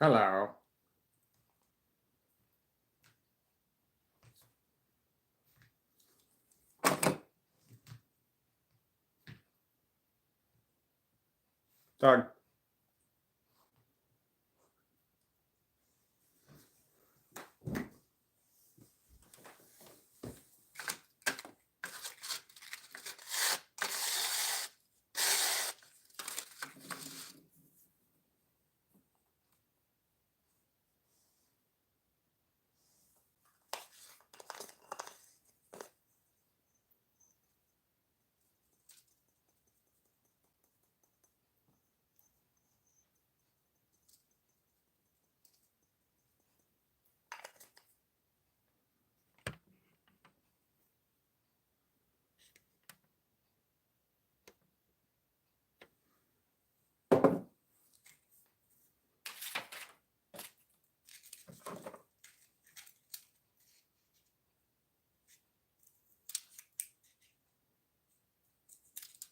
Hello. Dog.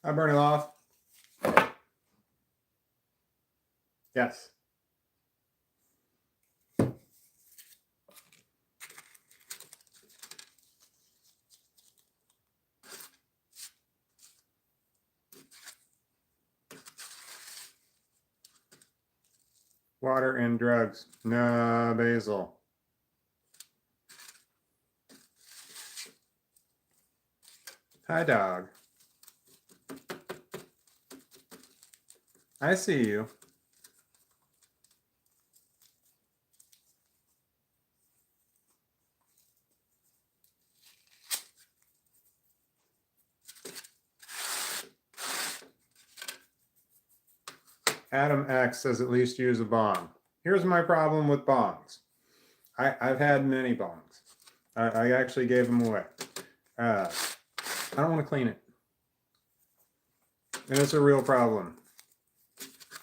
Hi, Bernie Loft. Yes. Water and drugs. No basil. Hi, dog. I see you. Adam X says at least use a bong. Here's my problem with bongs. I've had many bongs. I actually gave them away. I don't want to clean it. And it's a real problem.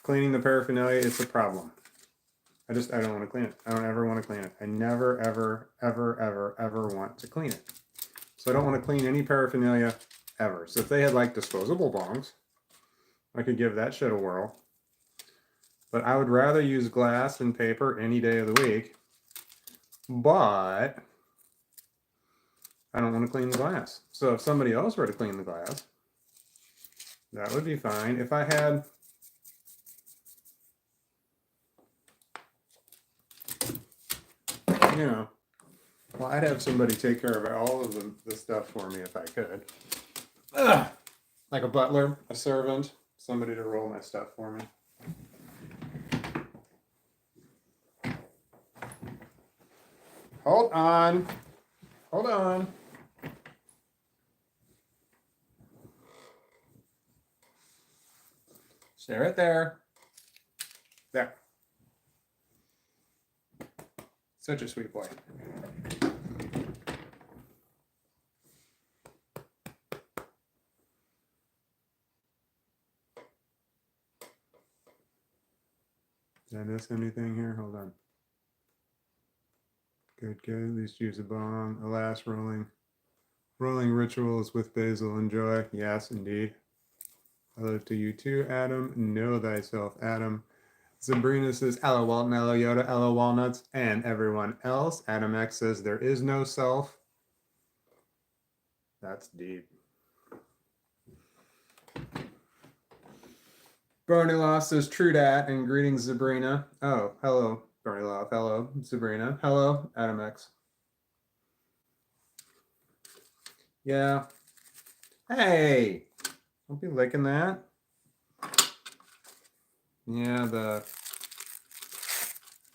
Cleaning the paraphernalia, it's a problem. I don't want to clean it. I don't ever want to clean it. I never, ever, ever, ever, ever want to clean it. So I don't want to clean any paraphernalia ever. So if they had like disposable bongs, I could give that shit a whirl. But I would rather use glass and paper any day of the week. But I don't want to clean the glass. So if somebody else were to clean the glass, that would be fine. If I had well, I'd have somebody take care of all of the stuff for me if I could. Ugh. Like a butler, a servant, somebody to roll my stuff for me. Hold on. Hold on. Stay right there. There. Such a sweet boy. Did I miss anything here? Hold on. Good, good. At least use a bong. Alas, rolling rituals with basil. Enjoy. Yes, indeed. Hello to you too, Adam. Know thyself, Adam. Sabrina says, hello, Walton, hello, Yoda, hello, Walnuts, and everyone else. Adam X says, there is no self. That's deep. Bernie Law says, true dat, and greetings, Sabrina. Oh, hello, Bernie Law. Hello, Sabrina. Hello, Adam X. Yeah. Hey, don't be licking that. Yeah,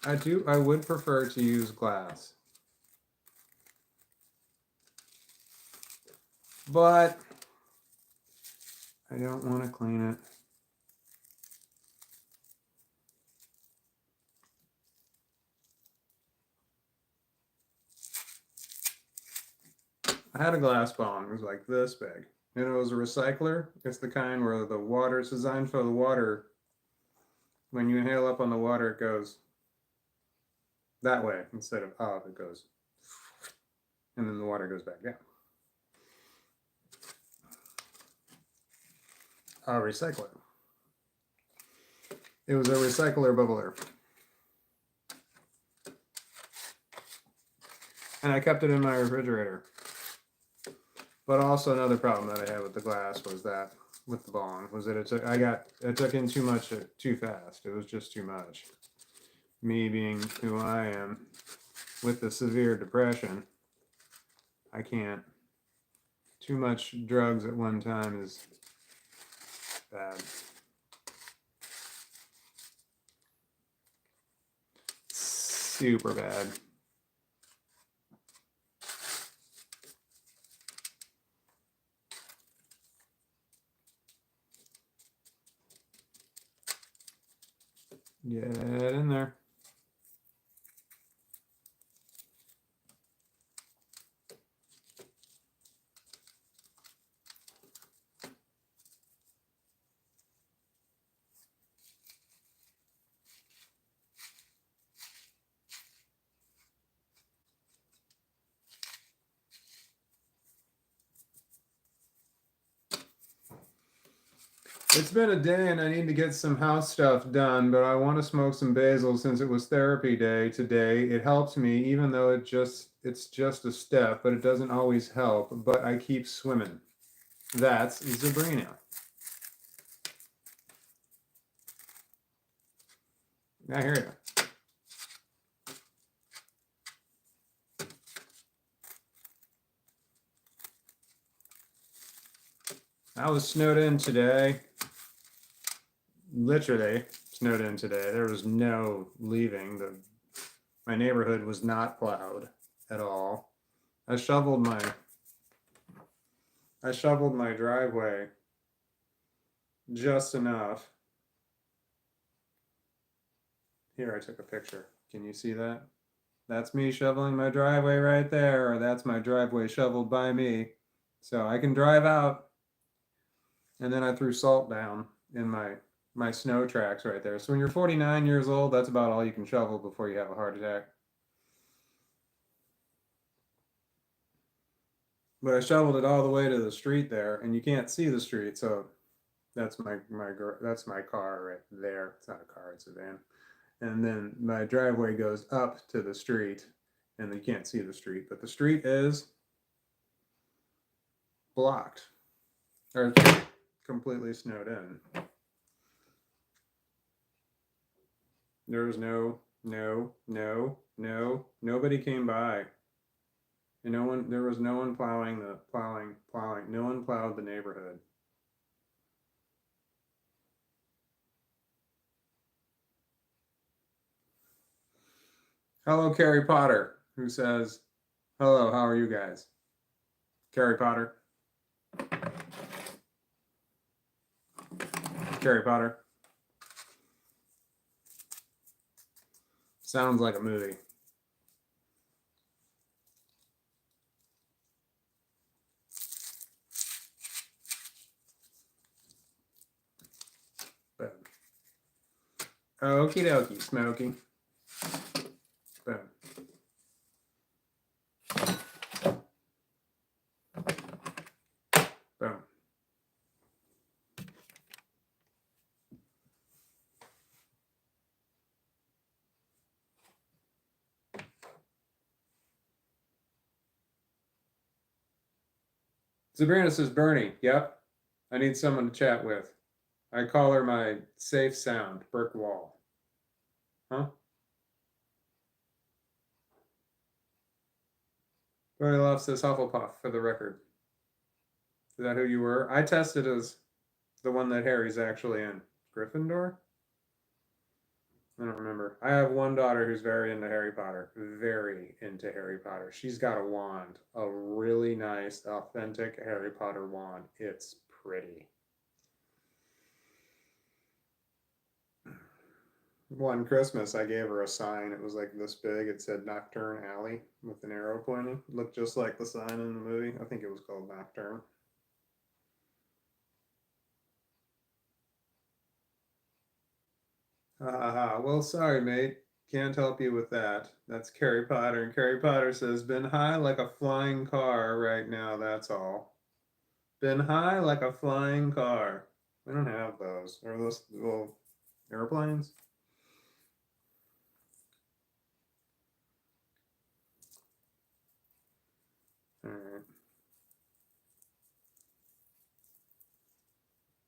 I would prefer to use glass. But I don't want to clean it. I had a glass bong. It was like this big. And it was a recycler. It's the kind where the water is designed for the water. When you inhale up on the water, it goes that way instead of up. It goes, and then the water goes back down. A recycler. It was a recycler bubbler. And I kept it in my refrigerator. But also another problem that I had with the glass was that with the bong was that it took in too much too fast. It was just too much. Me being who I am with the severe depression, I can't. Too much drugs at one time is bad. Super bad. Get in there. It's been a day and I need to get some house stuff done, but I want to smoke some basil since it was therapy day today. It helps me, even though it's just a step, but it doesn't always help. But I keep swimming. That's Sabrina. I hear you. I was snowed in today. Literally snowed in today. There was no leaving. My neighborhood was not plowed at all. I shoveled my driveway just enough. Here, I took a picture. Can you see that? That's me shoveling my driveway right there, or that's my driveway shoveled by me. So I can drive out. And then I threw salt down in my snow tracks right there. So when you're 49 years old, that's about all you can shovel before you have a heart attack. But I shoveled it all the way to the street there, and you can't see the street, so that's my car right there. It's not a car, it's a van. And then my driveway goes up to the street, and you can't see the street, but the street is blocked or completely snowed in. There was nobody came by. And there was no one plowing. No one plowed the neighborhood. Hello, Carrie Potter, who says, hello, how are you guys? Carrie Potter. Carrie Potter. Sounds like a movie. Boom. Okie dokie, Smokey. Boom. Boom. Sabrina says, Bernie, yep. I need someone to chat with. I call her my safe sound, brick wall. Huh? Bernie Love says Hufflepuff for the record. Is that who you were? I tested as the one that Harry's actually in. Gryffindor? I don't remember. I have one daughter who's very into Harry Potter. Very into Harry Potter. She's got a wand. A really nice, authentic Harry Potter wand. It's pretty. One Christmas, I gave her a sign. It was like this big. It said Nocturne Alley with an arrow pointing. It looked just like the sign in the movie. I think it was called Nocturne. Well, sorry, mate. Can't help you with that. That's Carrie Potter. And Carrie Potter says, been high like a flying car right now, that's all. Been high like a flying car. We don't have those. Are those little airplanes?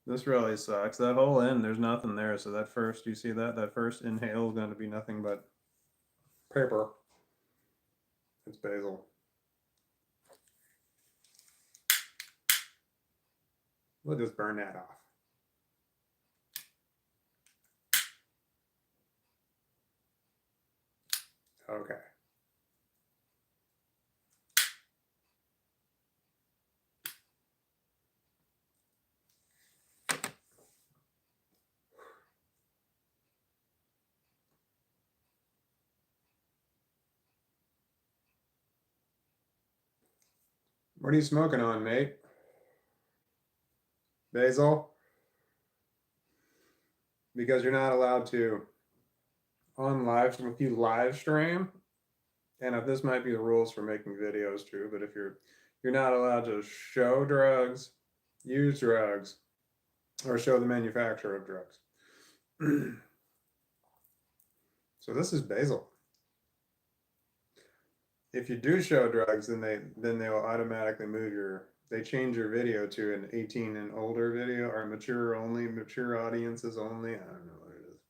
This really sucks. That whole end, there's nothing there. So that first, you see that? That first inhale is going to be nothing but paper. It's basil. We'll just burn that off. Okay. What are you smoking on, mate? Basil? Because you're not allowed to if you live stream, and if this might be the rules for making videos too, but if you're not allowed to show drugs, use drugs, or show the manufacturer of drugs. So this is basil. If you do show drugs, then they will automatically they change your video to an 18 and older video, or mature audiences only. I don't know what it is.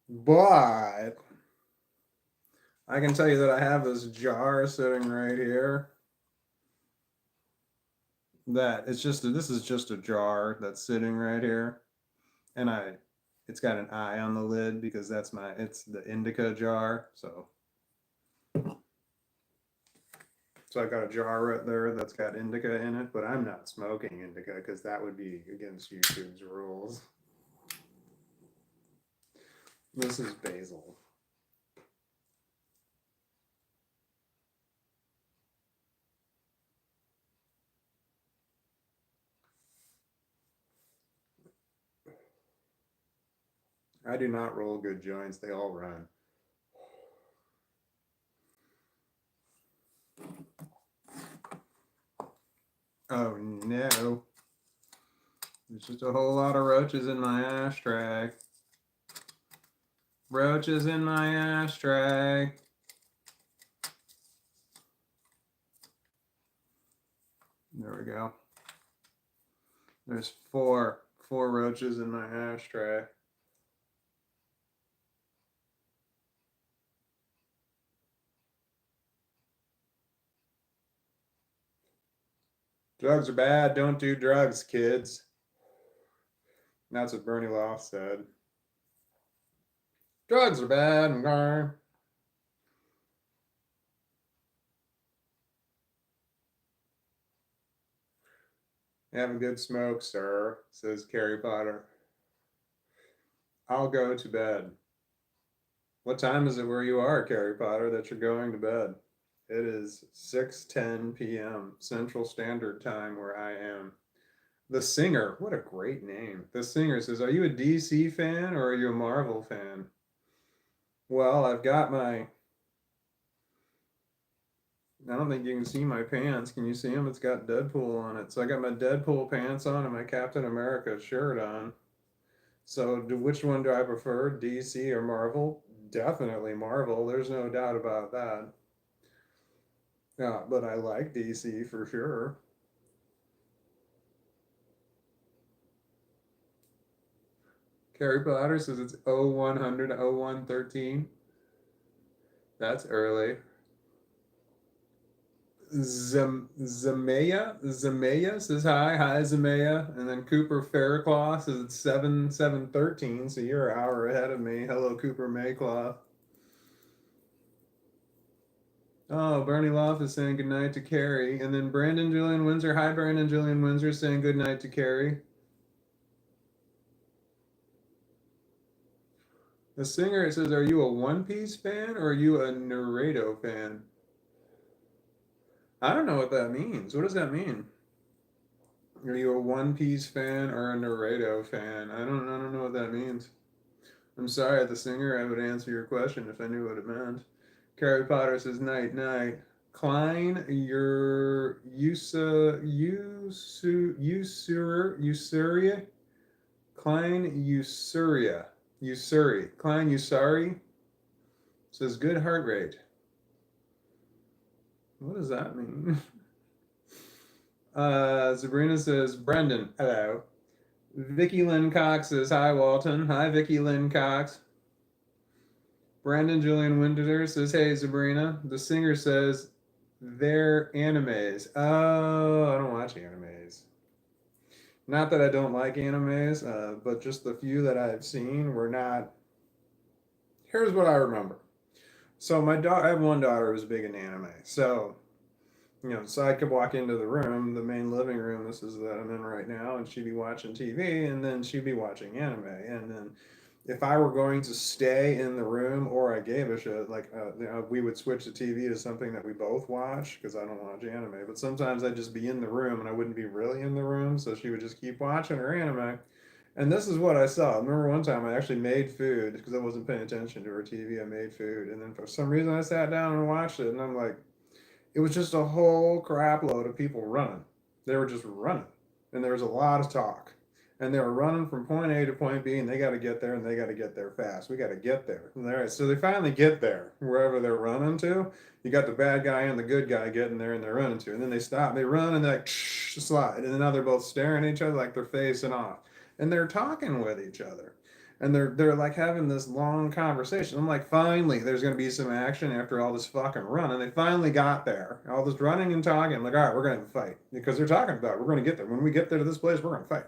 But I can tell you that I have this jar sitting right here. This is just a jar that's sitting right here. And it's got an eye on the lid because it's the indica jar. So I got a jar right there that's got indica in it, but I'm not smoking indica because that would be against YouTube's rules. This is basil. I do not roll good joints. They all run. Oh no. There's just a whole lot of roaches in my ashtray. Roaches in my ashtray. There we go. There's four roaches in my ashtray. Drugs are bad. Don't do drugs, kids. And that's what Bernie Loft said. Drugs are bad. Okay. Have a good smoke, sir, says Carrie Potter. I'll go to bed. What time is it where you are, Carrie Potter, that you're going to bed? It is 6:10 p.m. Central Standard Time where I am. The Singer, what a great name. The Singer says, are you a DC fan or are you a Marvel fan? Well, I've got I don't think you can see my pants. Can you see them? It's got Deadpool on it. So I got my Deadpool pants on and my Captain America shirt on. So which one do I prefer, DC or Marvel? Definitely Marvel. There's no doubt about that. Yeah, but I like DC for sure. Carrie Potter says it's 0100 0113. That's early. Zamaya says hi Zamaya, and then Cooper Faircloth says it's 7:13, so you're an hour ahead of me. Hello, Cooper Maycloth. Oh, Bernie Loft is saying goodnight to Carrie, and then Brandon Julian Windsor. Hi, Brandon Julian Windsor, saying goodnight to Carrie. The Singer, it says, are you a One Piece fan or are you a Naruto fan? I don't know what that means. What does that mean? Are you a One Piece fan or a Naruto fan? I don't know what that means. I'm sorry, The Singer, I would answer your question if I knew what it meant. Carrie Potter says night night. Klein, your Usuria? Klein Usuri. Klein Usari says good heart rate. What does that mean? Sabrina says, Brendan, hello. Vicky Lynn Cox says, hi, Walton. Hi, Vicky Lynn Cox. Brandon Julian Winter says, hey, Sabrina. The singer says, they're animes. Oh, I don't watch animes. Not that I don't like animes, but just the few that I've seen were not. Here's what I remember. So I have one daughter who's big in anime. So so I could walk into the room, the main living room. This is that I'm in right now, and she'd be watching TV, and then she'd be watching anime, and then if I were going to stay in the room or I gave a shit, like we would switch the TV to something that we both watch because I don't watch anime. But sometimes I'd just be in the room and I wouldn't be really in the room, so she would just keep watching her anime. And this is what I saw. I remember one time I actually made food because I wasn't paying attention to her TV. I made food, and then for some reason I sat down and watched it, and I'm like, it was just a whole crap load of people running. They were just running, and there was a lot of talk. And they were running from point A to point B, and they got to get there, and they got to get there fast. We got to get there. All right, so they finally get there, wherever they're running to. You got the bad guy and the good guy getting there, and they're running to. And then they stop, they run, and they like slide. And then now they're both staring at each other like they're facing off. And they're talking with each other. And they're like having this long conversation. I'm like, finally, there's gonna be some action after all this fucking run, and they finally got there. All this running and talking, like, all right, we're gonna have a fight because they're talking about it. We're gonna get there. When we get there to this place, we're gonna fight.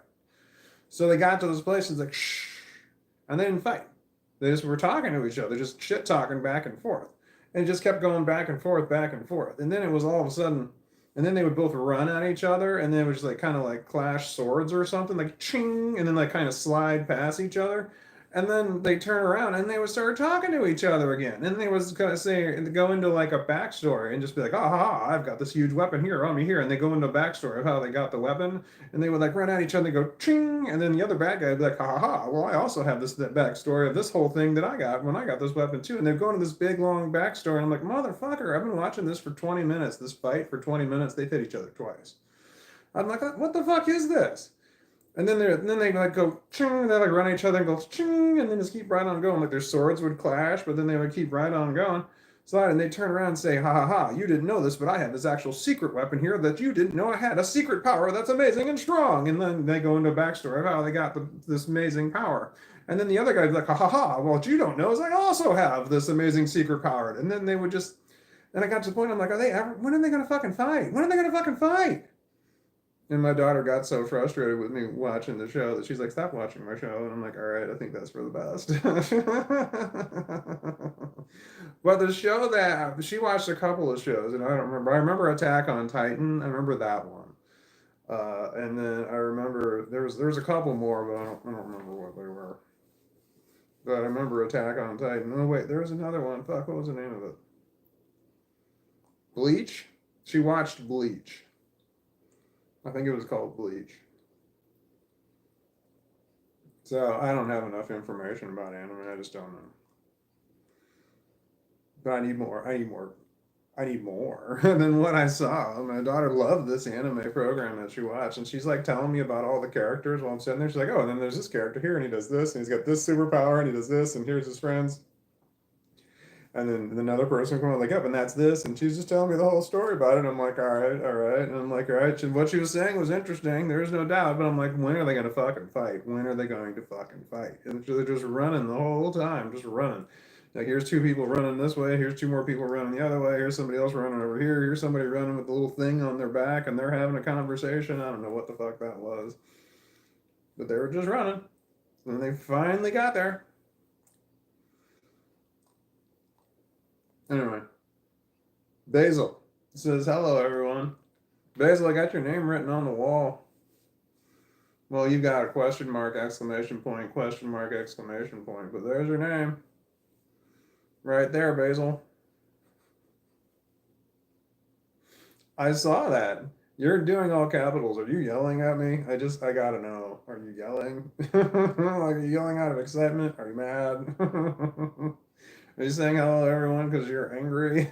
So they got to this place, and it's like, shh, and they didn't fight. They just were talking to each other, just shit talking back and forth, and it just kept going back and forth, back and forth. And then it was all of a sudden, and then they would both run at each other, and then it was just like kind of like clash swords or something, like ching, and then like kind of slide past each other. And then they turn around and they would start talking to each other again. And they was kind of say go into like a backstory and just be like, oh, ha, ha, I've got this huge weapon here on me here. And they go into a backstory of how they got the weapon. And they would like run at each other and go ching. And then the other bad guy would be like, ha, ha, ha. Well, I also have this backstory of this whole thing that I got when I got this weapon too. And they're going to this big long backstory. And I'm like, motherfucker, I've been watching this for 20 minutes. This fight for 20 minutes. They've hit each other twice. I'm like, what the fuck is this? And then they like go ching, they like run at each other and go ching, and then just keep right on going. Like their swords would clash, but then they would keep right on going. So and they turn around and say, ha ha ha, you didn't know this, but I have this actual secret weapon here that you didn't know I had. A secret power that's amazing and strong. And then they go into a backstory of how they got this amazing power. And then the other guy's like, ha ha ha, well, what you don't know is I also have this amazing secret power. And then they would just, and I got to the point, I'm like, when are they going to fucking fight? When are they going to fucking fight? And my daughter got so frustrated with me watching the show that she's like, stop watching my show. And I'm like, all right, I think that's for the best. But the show that she watched a couple of shows, and I don't remember. I remember Attack on Titan. I remember that one. And then I remember there's a couple more, but I don't remember what they were. But I remember Attack on Titan. Oh, wait, there was another one. Fuck, what was the name of it? Bleach? She watched Bleach. I think it was called Bleach. So I don't have enough information about anime. I just don't know. But I need more. I need more than what I saw. My daughter loved this anime program that she watched, and she's like telling me about all the characters while I'm sitting there. She's like, "Oh, and then there's this character here, and he does this, and he's got this superpower, and he does this, and here's his friends." And then another person come on like, yep, and that's this. And she's just telling me the whole story about it. And I'm like, all right, all right. And I'm like, all right. And what she was saying was interesting. There's no doubt. But I'm like, when are they going to fucking fight? When are they going to fucking fight? And they're just running the whole time, just running. Like, here's two people running this way. Here's two more people running the other way. Here's somebody else running over here. Here's somebody running with a little thing on their back. And they're having a conversation. I don't know what the fuck that was. But they were just running. And they finally got there. Anyway, Basil says, hello, everyone. Basil, I got your name written on the wall. Well, you got a question mark, exclamation point, question mark, exclamation point. But there's your name. Right there, Basil. I saw that. You're doing all capitals. Are you yelling at me? I gotta know. Are you yelling? Are you yelling out of excitement? Are you mad? Are you saying hello to everyone because you're angry?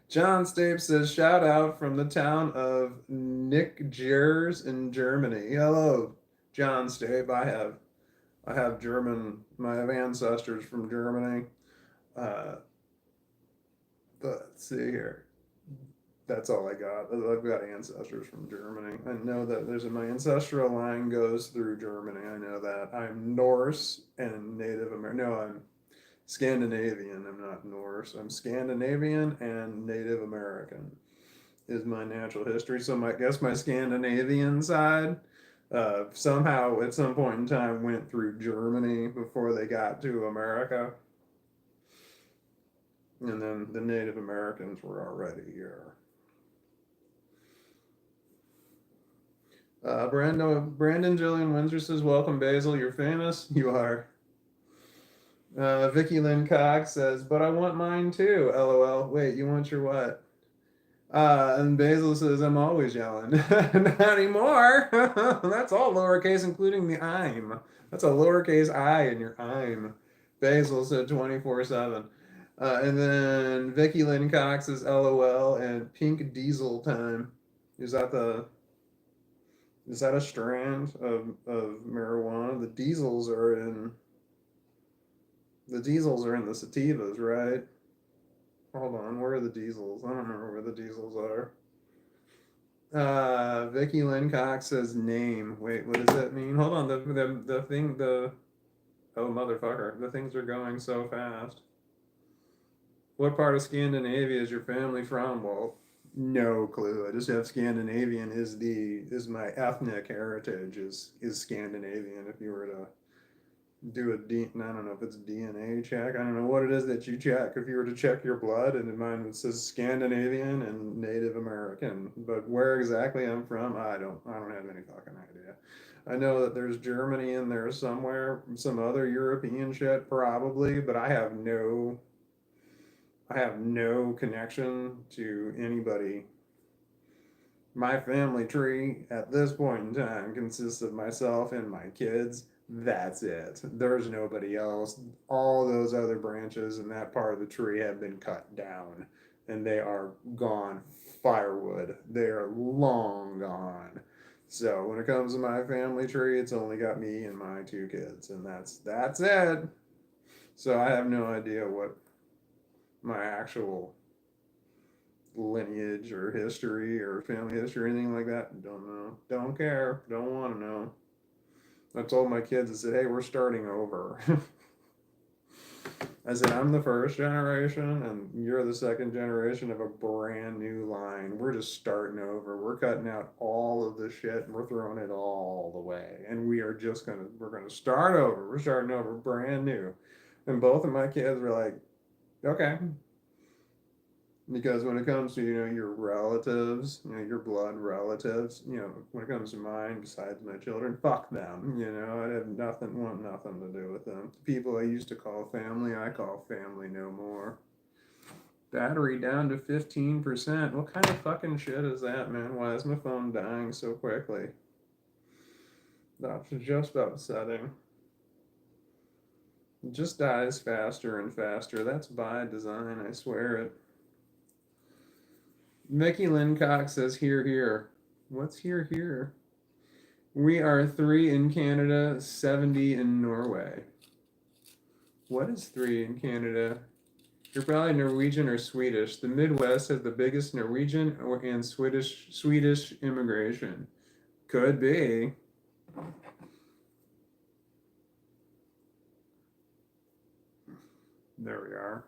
John Stape says, shout out from the town of Nick Gers in Germany. Hello, John Stape. I have German, I have ancestors from Germany. Let's see here. That's all I got. I've got ancestors from Germany. I know that my ancestral line goes through Germany. I know that. I'm Norse and Native American. No, I'm Scandinavian. I'm not Norse. I'm Scandinavian and Native American is my natural history. So I guess my Scandinavian side somehow at some point in time went through Germany before they got to America. And then the Native Americans were already here. Brandon Jillian Windsor says, welcome, Basil. You're famous. You are. Vicky Lynn Cox says, but I want mine too. LOL. Wait, you want your what? And Basil says, I'm always yelling. Not anymore. That's all lowercase, including the I'm. That's a lowercase I in your I'm. Basil said 24/7. And then Vicky Lynn Cox says LOL and Pink Diesel Time. Is that a strand of marijuana? The diesels are in the sativas, right? Hold on, where are the diesels? I don't remember where the diesels are. Vicky Lynn Cox says name. Wait, what does that mean? Hold on, the thing, oh motherfucker, the things are going so fast. What part of Scandinavia is your family from? Well, no clue. I just have Scandinavian is my ethnic heritage is Scandinavian. If you were to do I don't know if it's DNA check. I don't know what it is that you check. If you were to check your blood, and in mine it says Scandinavian and Native American, but where exactly I'm from, I don't have any fucking idea. I know that there's Germany in there somewhere, some other European shit probably, but I have no connection to anybody. My family tree at this point in time consists of myself and my kids. That's it. There's nobody else. All those other branches in that part of the tree have been cut down and they are gone. Firewood. They are long gone. So when it comes to my family tree, it's only got me and my two kids, and that's it. So I have no idea what my actual lineage or history or family history or anything like that. Don't know. Don't care. Don't want to know. I told my kids, I said, hey, we're starting over. I said, I'm the first generation and you're the second generation of a brand new line. We're just starting over. We're cutting out all of the shit and we're throwing it all away. And we're gonna start over. We're starting over brand new. And both of my kids were like, okay. Because when it comes to, your relatives, your blood relatives, when it comes to mine, besides my children, fuck them. I want nothing to do with them. People I used to call family, I call family no more. Battery down to 15%. What kind of fucking shit is that, man? Why is my phone dying so quickly? That's just upsetting. It just dies faster and faster. That's by design, I swear it. Mickey Lynn Cox says, here. What's here? We are 3 in Canada, 70 in Norway. What is 3 in Canada? You're probably Norwegian or Swedish. The Midwest has the biggest Norwegian and Swedish immigration. Could be. There we are.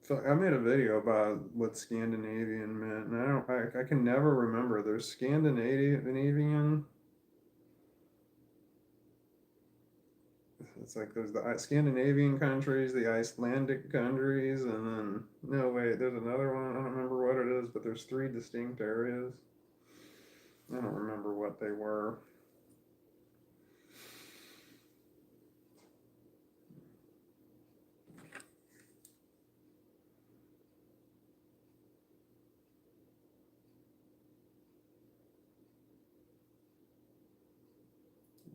So I made a video about what Scandinavian meant, and I can never remember. There's Scandinavian. It's like there's the Scandinavian countries, the Icelandic countries, and then no wait, there's another one. I don't remember what it is, but there's 3 distinct areas. I don't remember what they were.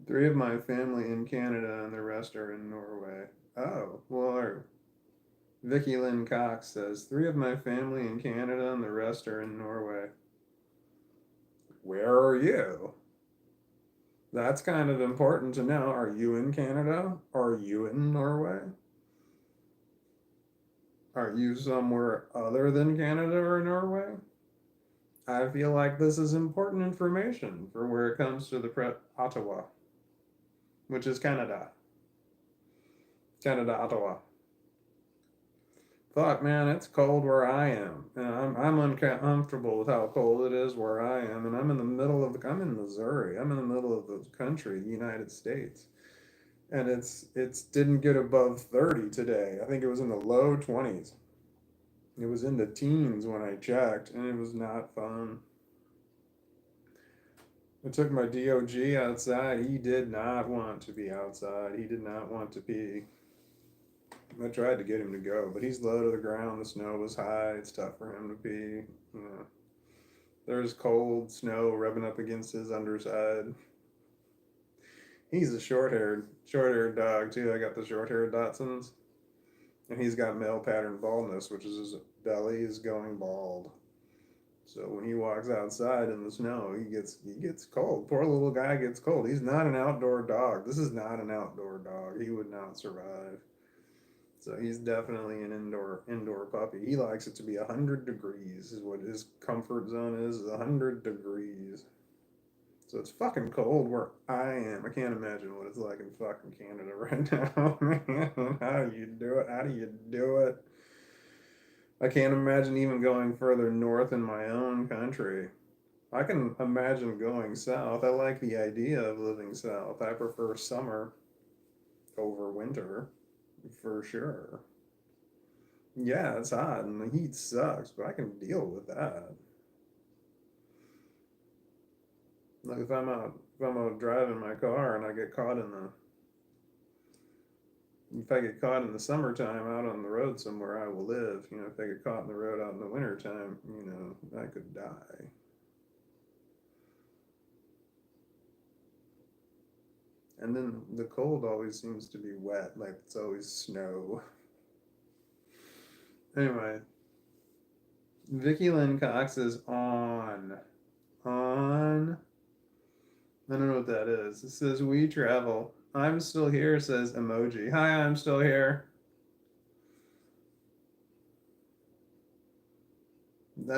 Three of my family in Canada and the rest are in Norway. Oh, well, Vicky Lynn Cox says, 3 of my family in Canada and the rest are in Norway. Where are you? That's kind of important to know. Are you in Canada? Are you in Norway? Are you somewhere other than Canada or Norway? I feel like this is important information for where it comes to the Ottawa, which is Canada. Canada, Ottawa. Fuck, man, it's cold where I am. And I'm uncomfortable with how cold it is where I am. And I'm in the middle of I'm in Missouri. I'm in the middle of the country, the United States. And it's didn't get above 30 today. I think it was in the low 20s. It was in the teens when I checked, and it was not fun. I took my DOG outside. He did not want to be outside. He did not want to pee. I tried to get him to go, but he's low to the ground. The snow was high. It's tough for him to pee. You know, there's cold snow rubbing up against his underside. He's a short-haired dog too. I got the short-haired Dachshunds, and he's got male pattern baldness, which is his belly is going bald. So when he walks outside in the snow, he gets cold. Poor little guy gets cold. He's not an outdoor dog. This is not an outdoor dog. He would not survive. So he's definitely an indoor puppy. He likes it to be 100 degrees is what his comfort zone is 100 degrees. So it's fucking cold where I am. I can't imagine what it's like in fucking Canada right now, man. How do you do it? How do you do it? I can't imagine even going further north in my own country. I can imagine going south. I like the idea of living south. I prefer summer over winter, for sure. Yeah, it's hot and the heat sucks, but I can deal with that. Like if I'm out driving my car and I get caught in the if I get caught in the summertime out on the road somewhere, I will live. You know, if I get caught in the road out in the wintertime, you know, I could die. And then the cold always seems to be wet, like it's always snow. Anyway, Vicky Lynn Cox is on. On. I don't know what that is. It says we travel. I'm still here, says emoji. Hi, I'm still here. I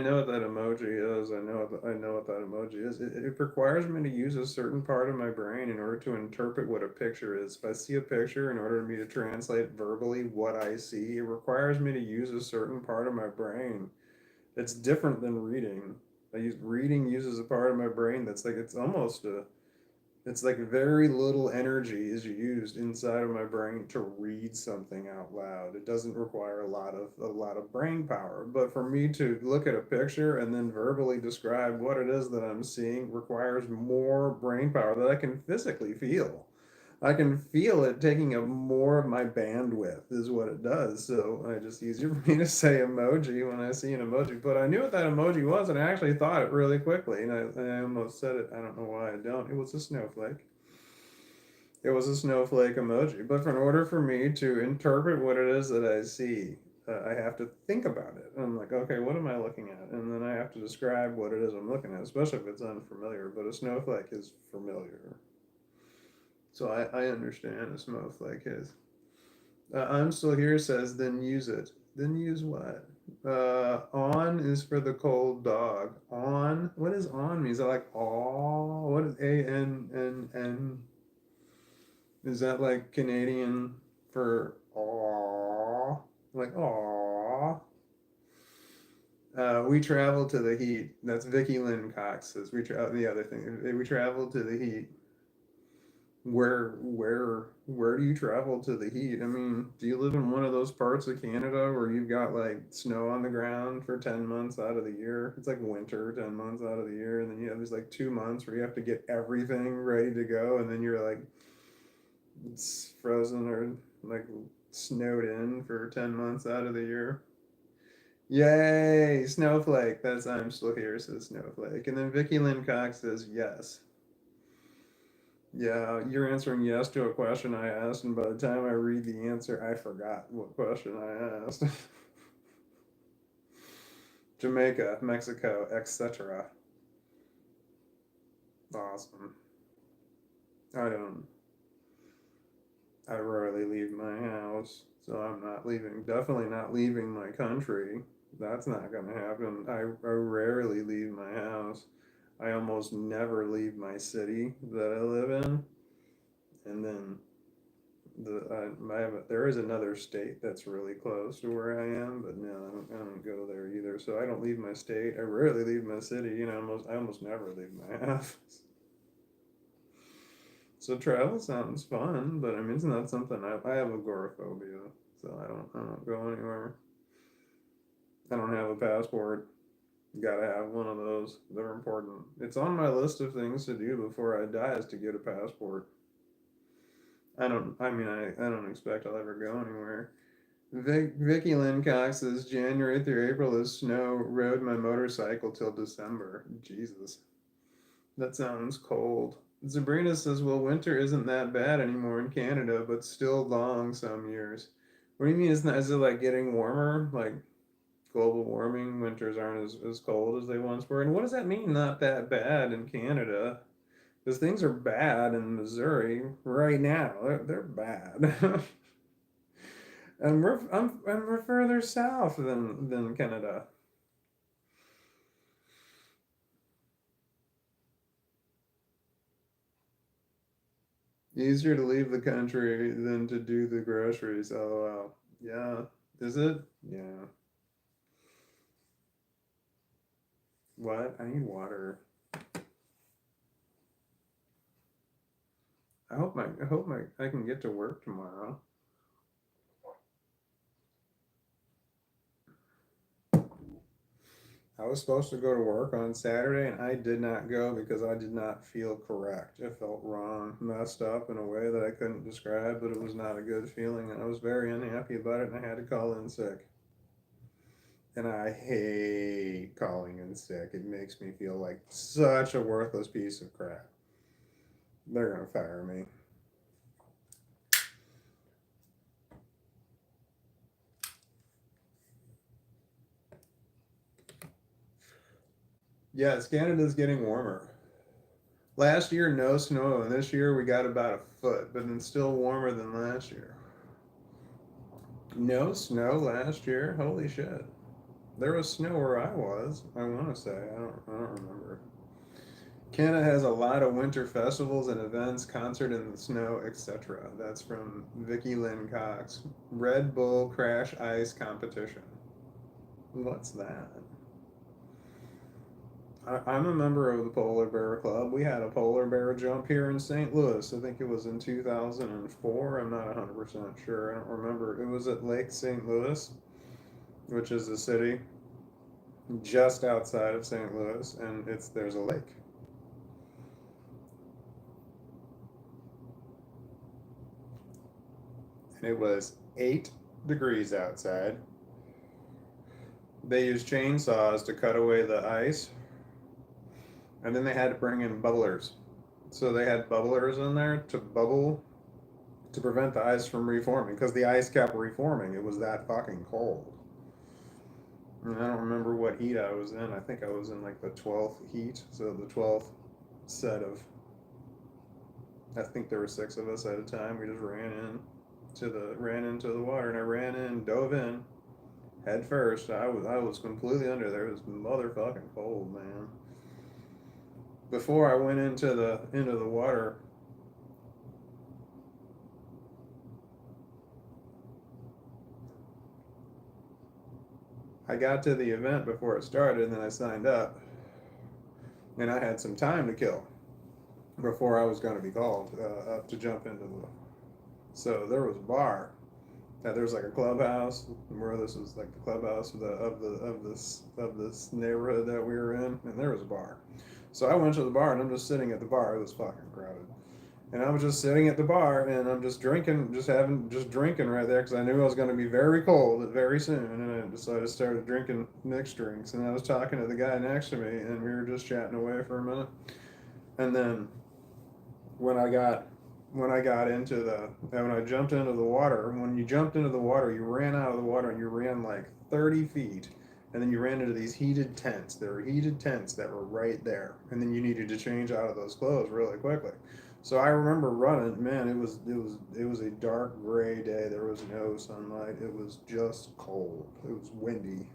know what that emoji is. I know what that emoji is. It requires me to use a certain part of my brain in order to interpret what a picture is. If I see a picture, in order for me to translate verbally what I see, it requires me to use a certain part of my brain. It's different than reading. Reading uses a part of my brain that's like it's like very little energy is used inside of my brain to read something out loud. It doesn't require a lot of brain power. But for me to look at a picture and then verbally describe what it is that I'm seeing requires more brain power that I can physically feel. I can feel it taking up more of my bandwidth is what it does. So I just easier for me to say emoji when I see an emoji. But I knew what that emoji was and I actually thought it really quickly. And I almost said it. I don't know why I don't. It was a snowflake. It was a snowflake emoji. But in order for me to interpret what it is that I see, I have to think about it. And I'm like, okay, what am I looking at? And then I have to describe what it is I'm looking at, especially if it's unfamiliar. But a snowflake is familiar. So I understand a snowflake is. I'm still here says, then use it. Then use what? On is for the cold dog. On? What does on mean? Is that like aw? What is A-N-N-N? Is that like Canadian for aw? Like aw? We travel to the heat. That's Vicky Lynn Cox says. The other thing. We travel to the heat. Where do you travel to the heat? I mean, do you live in one of those parts of Canada where you've got like snow on the ground for 10 months out of the year? It's like winter 10 months out of the year, and then you have these like 2 months where you have to get everything ready to go, and then you're like it's frozen or like snowed in for 10 months out of the year. Yay, snowflake. That's I'm still here, says snowflake. And then Vicky Lynn Cox says yes. Yeah, you're answering yes to a question I asked, and by the time I read the answer, I forgot what question I asked. Jamaica, Mexico, etc. Awesome. I don't. I rarely leave my house, so I'm not leaving. Definitely not leaving my country. That's not going to happen. I rarely leave my house. I almost never leave my city that I live in. And then there is another state that's really close to where I am, but no, I don't go there either. So I don't leave my state. I rarely leave my city. I almost never leave my house. So travel sounds fun, but I mean it's not something I have agoraphobia, so I don't go anywhere. I don't have a passport. Gotta have one of those. They're important. It's on my list of things to do before I die is to get a passport. I don't expect I'll ever go anywhere. Vicky Lynn Cox says January through April is snow. Rode my motorcycle till December. Jesus, that sounds cold. Sabrina says, well, winter isn't that bad anymore in Canada, but still long some years. What do you mean? Is it like getting warmer? Like global warming, winters aren't as cold as they once were? And what does that mean, not that bad in Canada? Because things are bad in Missouri right now. They're bad. And we're further south than Canada. Easier to leave the country than to do the groceries. Oh wow. Yeah. Is it? Yeah. What? I need water. I hope I can get to work tomorrow. I was supposed to go to work on Saturday and I did not go because I did not feel correct. It felt wrong, messed up in a way that I couldn't describe, but it was not a good feeling and I was very unhappy about it and I had to call in sick. And I hate calling in sick. It makes me feel like such a worthless piece of crap. They're gonna fire me. Yes, Canada's getting warmer. Last year, no snow, and this year we got about a foot, but it's still warmer than last year. No snow last year? Holy shit. There was snow where I was, I want to say. I don't remember. Canada has a lot of winter festivals and events, concert in the snow, etc. That's from Vicky Lynn Cox. Red Bull Crash Ice Competition. What's that? I'm a member of the Polar Bear Club. We had a polar bear jump here in St. Louis. I think it was in 2004. I'm not 100% sure. I don't remember. It was at Lake St. Louis, which is a city just outside of St. Louis, and there's a lake. And it was 8 degrees outside. They used chainsaws to cut away the ice, and then they had to bring in bubblers. So they had bubblers in there to bubble to prevent the ice from reforming because the ice kept reforming. It was that fucking cold. And I don't remember what heat I was in. I think I was in like the 12th heat. So the 12th set of, I think there were 6 of us at a time. We just ran into the water, and I ran in, dove in, head first. I was completely under there. It was motherfucking cold, man. Before I went into the water, I got to the event before it started, and then I signed up, and I had some time to kill before I was going to be called up to jump into the. So there was a bar. There was like a clubhouse where this was like the clubhouse of this neighborhood that we were in, and there was a bar. So I went to the bar, and I'm just sitting at the bar. It was fucking crowded. And I was just sitting at the bar, and I'm just drinking, just drinking right there because I knew I was going to be very cold very soon. And so I just started drinking mixed drinks, and I was talking to the guy next to me, and we were just chatting away for a minute. And then when I got when I jumped into the water, when you jumped into the water, you ran out of the water and you ran like 30 feet, and then you ran into these heated tents. There were heated tents that were right there, and then you needed to change out of those clothes really quickly. So I remember running. Man, it was a dark gray day. There was no sunlight. It was just cold. It was windy,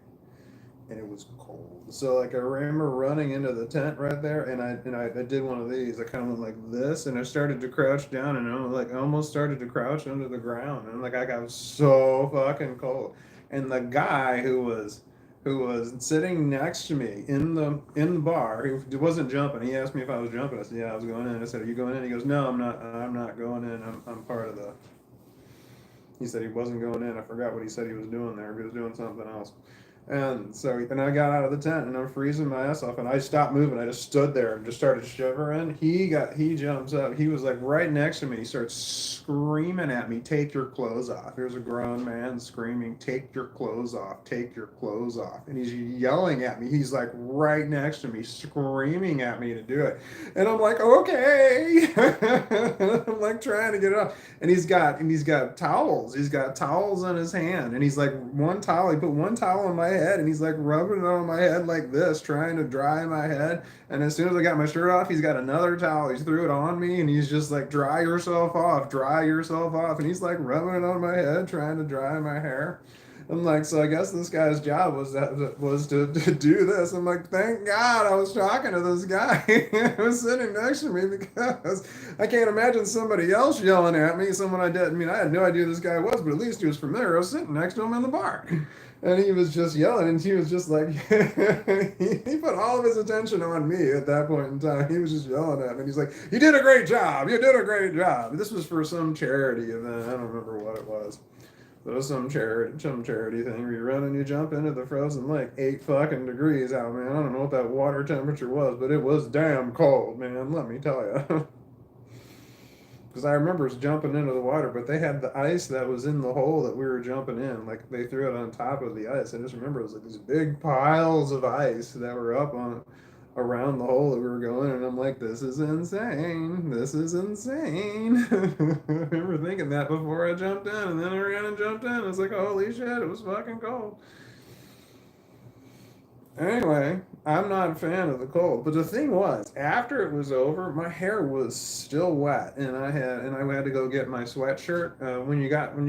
and it was cold. So like I remember running into the tent right there, and I did one of these. I kind of went like this, and I started to crouch down, and I almost started to crouch under the ground, and like I got so fucking cold. And the guy who was sitting next to me in the bar, he wasn't jumping. He asked me if I was jumping. I said, yeah, I was going in. I said, are you going in? He goes, no, I'm not. I'm not going in. I'm part of the. He said he wasn't going in. I forgot what he said he was doing there. He was doing something else. And so, and I got out of the tent and I'm freezing my ass off. And I stopped moving. I just stood there and just started shivering. He jumps up. He was like right next to me. He starts screaming at me, take your clothes off. There's a grown man screaming, take your clothes off, take your clothes off. And he's yelling at me. He's like right next to me, screaming at me to do it. And I'm like, okay. I'm like trying to get it off. And he's got towels. He's got towels in his hand, and he's like one towel. He put one towel on my head, and he's like rubbing it on my head like this, trying to dry my head. And as soon as I got my shirt off, he's got another towel. He threw it on me, and he's just like, dry yourself off, dry yourself off. And he's like rubbing it on my head, trying to dry my hair. I'm like, so I guess this guy's job was to do this. I'm like, thank God I was talking to this guy who was sitting next to me, because I can't imagine somebody else yelling at me. Someone I didn't. I mean, I had no idea who this guy was, but at least he was familiar. I was sitting next to him in the bar, and he was just yelling, and he was just like, he put all of his attention on me at that point in time. He was just yelling at me. And he's like, "You did a great job. You did a great job." This was for some charity event. I don't remember what it was. It was some charity thing where you run and you jump into the frozen lake, 8 fucking degrees out, man. I don't know what that water temperature was, but it was damn cold, man. Let me tell you. Because I remember us jumping into the water, but they had the ice that was in the hole that we were jumping in. Like they threw it on top of the ice. I just remember it was like these big piles of ice that were up on around the hole that we were going, and I'm like, this is insane. This is insane. I remember thinking that before I jumped in, and then I ran and jumped in. I was like, holy shit, it was fucking cold. Anyway, I'm not a fan of the cold. But the thing was, after it was over, my hair was still wet, and I had to go get my sweatshirt. When you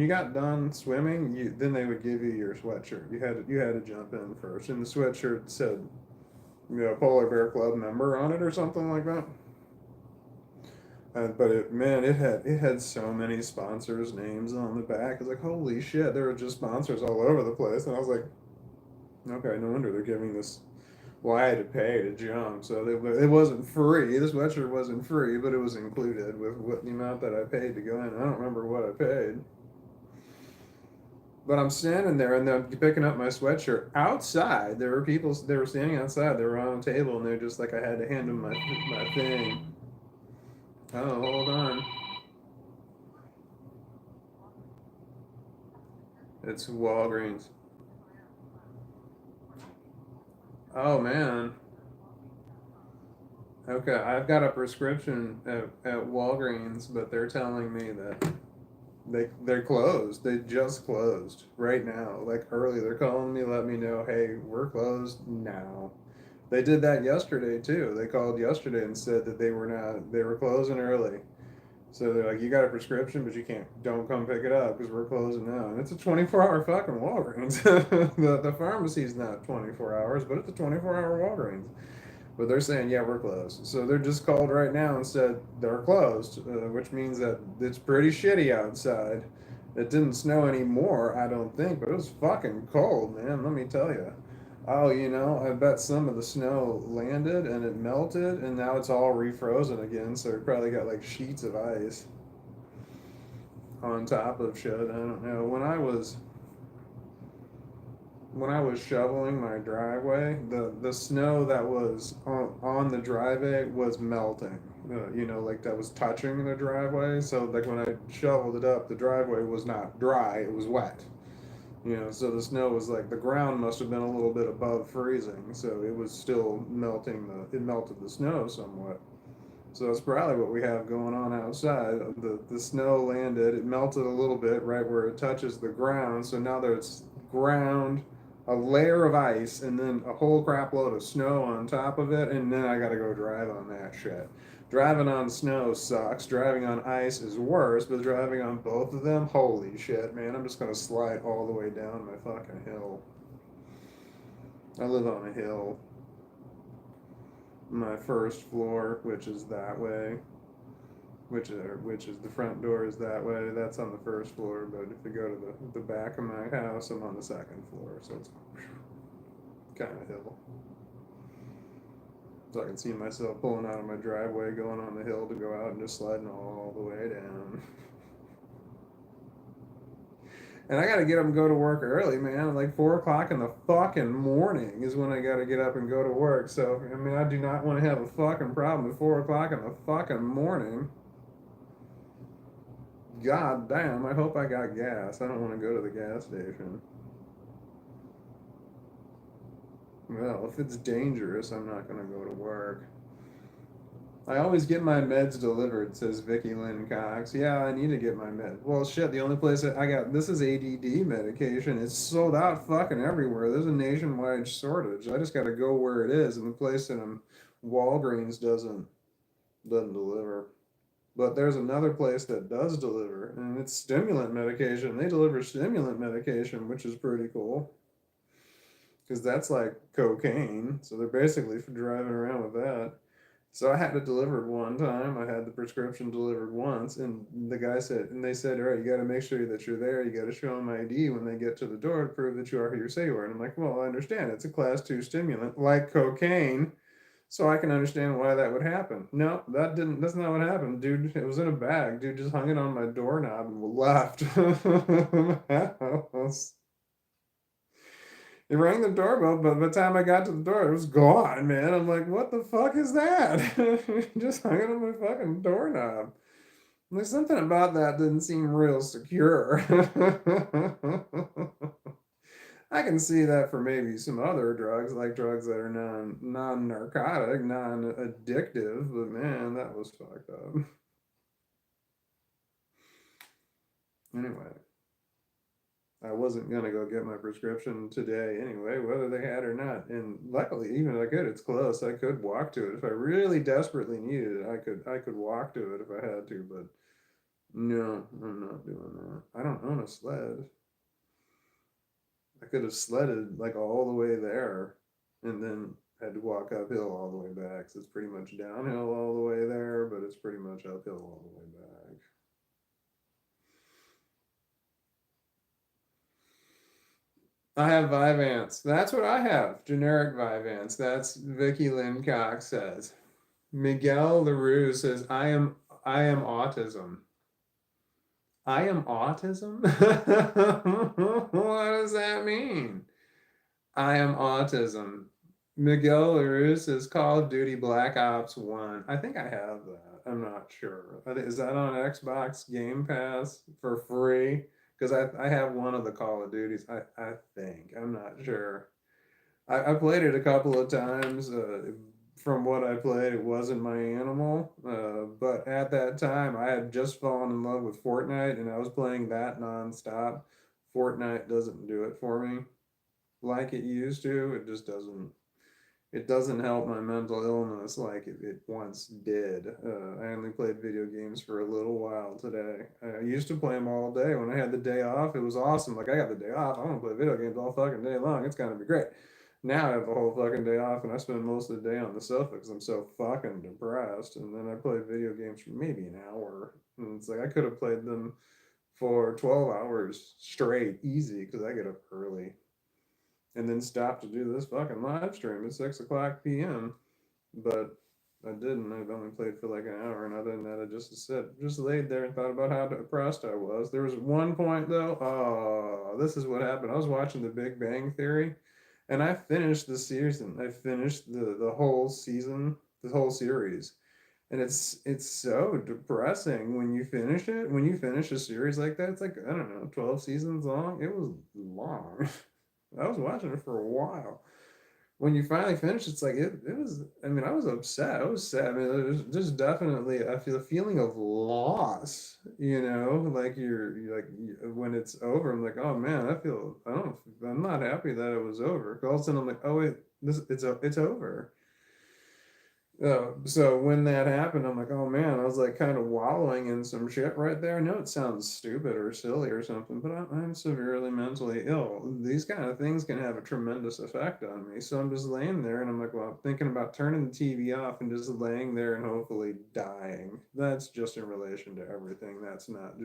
got done swimming, then they would give you your sweatshirt. You had to jump in first, and the sweatshirt said, Polar Bear Club member on it or something like that. But man, it had so many sponsors' names on the back. It's like, holy shit, there were just sponsors all over the place, and I was like, okay, no wonder they're giving this. Well, I had to pay to jump, so it wasn't free. The sweatshirt wasn't free, but it was included with what the amount that I paid to go in. I don't remember what I paid. But I'm standing there and they're picking up my sweatshirt outside. There were people. They were standing outside. They were on a table and they're just like, I had to hand them my thing. Oh, hold on. It's Walgreens. Oh man. Okay, I've got a prescription at Walgreens, but they're telling me that they're closed. They just closed right now. Like early, they're calling me, let me know, hey, we're closed now. They did that yesterday too. They called yesterday and said that they were closing early. So they're like, you got a prescription, but you can't, don't come pick it up because we're closing now. And it's a 24-hour fucking Walgreens. The pharmacy's not 24 hours, but it's a 24-hour Walgreens. But they're saying, yeah, we're closed. So they're just called right now and said they're closed, which means that it's pretty shitty outside. It didn't snow anymore, I don't think, but it was fucking cold, man. Let me tell you. Oh, I bet some of the snow landed and it melted, and now it's all refrozen again. So it probably got like sheets of ice on top of shit. I don't know. When I was shoveling my driveway, the snow that was on the driveway was melting. Like that was touching the driveway. So like when I shoveled it up, the driveway was not dry; it was wet. So the snow was like the ground must have been a little bit above freezing, so it was still melting. It melted the snow somewhat. So that's probably what we have going on outside. The snow landed, it melted a little bit right where it touches the ground. So now there's ground, a layer of ice, and then a whole crap load of snow on top of it. And then I got to go drive on that shit. Driving on snow sucks. Driving on ice is worse, but driving on both of them, holy shit, man. I'm just gonna slide all the way down my fucking hill. I live on a hill. My first floor, which is that way, which is the front door is that way. That's on the first floor, but if you go to the back of my house, I'm on the second floor, so it's kind of hill. So I can see myself pulling out of my driveway, going on the hill to go out and just sliding all the way down. And I gotta get up and go to work early, man. Like 4 o'clock in the fucking morning is when I gotta get up and go to work. So, I mean, I do not want to have a fucking problem at 4 o'clock in the fucking morning. God damn, I hope I got gas. I don't want to go to the gas station. Well, if it's dangerous, I'm not gonna go to work. I always get my meds delivered, says Vicky Lynn Cox. Yeah, I need to get my meds. Well, shit, the only place that I got, this is ADD medication. It's sold out fucking everywhere. There's a nationwide shortage. I just gotta go where it is, and the place that I'm, Walgreens doesn't deliver. But there's another place that does deliver, and it's stimulant medication. They deliver stimulant medication, which is pretty cool. Because that's like cocaine, so they're basically for driving around with that. So I had it delivered one time. I had the prescription delivered once, and the guy said, and they said, all right, you got to make sure that you're there. You got to show them ID when they get to the door to prove that you are who you say you are. And I'm like, well, I understand. It's a class 2 stimulant, like cocaine, so I can understand why that would happen. No, that's not what happened, dude. It was in a bag. Dude just hung it on my doorknob and left. He rang the doorbell, but by the time I got to the door, it was gone, man. I'm like, what the fuck is that? Just hung it on my fucking doorknob. Like, something about that didn't seem real secure. I can see that for maybe some other drugs, like drugs that are non-narcotic, non-addictive, but man, that was fucked up. Anyway. I wasn't gonna go get my prescription today anyway, whether they had or not. And luckily, even if I could, it's close. I could walk to it if I really desperately needed it. I could walk to it if I had to, but no, I'm not doing that. I don't own a sled. I could have sledded like all the way there, and then had to walk uphill all the way back. So it's pretty much downhill all the way there, but it's pretty much uphill all the way back. I have Vyvanse. That's what I have. Generic Vyvanse. That's Vicky Lynn Cox says. Miguel LaRue says, I am autism. I am autism? What does that mean? I am autism. Miguel LaRue says Call of Duty Black Ops 1. I think I have that. I'm not sure. Is that on Xbox Game Pass for free? Because I have one of the Call of Duties. I think. I'm not sure. I played it a couple of times. From what I played, it wasn't my animal. But at that time, I had just fallen in love with Fortnite, and I was playing that nonstop. Fortnite doesn't do it for me like it used to. It just doesn't. It doesn't help my mental illness like it once did. I only played video games for a little while today. I used to play them all day. When I had the day off, it was awesome. Like, I got the day off. I'm gonna play video games all fucking day long. It's gonna be great. Now I have the whole fucking day off, and I spend most of the day on the sofa because I'm so fucking depressed. And then I play video games for maybe an hour. And it's like I could have played them for 12 hours straight, easy, because I get up early. And then stop to do this fucking live stream at 6 o'clock p.m. But I didn't. I've only played for like an hour, and other than that, I just laid there and thought about how depressed I was. There was one point though. Oh, this is what happened. I was watching The Big Bang Theory, and I finished the season. I finished the whole season, the whole series, and it's so depressing when you finish it. When you finish a series like that, it's like, I don't know, 12 seasons long. It was long. I was watching it for a while. When you finally finish, it's like it was. I mean, I was upset. I was sad. I mean, it was just definitely. I feel a feeling of loss. You know, like when it's over. I'm like, oh man, I feel. I don't. I'm not happy that it was over. All of a sudden, I'm like, oh wait, it's over. So when that happened, I'm like, oh man, I was like kind of wallowing in some shit right there. I know it sounds stupid or silly or something, but I'm severely mentally ill. These kind of things can have a tremendous effect on me. So I'm just laying there and I'm like, well, I'm thinking about turning the TV off and just laying there and hopefully dying. That's just in relation to everything. That's not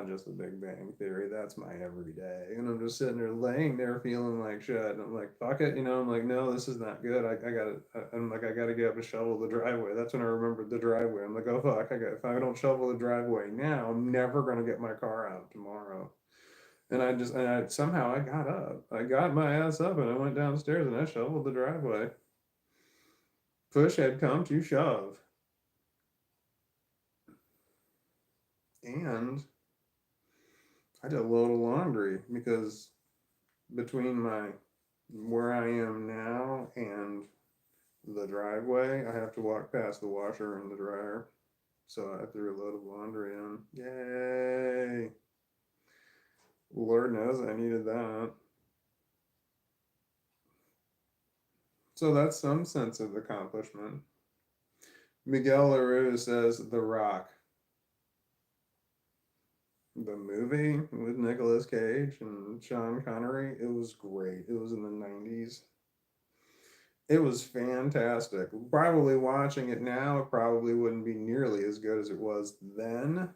just the Big Bang Theory. That's my everyday. And I'm just sitting there laying there feeling like shit. And I'm like, fuck it. I'm like, no, this is not good. I gotta, I'm like, I gotta get up and shovel the driveway. That's when I remembered the driveway. I'm like, oh fuck, if I don't shovel the driveway now, I'm never gonna get my car out tomorrow. Somehow I got up. I got my ass up and I went downstairs and I shoveled the driveway. Push had come to shove. And I did a load of laundry because between my where I am now and the driveway, I have to walk past the washer and the dryer. So I threw a load of laundry in. Yay! Lord knows I needed that. So that's some sense of accomplishment. Miguel LaRue says The Rock, the movie with Nicolas Cage and Sean Connery. It was great. It was in the 90s. It was fantastic. Probably watching it now, it probably wouldn't be nearly as good as it was then,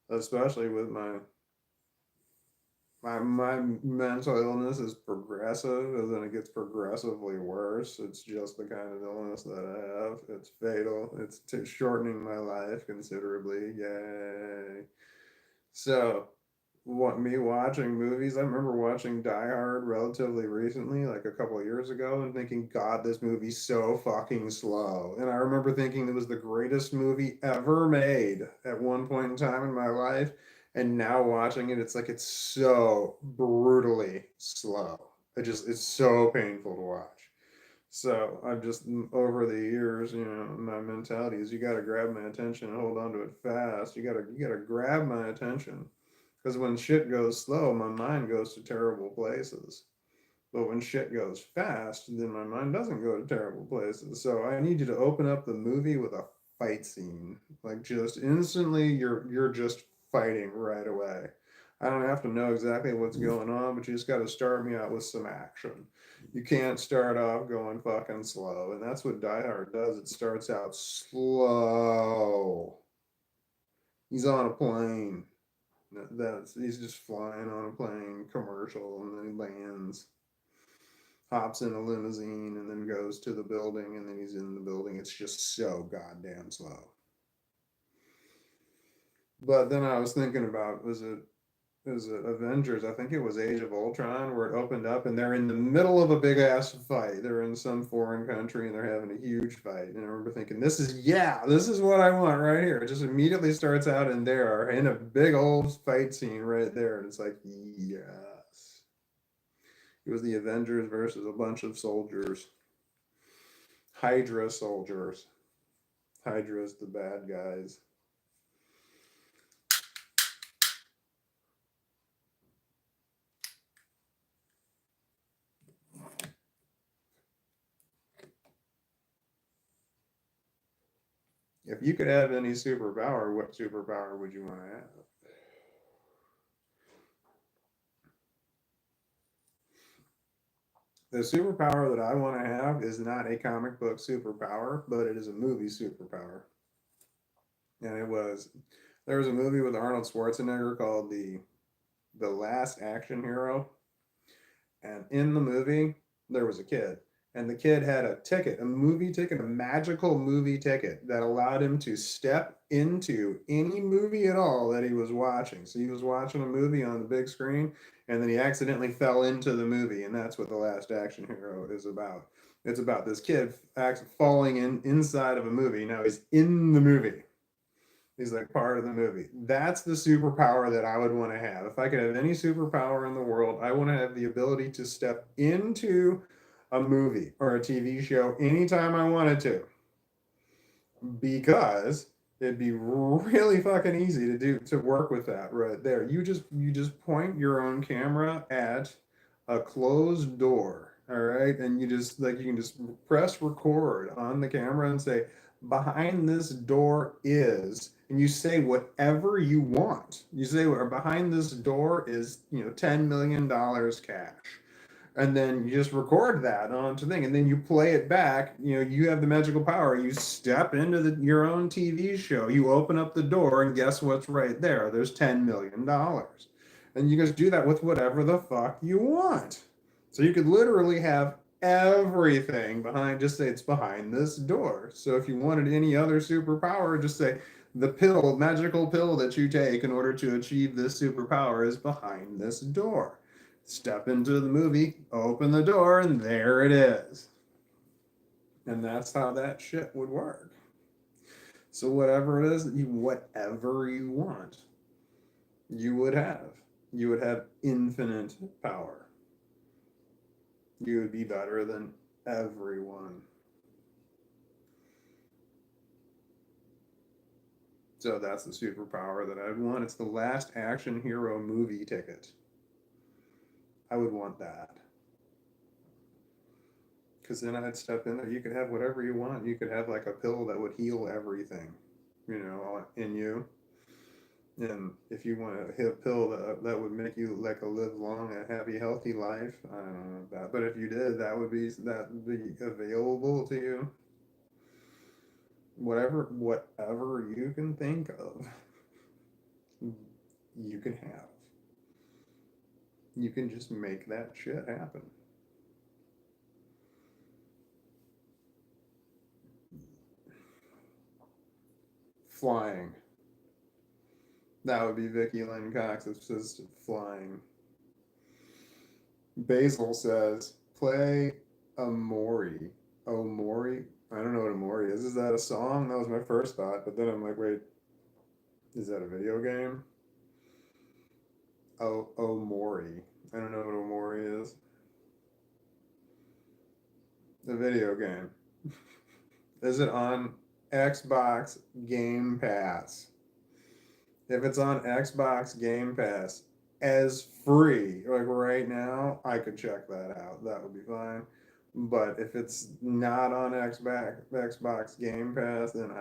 especially with my mental illness is progressive, and then it gets progressively worse. It's just the kind of illness that I have. It's fatal. It's shortening my life considerably. Yay! So, what me watching movies? I remember watching Die Hard relatively recently, like a couple of years ago, and thinking, God, this movie's so fucking slow. And I remember thinking it was the greatest movie ever made at one point in time in my life. And now watching it, it's like it's so brutally slow. It's so painful to watch. So I've just over the years, my mentality is you got to grab my attention and hold on to it fast. You got to grab my attention because when shit goes slow, my mind goes to terrible places. But when shit goes fast, then my mind doesn't go to terrible places. So I need you to open up the movie with a fight scene. Like just instantly you're just fighting right away. I don't have to know exactly what's going on, but you just got to start me out with some action. You can't start off going fucking slow. And that's what Die Hard does. It starts out slow. He's on a plane. He's just flying on a plane commercial and then he lands, hops in a limousine and then goes to the building and then he's in the building. It's just so goddamn slow. But then I was thinking about was it Avengers? I think it was Age of Ultron where it opened up and they're in the middle of a big ass fight. They're in some foreign country and they're having a huge fight. And I remember thinking, this is what I want right here. It just immediately starts out and they are in a big old fight scene right there. And it's like, yes. It was the Avengers versus a bunch of soldiers. Hydra soldiers. Hydra's the bad guys. If you could have any superpower, what superpower would you want to have? The superpower that I want to have is not a comic book superpower, but it is a movie superpower. And there was a movie with Arnold Schwarzenegger called The Last Action Hero. And in the movie, there was a kid. And the kid had a ticket, a movie ticket, a magical movie ticket that allowed him to step into any movie at all that he was watching. So he was watching a movie on the big screen, and then he accidentally fell into the movie. And that's what The Last Action Hero is about. It's about this kid falling inside of a movie. Now he's in the movie. He's like part of the movie. That's the superpower that I would want to have. If I could have any superpower in the world, I want to have the ability to step into a movie or a TV show anytime I wanted to. Because it'd be really fucking easy to work with that right there. You just point your own camera at a closed door. All right, and you just like you can just press record on the camera and say, behind this door is, and you say whatever you want. You say, or behind this door is, $10 million cash. And then you just record that onto thing, and then you play it back. You have the magical power. You step into your own TV show. You open up the door, and guess what's right there? There's $10 million, and you just do that with whatever the fuck you want. So you could literally have everything behind. Just say it's behind this door. So if you wanted any other superpower, just say the magical pill that you take in order to achieve this superpower is behind this door. Step into the movie, open the door, and there it is. And that's how that shit would work. So whatever it is whatever you want, you would have. You would have infinite power. You would be better than everyone. So that's the superpower that I'd want. It's the last action hero movie ticket. I would want that. Because then I'd step in there. You could have whatever you want. You could have like a pill that would heal everything, in you. And if you want a pill that would make you like live long, a happy, healthy life, I don't know about that. But if you did, that would be available to you. Whatever you can think of, you can have. You can just make that shit happen. Flying. That would be Vicky Lynn Cox. It's just flying. Basil says, play Amori. Omori? I don't know what Amori is. Is that a song? That was my first thought. But then I'm like, wait, is that a video game? Oh, Omori. I don't know what Omori is. The video game. Is it on Xbox Game Pass? If it's on Xbox Game Pass as free, like right now, I could check that out. That would be fine. But if it's not on Xbox Game Pass, then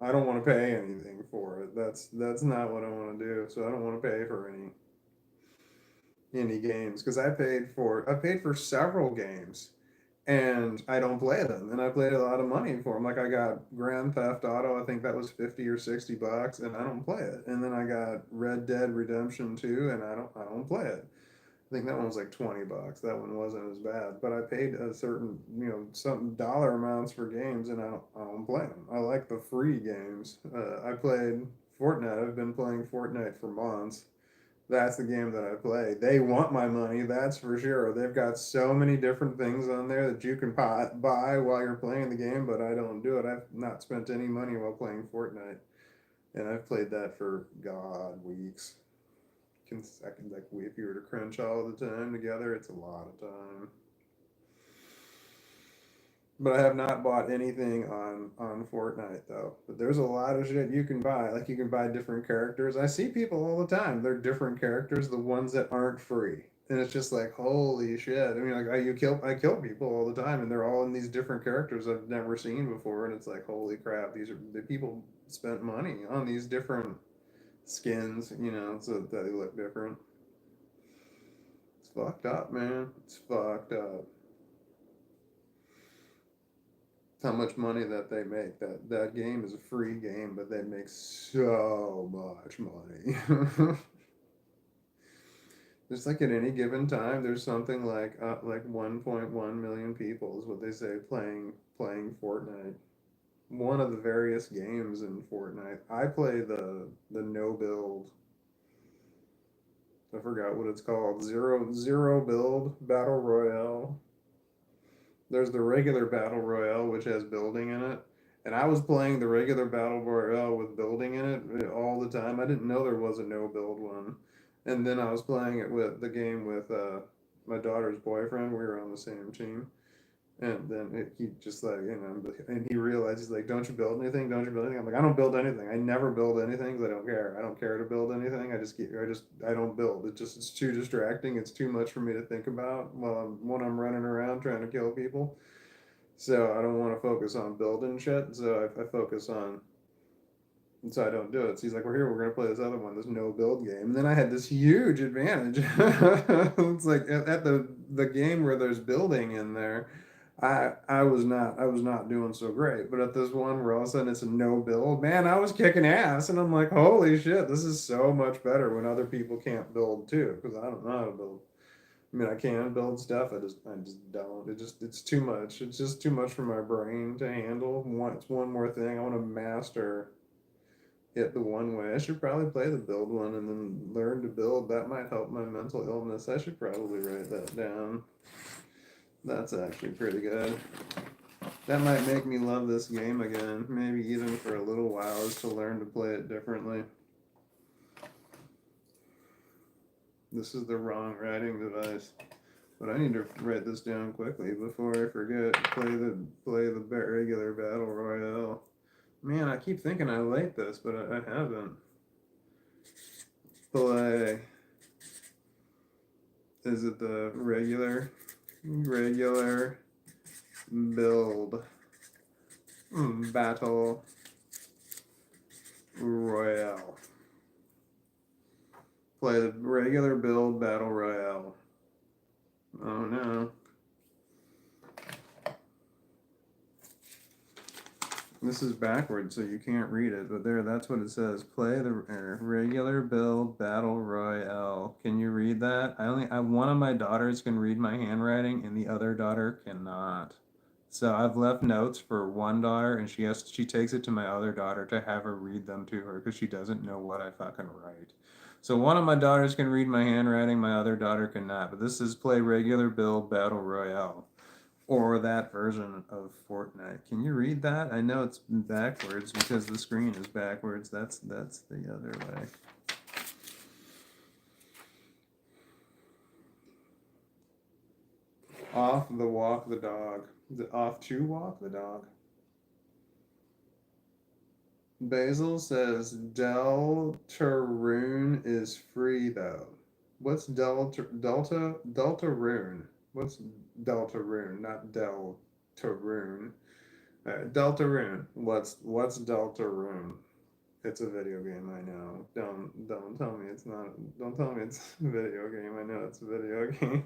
I don't want to pay anything for it. That's not what I want to do. So I don't want to pay for any games because I paid for several games and I don't play them. And I paid a lot of money for them. Like I got Grand Theft Auto, I think that was 50 or $60, and I don't play it. And then I got Red Dead Redemption 2, and I don't play it. I think that one was like $20. That one wasn't as bad, but I paid a certain, some dollar amounts for games, and I don't play them. I like the free games. I played Fortnite. I've been playing Fortnite for months. That's the game that I play. They want my money, that's for sure. They've got so many different things on there that you can buy while you're playing the game, but I don't do it. I've not spent any money while playing Fortnite, and I've played that for weeks. Like if you were to crunch all the time together, it's a lot of time. But I have not bought anything on Fortnite though. But there's a lot of shit you can buy. Like you can buy different characters. I see people all the time. They're different characters, the ones that aren't free. And it's just like holy shit. I mean, like I kill people all the time, and they're all in these different characters I've never seen before, and it's like holy crap. These are the people spent money on these different skins, so that they look different. It's fucked up, man. It's fucked up. How much money that they make. That game is a free game, but they make so much money. Just like at any given time, there's something like 1.1 million people is what they say playing Fortnite. One of the various games in Fortnite. I play the no build. I forgot what it's called. Zero build battle royale. There's the regular battle royale, which has building in it, and I was playing the regular battle royale with building in it all the time. I didn't know there was a no build one, and then I was playing it with the game with my daughter's boyfriend. We were on the same team, And then he just like, and he realized, he's like, don't you build anything? Don't you build anything? I'm like, I don't build anything. I never build anything because I don't care. I don't care to build anything. I don't build. It's too distracting. It's too much for me to think about when I'm running around trying to kill people. So I don't want to focus on building shit. So I focus on, and so I don't do it. So he's like, "Well, here we're gonna play this other one, this no build game." And then I had this huge advantage. It's like at the game where there's building in there, I was not doing so great. But at this one where all of a sudden it's a no build, man, I was kicking ass, and I'm like, "Holy shit, this is so much better when other people can't build too, because I don't know how to build." I mean, I can build stuff. I just don't. It's too much. It's just too much for my brain to handle. It's one more thing. I want to master it the one way. I should probably play the build one and then learn to build. That might help my mental illness. I should probably write that down. That's actually pretty good. That might make me love this game again, maybe even for a little while, is to learn to play it differently. This is the wrong writing device. But I need to write this down quickly before I forget. Play the regular battle royale. Man, I keep thinking I like this, but I haven't. Play. Is it the regular build battle royale? Play the regular build battle royale. Oh no. This is backwards, so you can't read it, but that's what it says. Play the regular build battle royale. Can you read that? One of my daughters can read my handwriting, and the other daughter cannot. So I've left notes for one daughter, and she takes it to my other daughter to have her read them to her because she doesn't know what I fucking write. So one of my daughters can read my handwriting, my other daughter cannot. But this is play regular build battle royale. Or that version of Fortnite. Can you read that? I know it's backwards because the screen is backwards. That's the other way. Off the walk the dog. Off to walk the dog. Basil says Deltarune is free though. What's Deltarune? What's Deltarune? Not Deltarune. Deltarune. What's Deltarune? It's a video game, I know. Don't tell me it's not. Don't tell me it's a video game. I know it's a video game.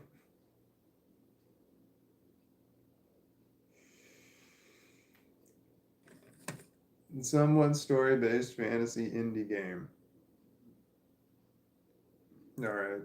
Somewhat story-based fantasy indie game. All right.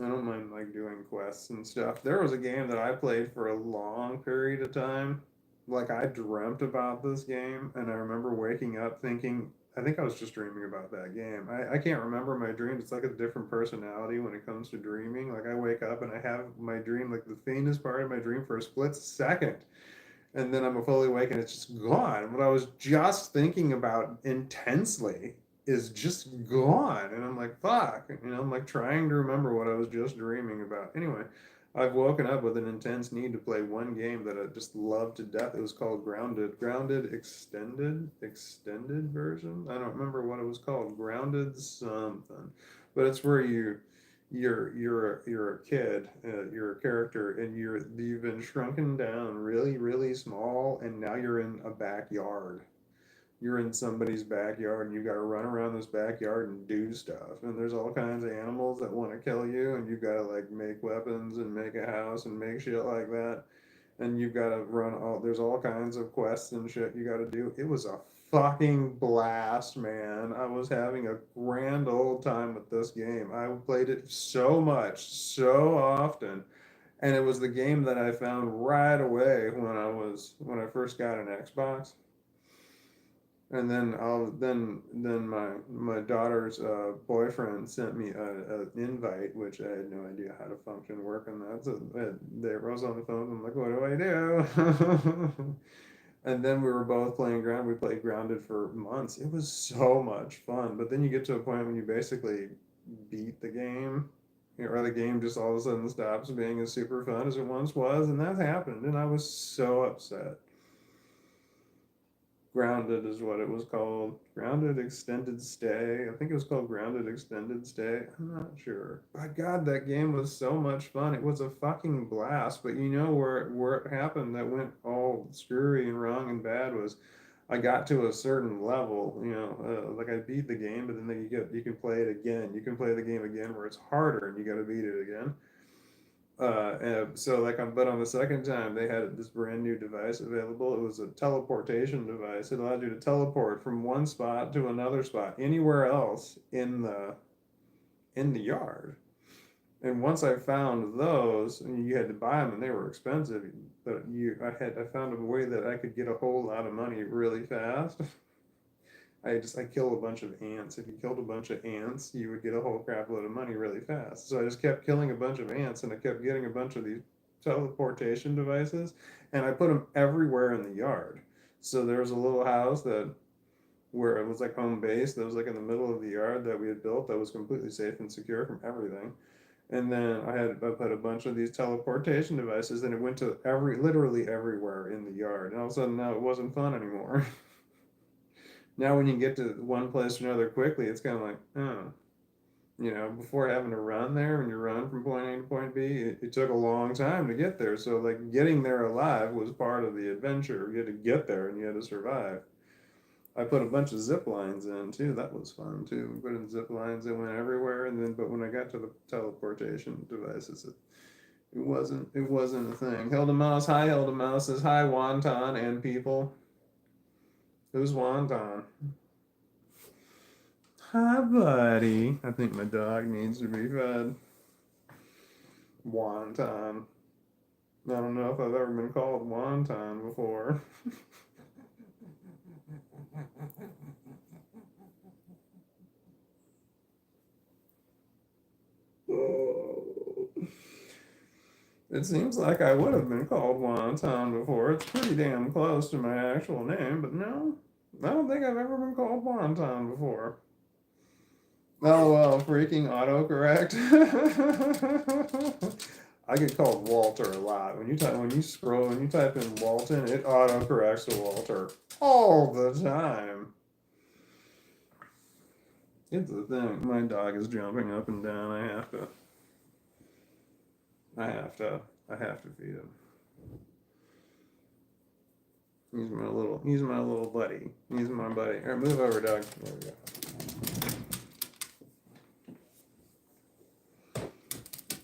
I don't mind like doing quests and stuff. There was a game that I played for a long period of time. Like I dreamt about this game, and I remember waking up thinking, I think I was just dreaming about that game. I can't remember my dreams. It's like a different personality when it comes to dreaming. Like I wake up and I have my dream, like the faintest part of my dream for a split second. And then I'm fully awake and it's just gone. What I was just thinking about intensely is just gone. And I'm like, fuck. I'm like trying to remember what I was just dreaming about. Anyway, I've woken up with an intense need to play one game that I just loved to death. It was called Grounded. Grounded extended version. I don't remember what it was called. Grounded something. But it's where you're a kid, you're a character, and you've been shrunken down really small, and now you're in a backyard. You're in somebody's backyard, and you got to run around this backyard and do stuff. And there's all kinds of animals that want to kill you, and you got to like make weapons and make a house and make shit like that. And you got to there's all kinds of quests and shit you got to do. It was a fucking blast, man. I was having a grand old time with this game. I played it so much, so often. And it was the game that I found right away when I first got an Xbox. And then my daughter's boyfriend sent me an invite, which I had no idea how to function work on that. So I was on the phone. I'm like, what do I do? And then we were both playing Grounded. We played Grounded for months. It was so much fun. But then you get to a point when you basically beat the game. or the game just all of a sudden stops being as super fun as it once was, and that happened, and I was so upset. Grounded is what it was called. Grounded Extended Stay. I think it was called Grounded Extended Stay. I'm not sure. By God, that game was so much fun. It was a fucking blast. But you know where it happened that went all screwy and wrong and bad was I got to a certain level. You know, like I beat the game, but then you can play it again. You can play the game again where it's harder and you got to beat it again. So like but on the second time they had this brand new device available. It was a teleportation device. It allowed you to teleport from one spot to another spot anywhere else in the yard. And once I found those, and you had to buy them, and they were expensive, but I found a way that I could get a whole lot of money really fast. I killed a bunch of ants. If you killed a bunch of ants, you would get a whole crap load of money really fast. So I just kept killing a bunch of ants, and I kept getting a bunch of these teleportation devices, and I put them everywhere in the yard. So there was a little house where it was like home base that was like in the middle of the yard that we had built that was completely safe and secure from everything. And then I put a bunch of these teleportation devices, and it went to literally everywhere in the yard. And all of a sudden now it wasn't fun anymore. Now when you get to one place or another quickly, it's kind of like, oh, you know, before having to run there, when you run from point A to point B, it took a long time to get there. So like getting there alive was part of the adventure. You had to get there and you had to survive. I put a bunch of zip lines in too. That was fun too. We put in zip lines that went everywhere, and then but when I got to the teleportation devices, it wasn't a thing. Hilda Mouse, hi Hilda Mouse says hi Wonton and people. Who's Wonton? Hi, buddy. I think my dog needs to be fed. Wonton. I don't know if I've ever been called Wonton before. Oh. It seems like I would have been called Wonton before. It's pretty damn close to my actual name, but no, I don't think I've ever been called Wonton before. Oh well, freaking autocorrect. I get called Walter a lot. When you type in Walton, it autocorrects to Walter all the time. It's a thing. My dog is jumping up and down. I have to feed him. He's my little buddy. He's my buddy. All right, move over, dog. There we go.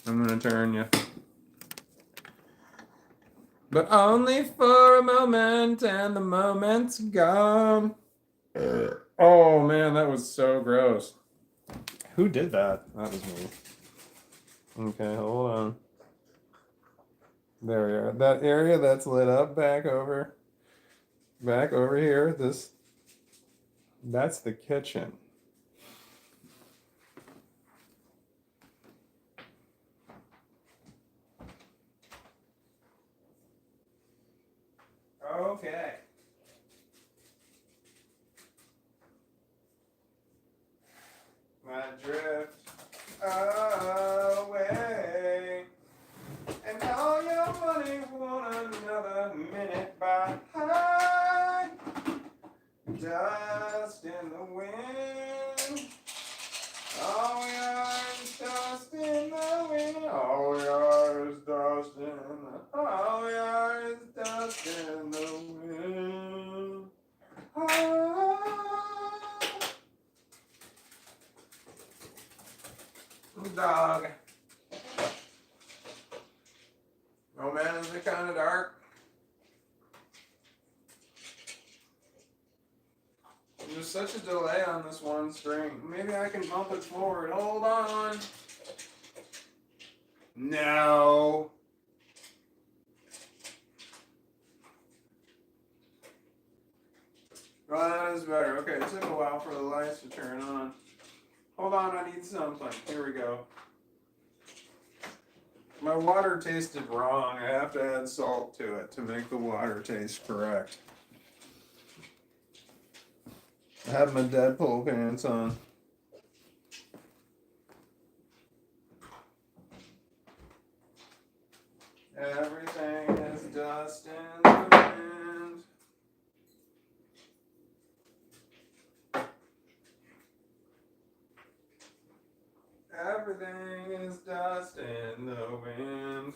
I'm gonna turn you. But only for a moment, and the moment's gone. Oh man, that was so gross. Who did that? That was me. Okay, hold on. There we are. That area that's lit up back over here, that's the kitchen. Okay. I drift away, and all your money won't another minute by. Dust in the wind. All we are is dust in the wind. All we are is dust in the. All we are is dust in the wind. Dog. Oh man, is it kind of dark? There's such a delay on this one string. Maybe I can bump it forward. Hold on. No. Well, that is better. Okay, it took a while for the lights to turn on. Hold on, I need something. Here we go. My water tasted wrong. I have to add salt to it to make the water taste correct. I have my Deadpool pants on. Everything is dust in the wind. Everything is dust in the wind.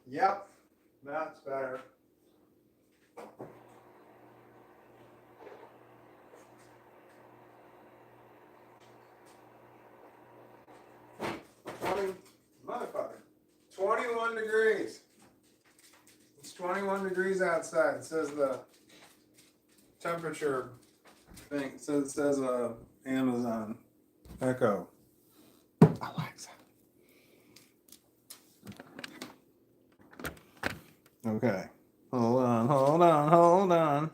Yep, that's better. Motherfucker. 21 degrees. It's 21 degrees outside. It says the temperature thing. It says Amazon Echo. Alexa. Okay. Hold on, hold on, hold on.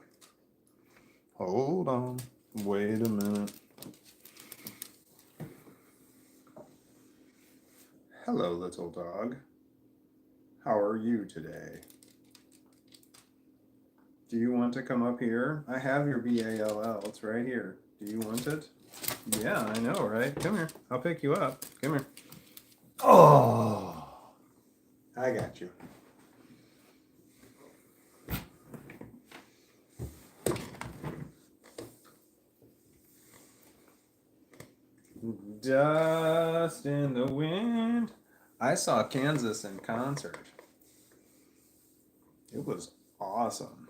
Hold on. Wait a minute. Hello, little dog. How are you today? Do you want to come up here? I have your BALL. It's right here. Do you want it? Yeah, I know, right? Come here. I'll pick you up. Come here. Oh, I got you. Dust in the wind. I saw Kansas in concert. It was awesome.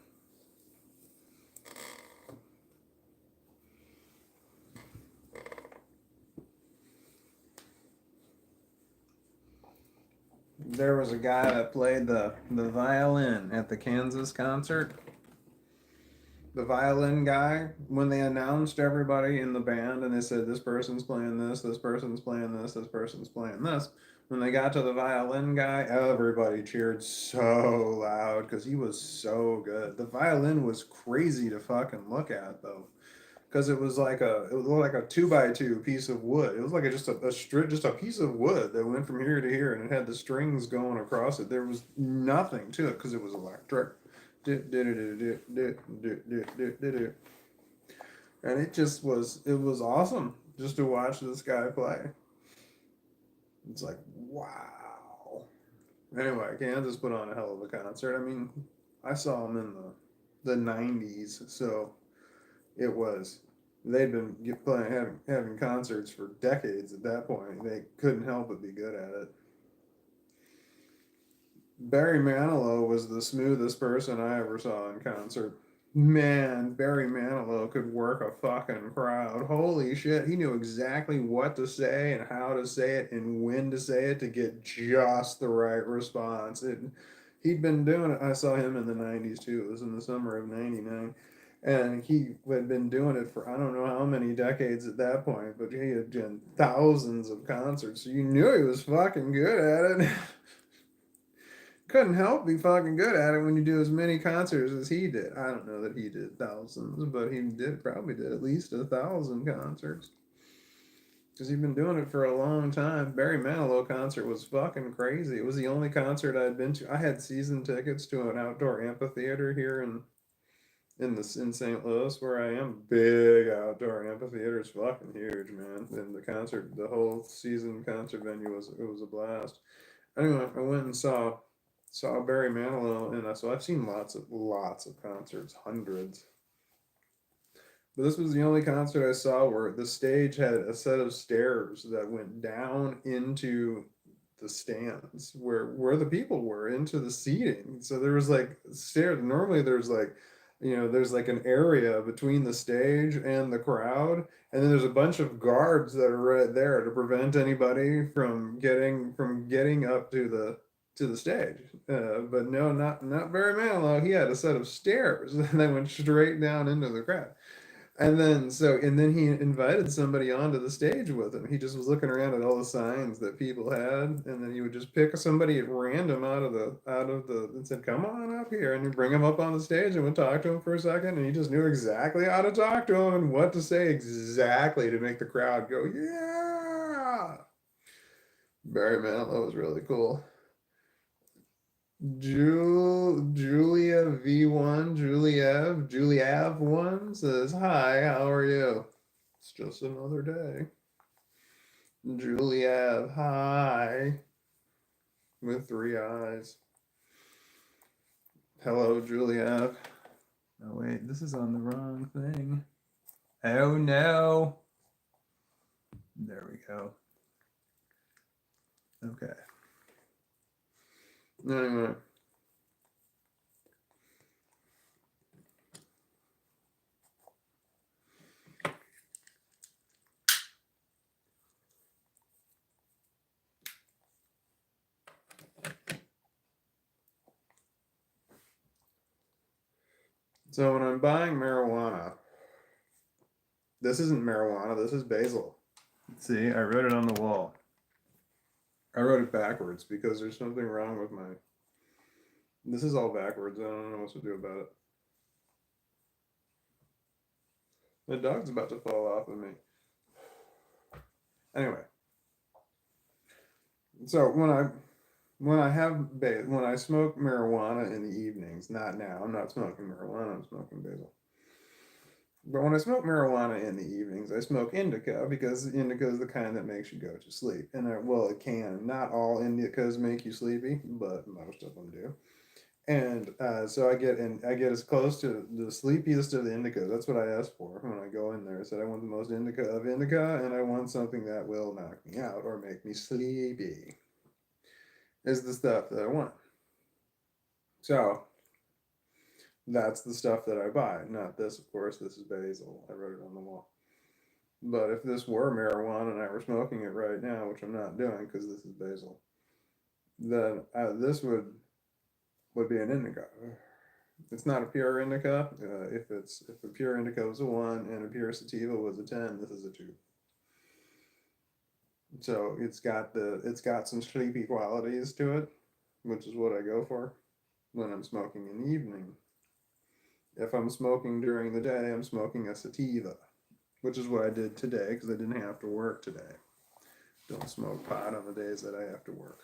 There was a guy that played the violin at the Kansas concert. The violin guy, when they announced everybody in the band and they said this person's playing this person's playing this person's playing this, when they got to the violin guy, everybody cheered so loud because he was so good. The violin was crazy to fucking look at though, because it was like a 2x2 piece of wood. It was like just a piece of wood that went from here to here, and it had the strings going across it. There was nothing to it because it was electric. And it was awesome just to watch this guy play. It's like, wow. Anyway, Kansas put on a hell of a concert. I mean, I saw him in the 90s, so it was, they'd been having concerts for decades at that point. They couldn't help but be good at it. Barry Manilow was the smoothest person I ever saw in concert. Man, Barry Manilow could work a fucking crowd. Holy shit, he knew exactly what to say and how to say it and when to say it to get just the right response. He'd been doing it. I saw him in the 90s too. It was in the summer of 99. And he had been doing it for I don't know how many decades at that point, but he had done thousands of concerts. So you knew he was fucking good at it. Couldn't help be fucking good at it when you do as many concerts as he did. I don't know that he did thousands, but he probably did at least 1,000 concerts. Because he'd been doing it for a long time. Barry Manilow concert was fucking crazy. It was the only concert I'd been to. I had season tickets to an outdoor amphitheater here in St. Louis, where I am. Big outdoor amphitheater. It's fucking huge, man. And the whole season concert venue was a blast. Anyway, I went and saw Barry Manilow, and so I've seen lots of concerts, hundreds. But this was the only concert I saw where the stage had a set of stairs that went down into the stands where the people were, into the seating. So there was like stairs. Normally there's like, there's like an area between the stage and the crowd, and then there's a bunch of guards that are right there to prevent anybody from getting up to the stage. But no, not Barry Manilow. He had a set of stairs that went straight down into the crowd. And then he invited somebody onto the stage with him. He just was looking around at all the signs that people had, and then he would just pick somebody at random out of the and said, "Come on up here," and he'd bring him up on the stage and would talk to him for a second, and he just knew exactly how to talk to him and what to say exactly to make the crowd go, "Yeah!" Barry Manilow was really cool. Julia V1, Juliev1 says, "Hi, how are you? It's just another day." Juliev, hi, with 3 eyes. Hello, Juliev. Oh wait, this is on the wrong thing. Oh no. There we go. Okay. Anyway. So when I'm buying marijuana, this isn't marijuana, this is basil. See, I wrote it on the wall. I wrote it backwards because there's something wrong with my... This is all backwards. I don't know what to do about it. The dog's about to fall off of me. Anyway. So when I smoke marijuana in the evenings, not now, I'm not smoking marijuana, I'm smoking basil. But when I smoke marijuana in the evenings, I smoke indica because indica is the kind that makes you go to sleep. And it can. Not all indicas make you sleepy, but most of them do. And so I get as close to the sleepiest of the indicas. That's what I asked for when I go in there. I said I want the most indica of indica, and I want something that will knock me out or make me sleepy. Is the stuff that I want. So that's the stuff that I buy. Not this, of course. This is basil. I wrote it on the wall. But if this were marijuana and I were smoking it right now, which I'm not doing because this is basil, then this would be an indica. It's not a pure indica. If a pure indica was a 1 and a pure sativa was a 10, this is a 2. So it's got some sleepy qualities to it, which is what I go for when I'm smoking in the evening. If I'm smoking during the day, I'm smoking a sativa, which is what I did today because I didn't have to work today. Don't smoke pot on the days that I have to work.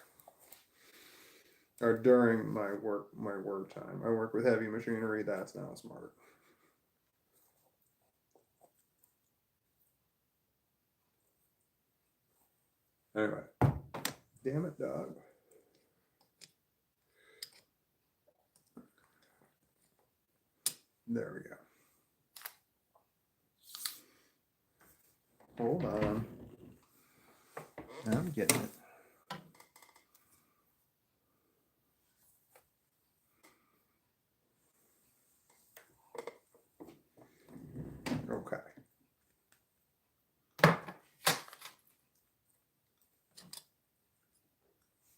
Or during my work time. I work with heavy machinery, that's not smart. Anyway. Damn it, dog. There we go. Hold on. I'm getting it. Okay.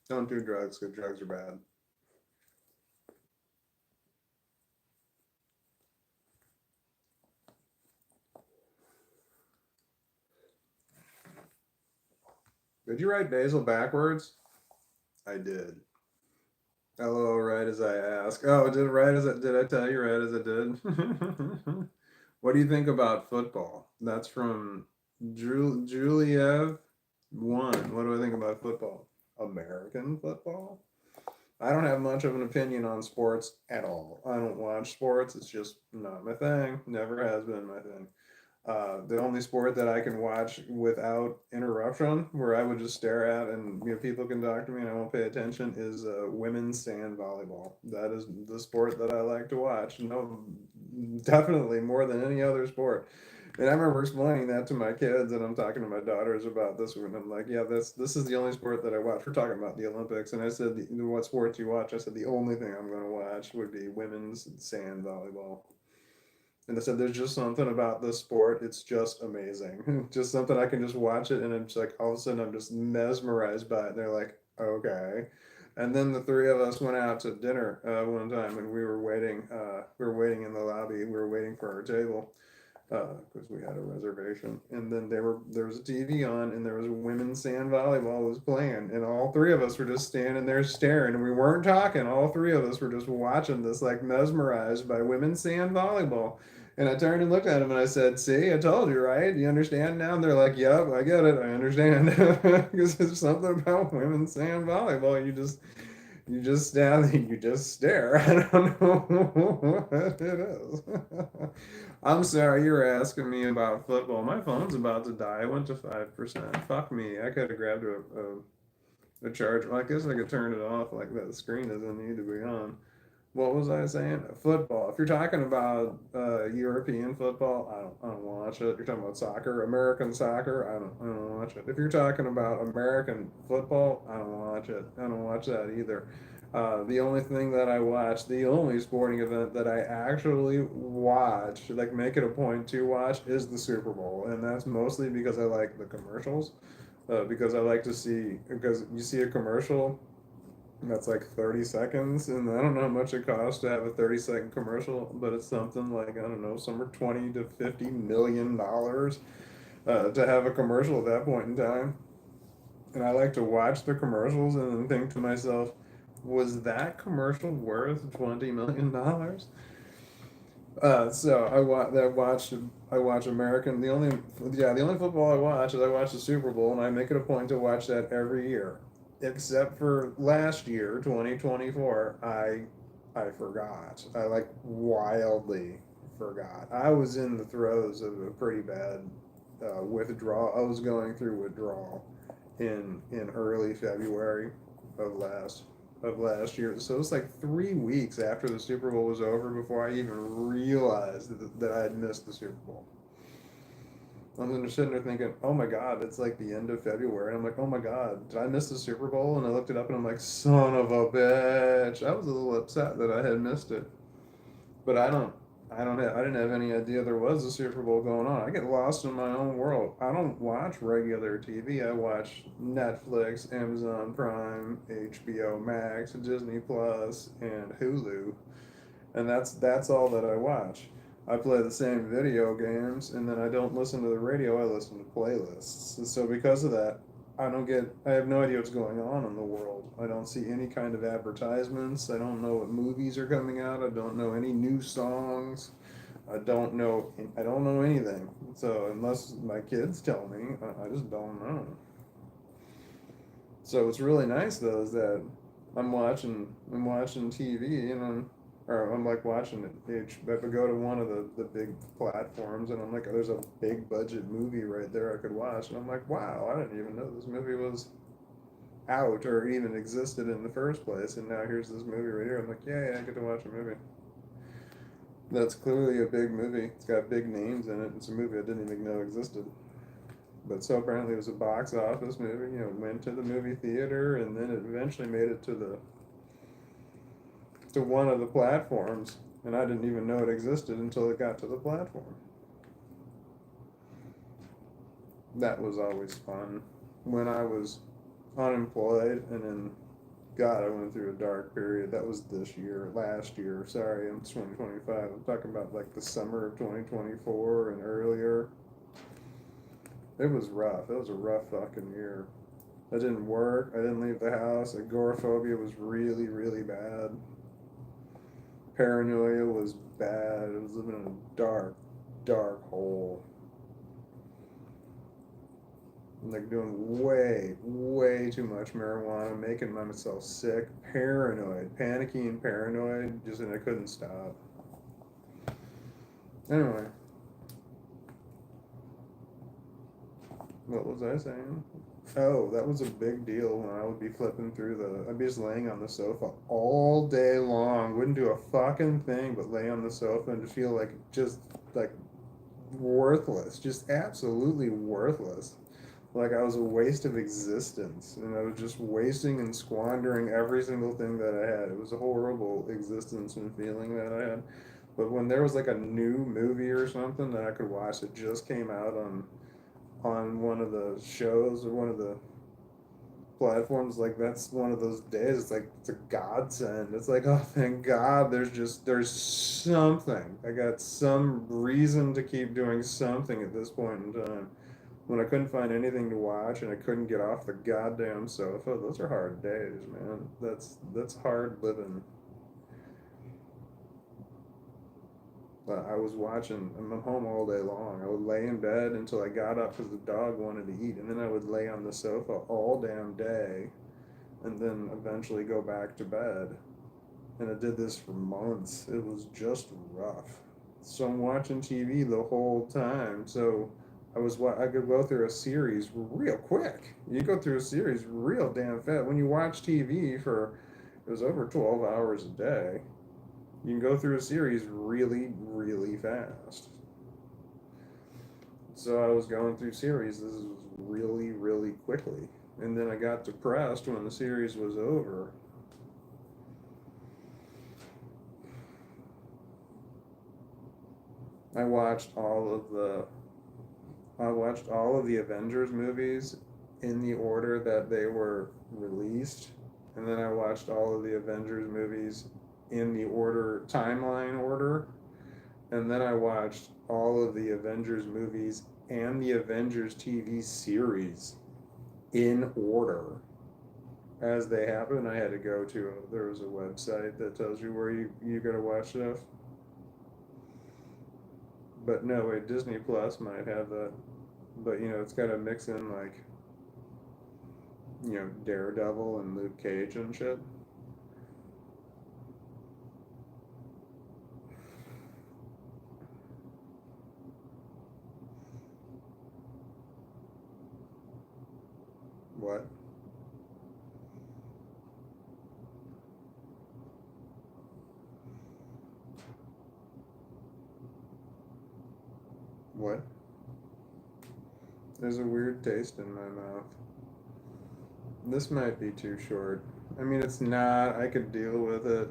Don't do drugs because drugs are bad. Did you write basil backwards? I did. Hello, right as I ask. Oh, did I tell you right as I did? What do you think about football? That's from Juliev 1. What do I think about football? American football? I don't have much of an opinion on sports at all. I don't watch sports. It's just not my thing. Never has been my thing. The only sport that I can watch without interruption, where I would just stare at and people can talk to me and I won't pay attention, is women's sand volleyball. That is the sport that I like to watch. No, definitely more than any other sport. And I remember explaining that to my kids, and I'm talking to my daughters about this one. I'm like, yeah, this is the only sport that I watch. We're talking about the Olympics, and I said, what sport do you watch? I said, the only thing I'm going to watch would be women's sand volleyball. And I said, there's just something about this sport. It's just amazing. Just something I can just watch it, and it's like all of a sudden I'm just mesmerized by it. And they're like, okay. And then the 3 of us went out to dinner one time, and we were waiting. We were waiting in the lobby. We were waiting for our table because we had a reservation. And then there was a TV on, and there was women's sand volleyball was playing, and all 3 of us were just standing there staring, and we weren't talking. All 3 of us were just watching this, like mesmerized by women's sand volleyball. And I turned and looked at them and I said, "See, I told you, right? Do you understand now?" And they're like, "Yep, I get it. I understand." Because there's something about women saying volleyball. You just stand there, you just stare. I don't know what it is. I'm sorry, you were asking me about football. My phone's about to die. I went to 5%. Fuck me. I could have grabbed a charger. Well, I guess I could turn it off like that. The screen doesn't need to be on. What was I saying? Football. If you're talking about European football, I don't watch it. You're talking about soccer, American soccer, I don't watch it. If you're talking about American football, I don't watch it. I don't watch that either. The only thing that I watch, the only sporting event that I actually watch, like make it a point to watch, is the Super Bowl, and that's mostly because I like the commercials. Because I like to see, because you see a commercial that's like 30 seconds, and I don't know how much it costs to have a 30-second commercial, but it's something like, I don't know, somewhere 20 to 50 million dollars to have a commercial at that point in time. And I like to watch the commercials and then think to myself, was that commercial worth $20 million? So I watch American. The only football I watch is I watch the Super Bowl, and I make it a point to watch that every year, except for last year, 2024. I forgot. I like wildly forgot. I was in the throes of a pretty bad withdrawal. I was going through withdrawal in early February of last year. So it was like 3 weeks after the Super Bowl was over before I even realized that I had missed the Super Bowl. I'm just sitting there thinking, oh my God, it's like the end of February. And I'm like, oh my God, did I miss the Super Bowl? And I looked it up and I'm like, son of a bitch. I was a little upset that I had missed it. But I didn't have any idea there was a Super Bowl going on. I get lost in my own world. I don't watch regular TV. I watch Netflix, Amazon Prime, HBO Max, Disney Plus, and Hulu, and that's all that I watch. I play the same video games, and then I don't listen to the radio. I listen to playlists. So because of that, I have no idea what's going on in the world. I don't see any kind of advertisements. I don't know what movies are coming out. I don't know any new songs. I don't know anything. So unless my kids tell me, I just don't know. So what's really nice though is that I'm watching TV, or I'm like watching it. If I go to one of the big platforms and I'm like, there's a big budget movie right there I could watch, and I'm like, wow, I didn't even know this movie was out or even existed in the first place, and now here's this movie right here. I'm like, yeah, I get to watch a movie. That's clearly a big movie. It's got big names in it. It's a movie I didn't even know existed. But so apparently it was a box office movie, went to the movie theater, and then it eventually made it to one of the platforms, and I didn't even know it existed until it got to the platform. That was always fun. When I was unemployed, and then, God, I went through a dark period. That was last year. Sorry, I'm 2025. I'm talking about like the summer of 2024 and earlier. It was rough. It was a rough fucking year. I didn't work. I didn't leave the house. Agoraphobia was really, really bad. Paranoia was bad. I was living in a dark, dark hole. Like doing way, way too much marijuana, making myself sick, paranoid, panicky and paranoid, and I couldn't stop. Anyway, what was I saying? Oh, that was a big deal when I would be flipping through I'd be just laying on the sofa all day long, wouldn't do a fucking thing but lay on the sofa and feel like just like worthless, just absolutely worthless. Like I was a waste of existence, and I was just wasting and squandering every single thing that I had. It was a horrible existence and feeling that I had. But when there was like a new movie or something that I could watch that just came out on one of the shows or one of the platforms, like that's one of those days. It's like it's a godsend. It's like, oh, thank God, there's something. I got some reason to keep doing something at this point in time. When I couldn't find anything to watch and I couldn't get off the goddamn sofa, those are hard days, man. That's hard living. I was watching, I'm home all day long. I would lay in bed until I got up because the dog wanted to eat, and then I would lay on the sofa all damn day, and then eventually go back to bed. And I did this for months. It was just rough. So I'm watching TV the whole time. So I could go through a series real quick. You go through a series real damn fast. When you watch TV for, it was over 12 hours a day. You can go through a series really, really fast. So I was going through series. This was really, really quickly. And then I got depressed when the series was over. I watched all of the Avengers movies in the order that they were released, and then I watched all of the Avengers movies in the timeline order, and then I watched all of the Avengers movies and the Avengers TV series in order as they happen. I had to go to there was a website that tells you where you gotta watch stuff. But no, wait, Disney Plus might have that. But it's got to mix in like, Daredevil and Luke Cage and shit. What? What? There's a weird taste in my mouth. This might be too short. I mean, it's not. I could deal with it.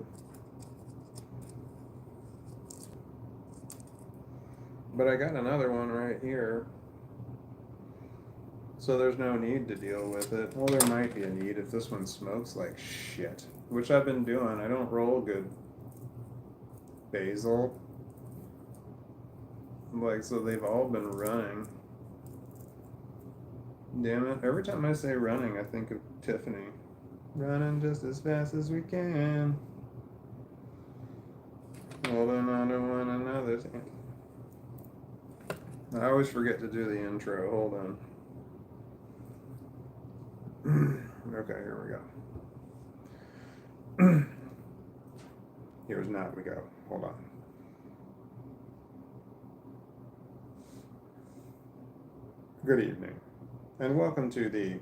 But I got another one right here. So there's no need to deal with it. Well, there might be a need if this one smokes like shit. Which I've been doing. I don't roll good basil. Like, so they've all been running. Damn it. Every time I say running, I think of Tiffany. Running just as fast as we can. Holding on to one another. I always forget to do the intro. Hold on. Okay, here we go. Here's not we go. Hold on. Good evening, and welcome to the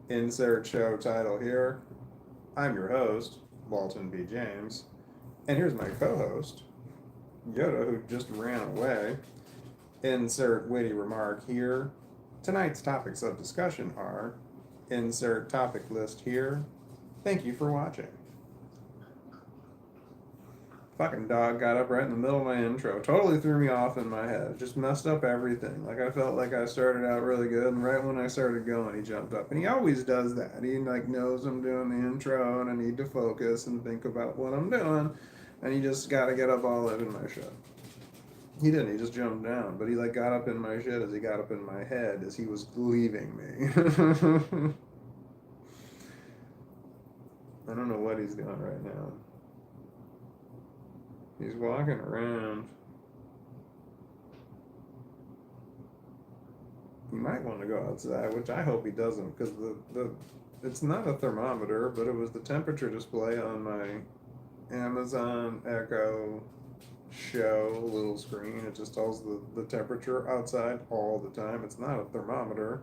insert show title here. I'm your host, Walton B. James, and here's my co-host, Yoda, who just ran away. Insert witty remark here. Tonight's topics of discussion are insert topic list here. Thank you for watching. Fucking dog got up right in the middle of my intro. Totally threw me off in my head. Just messed up everything. Like, I felt like I started out really good, and right when I started going, he jumped up. And he always does that. He, like, knows I'm doing the intro, and I need to focus and think about what I'm doing. And he just got to get up all up in my shit. He didn't. He just jumped down. But he, like, got up in my shit as he got up in my head as he was leaving me. I don't know what he's doing right now. He's walking around. He might want to go outside, which I hope he doesn't, because it's not a thermometer, but it was the temperature display on my Amazon Echo Show little screen. It just tells the temperature outside all the time. It's not a thermometer.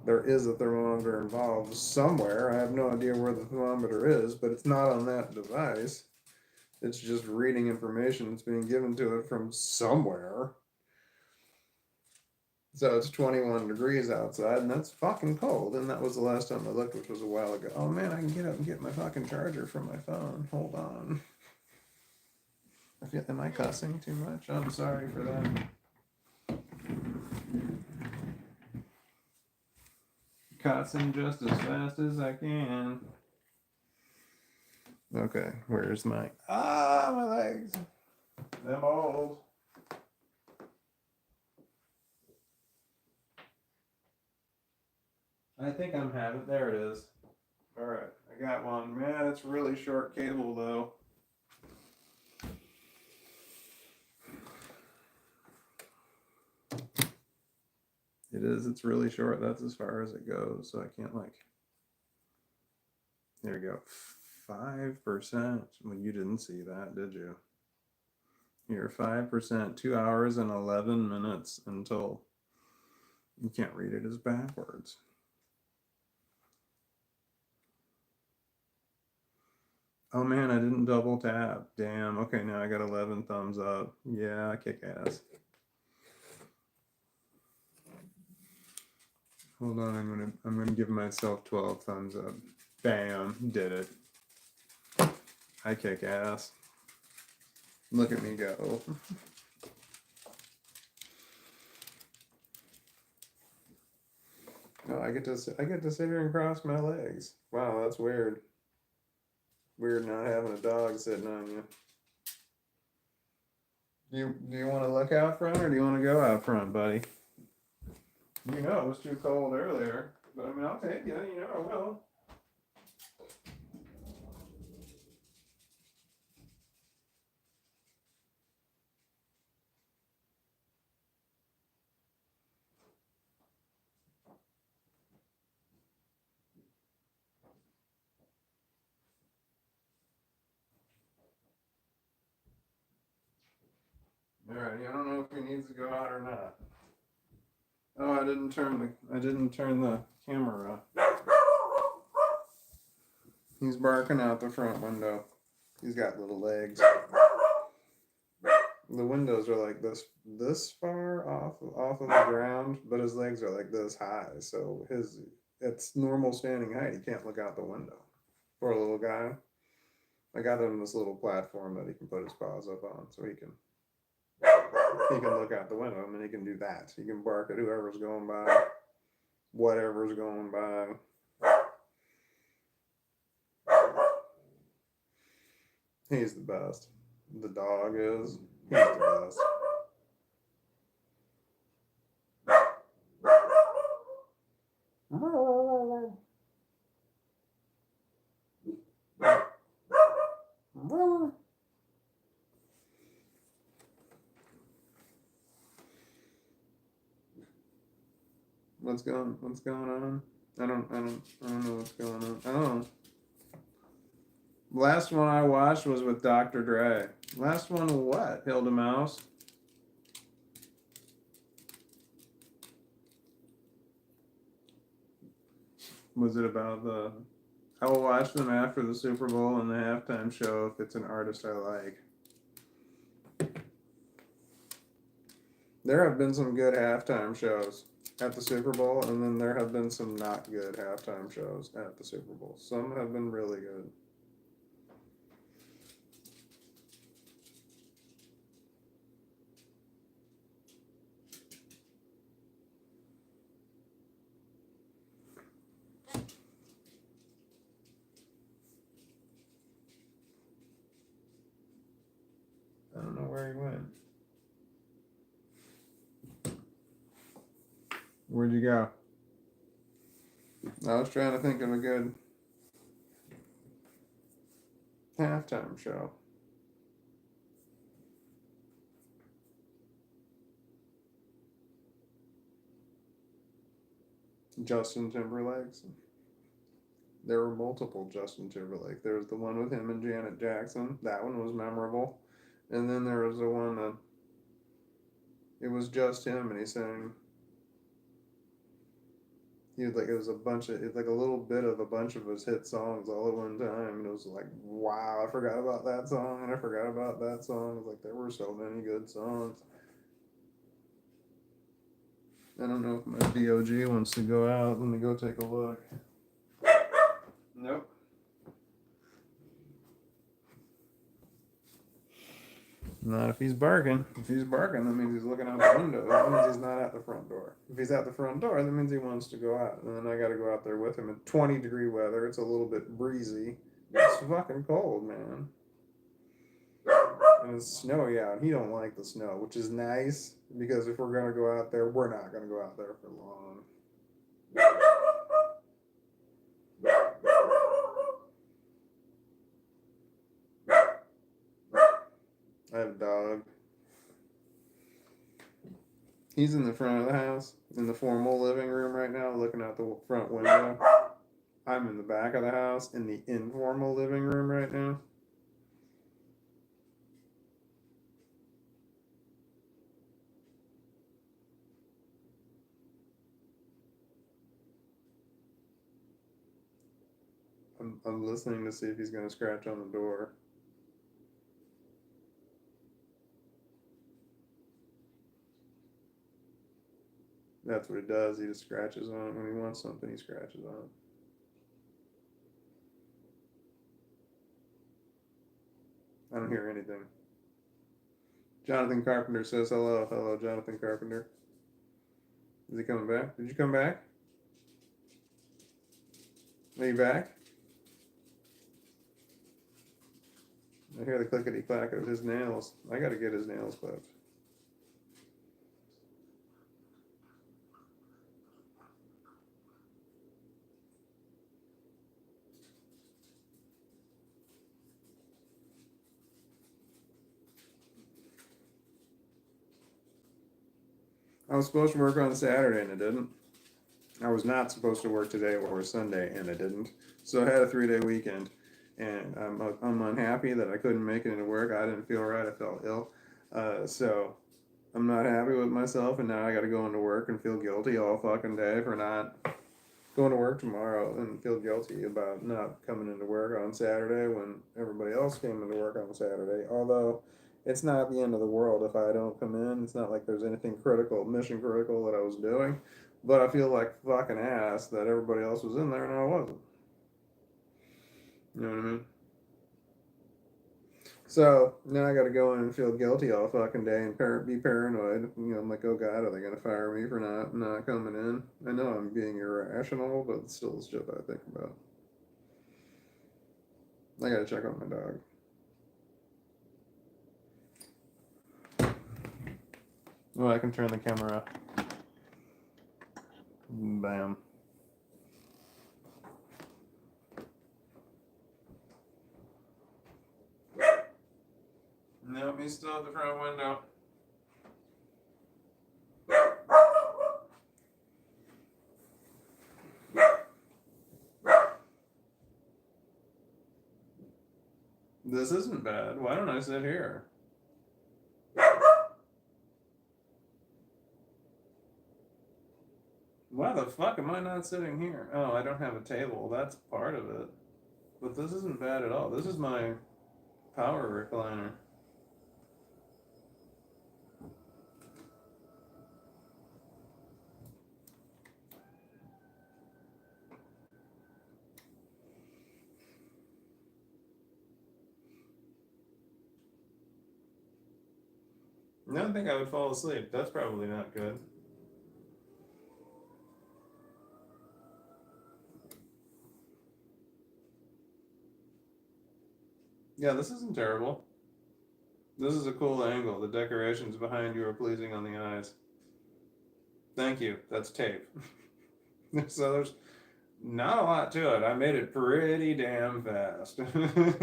There is a thermometer involved somewhere. I have no idea where the thermometer is, but it's not on that device. It's just reading information that's being given to it from somewhere. So it's 21 degrees outside, and that's fucking cold. And that was the last time I looked, which was a while ago. Oh man, I can get up and get my fucking charger from my phone. Hold on. Am I cussing too much? I'm sorry for that. Cussing just as fast as I can. Okay, where's my my legs? Them old. I think I'm having there it is. Alright, I got one. Man, it's really short cable though. It is. It's really short. That's as far as it goes. So I can't like. There we go. 5%. Well, you didn't see that, did you? Here, 5%. 2 hours and 11 minutes until. You can't read it as backwards. Oh man, I didn't double tap. Damn. Okay, now I got 11 thumbs up. Yeah, kick ass. Hold on, I'm gonna give myself 12 thumbs up. Bam, did it. I kick ass. Look at me go. Oh, I get to sit here and cross my legs. Wow, that's weird. Weird not having a dog sitting on you. Do you want to look out front or do you want to go out front, buddy? You know it was too cold earlier, but I mean I'll take you. You know I will. All right. I don't know if he needs to go out or not. Oh, I didn't turn the camera on. He's barking out the front window. He's got little legs. The windows are like this far off of the ground, but his legs are like this high. So it's normal standing height. He can't look out the window. For a little guy, I got him this little platform that he can put his paws up on, so he can look out the window. I mean, he can do that. He can bark at whoever's going by, whatever's going by. He's the best. The dog is. He's the best. What's going on? I don't know what's going on. Oh. Last one I watched was with Dr. Dre. Last one what? Hilda Mouse? Was it about the... I will watch them after the Super Bowl and the halftime show if it's an artist I like. There have been some good halftime shows at the Super Bowl, and then there have been some not good halftime shows at the Super Bowl. Some have been really good. I don't know where he went. Where'd you go? I was trying to think of a good halftime show. Justin Timberlake's. There were multiple Justin Timberlake. There was the one with him and Janet Jackson. That one was memorable. And then there was the one that it was just him and he sang. He was like, it was like a little bit of a bunch of his hit songs all at one time. And it was like, wow, I forgot about that song and I forgot about that song. It was like, there were so many good songs. I don't know if my DOG wants to go out. Let me go take a look. Nope. Not if he's barking. If he's barking, that means he's looking out the window. That means he's not at the front door. If he's at the front door, that means he wants to go out. And then I got to go out there with him in 20-degree weather. It's a little bit breezy. It's fucking cold, man. And it's snowy out. He don't like the snow, which is nice because if we're gonna go out there, we're not gonna go out there for long. I have a dog. He's in the front of the house, in the formal living room right now, looking out the front window. I'm in the back of the house, in the informal living room right now. I'm listening to see if he's going to scratch on the door. That's what he does. He just scratches on it. When he wants something, he scratches on it. I don't hear anything. Jonathan Carpenter says hello. Hello, Jonathan Carpenter. Is he coming back? Did you come back? Are you back? I hear the clickety clack of his nails. I gotta get his nails clipped. I was supposed to work on Saturday and I didn't. I was not supposed to work today or Sunday and I didn't. So I had a 3-day weekend and I'm unhappy that I couldn't make it into work. I didn't feel right. I felt ill. So I'm not happy with myself and now I gotta go into work and feel guilty all fucking day for not going to work tomorrow and feel guilty about not coming into work on Saturday when everybody else came into work on Saturday. Although it's not the end of the world if I don't come in. It's not like there's anything critical, mission critical that I was doing. But I feel like fucking ass that everybody else was in there and I wasn't. You know what I mean? So now I got to go in and feel guilty all fucking day and be paranoid. You know, I'm like, oh god, are they gonna fire me for not coming in? I know I'm being irrational, but it's still shit that I think about. I gotta check on my dog. Oh, I can turn the camera up. Bam. Nope, he's still at the front window. This isn't bad. Why don't I sit here? Why the fuck am I not sitting here? Oh, I don't have a table. That's part of it. But this isn't bad at all. This is my power recliner. I don't think I would fall asleep. That's probably not good. Yeah, this isn't terrible. This is a cool angle. The decorations behind you are pleasing on the eyes. Thank you. That's tape. So there's not a lot to it. I made it pretty damn fast.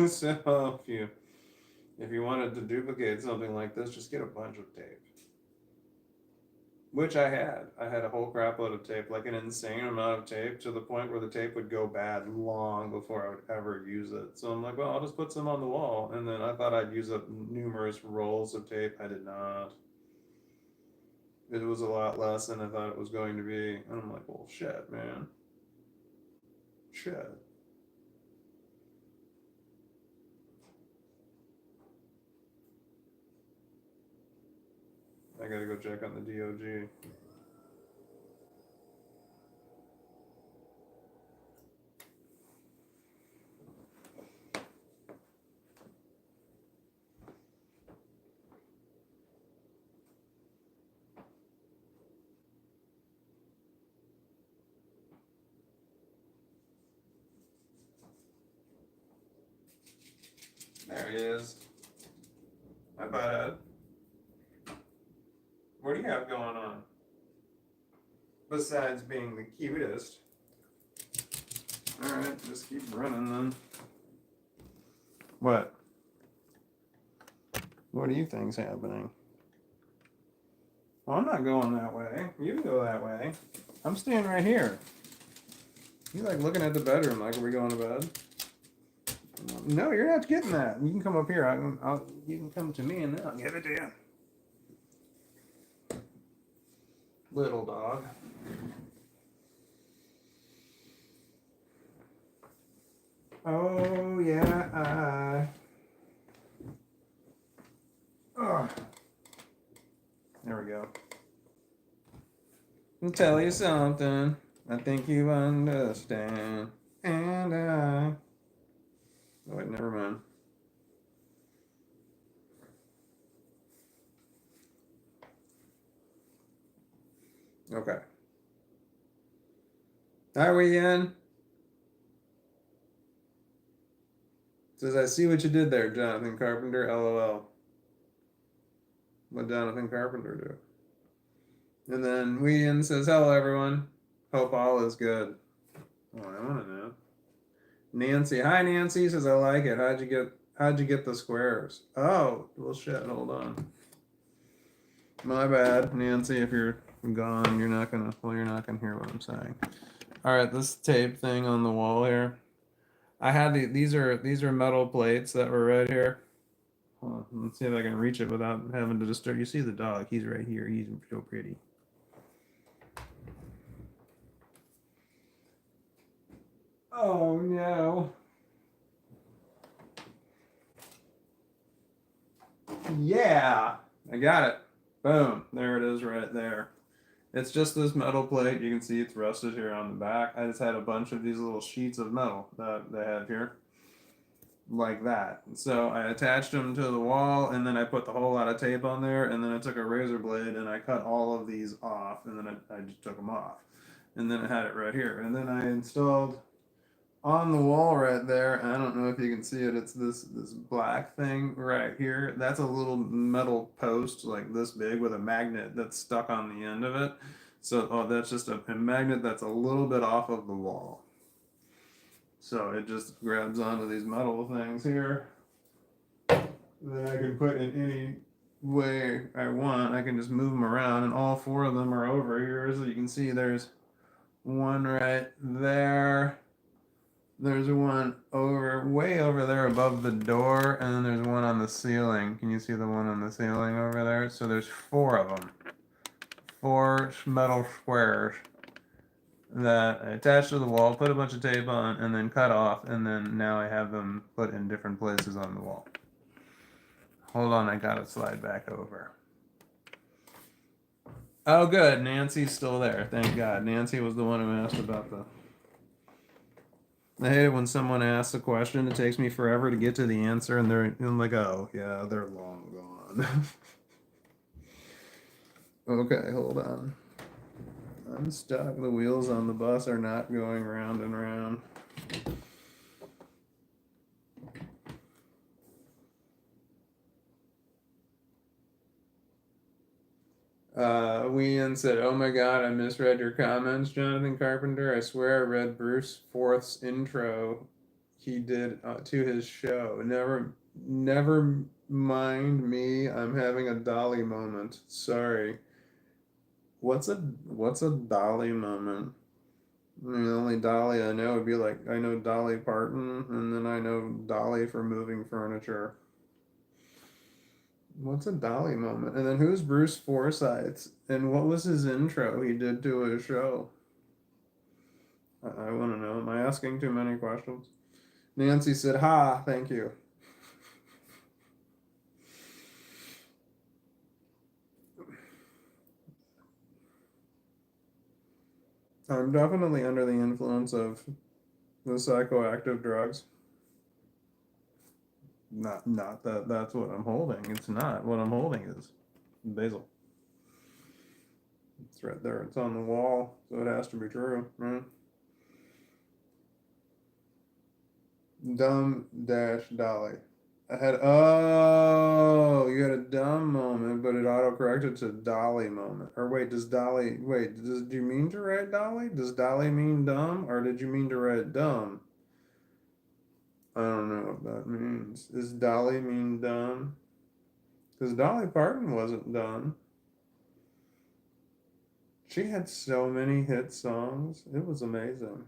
So if you wanted to duplicate something like this, just get a bunch of tape. Which I had. I had a whole crap load of tape, like an insane amount of tape, to the point where the tape would go bad long before I would ever use it. So I'm like, well, I'll just put some on the wall. And then I thought I'd use up numerous rolls of tape. I did not. It was a lot less than I thought it was going to be. And I'm like, well, shit, man. Shit. I gotta go check on the DOG. There he is. Hi, bud. What do you have going on? Besides being the cutest. Alright, just keep running then. What? What do you think's happening? Well, I'm not going that way. You can go that way. I'm staying right here. You like looking at the bedroom like, are we going to bed? No, you're not getting that. You can come up here. You can come to me and then I'll give it to you. Little dog. Oh, yeah, there we go. I'll tell you something. I think you understand. And oh, wait, never mind. Okay. Are we in? Says, I see what you did there, Jonathan Carpenter, LOL. What Jonathan Carpenter do? And then Wean says, hello, everyone. Hope all is good. Oh, I want to know. Nancy, hi, Nancy, says, I like it. How'd you get the squares? Oh, well, shit, hold on. My bad, Nancy, if you're gone, you're not gonna hear what I'm saying. All right, this tape thing on the wall here. I had these are metal plates that were right here. Hold on, let's see if I can reach it without having to disturb. You see the dog? He's right here. He's so pretty. Oh no. Yeah, I got it. Boom. There it is right there. It's just this metal plate. You can see it's rusted here on the back. I just had a bunch of these little sheets of metal that they have here. Like that. So I attached them to the wall and then I put the whole lot of tape on there and then I took a razor blade and I cut all of these off and then I just took them off. And then I had it right here. And then I installed on the wall right there, I don't know if you can see it, it's this black thing right here. That's a little metal post like this big with a magnet that's stuck on the end of it. So that's just a magnet that's a little bit off of the wall. So it just grabs onto these metal things here that I can put in any way I want. I can just move them around and all four of them are over here. So you can see there's one right there. There's one way over there above the door, and then there's one on the ceiling. Can you see the one on the ceiling over there? So there's four of them. Four metal squares that I attached to the wall, put a bunch of tape on, and then cut off, and then now I have them put in different places on the wall. Hold on, I gotta slide back over. Oh good, Nancy's still there, thank God. Nancy was the one who asked about the... I hate it when someone asks a question, it takes me forever to get to the answer, and I'm like, oh, yeah, they're long gone. Okay, hold on. I'm stuck. The wheels on the bus are not going round and round. Wean said, oh my God, I misread your comments, Jonathan Carpenter. I swear I read Bruce Forth's intro he did to his show. Never mind me. I'm having a Dolly moment. Sorry. What's a Dolly moment? I mean, the only Dolly I know would be like, I know Dolly Parton, and then I know Dolly for moving furniture. What's a Dolly moment? And then who's Bruce Forsyth? And what was his intro he did to his show? I want to know. Am I asking too many questions? Nancy said, ha, thank you. I'm definitely under the influence of the psychoactive drugs. Not that that's what I'm holding. It's not. What I'm holding is basil. It's right there. It's on the wall, so it has to be true, right? Dumb dash Dolly. I had you had a dumb moment, but it auto-corrected to Dolly moment. Or wait, did you mean to write Dolly? Does Dolly mean dumb, or did you mean to write dumb? I don't know what that means. Does Dolly mean dumb? Because Dolly Parton wasn't dumb. She had so many hit songs. It was amazing.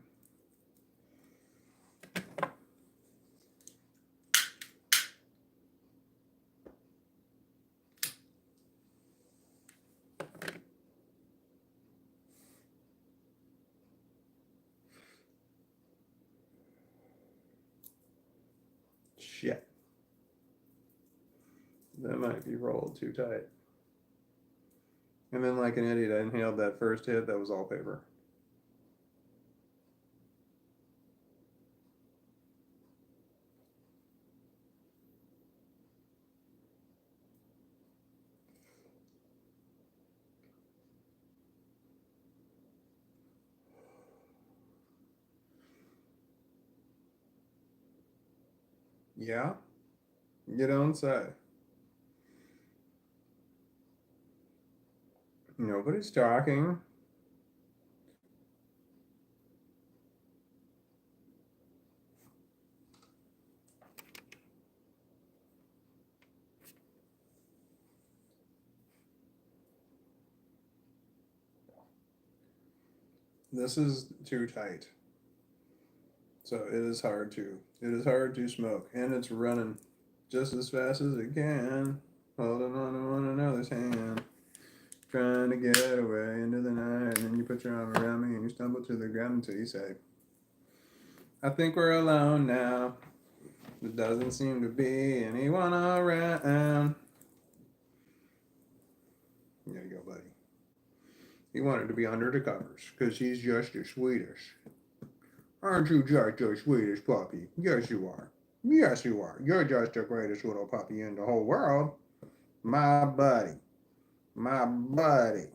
Shit. That might be rolled too tight. And then, like an idiot, I inhaled that first hit. That was all paper. Yeah? You don't say. Nobody's talking. This is too tight. So it is hard to smoke. And it's running just as fast as it can. Holding on to one another's hand. Trying to get away into the night. And then you put your arm around me and you stumble to the ground until you say, I think we're alone now. There doesn't seem to be anyone around. There you go, buddy. He wanted to be under the covers because he's just the sweetest. Aren't you just the sweetest puppy? Yes, you are. Yes, you are. You're just the greatest little puppy in the whole world. My buddy. My buddy.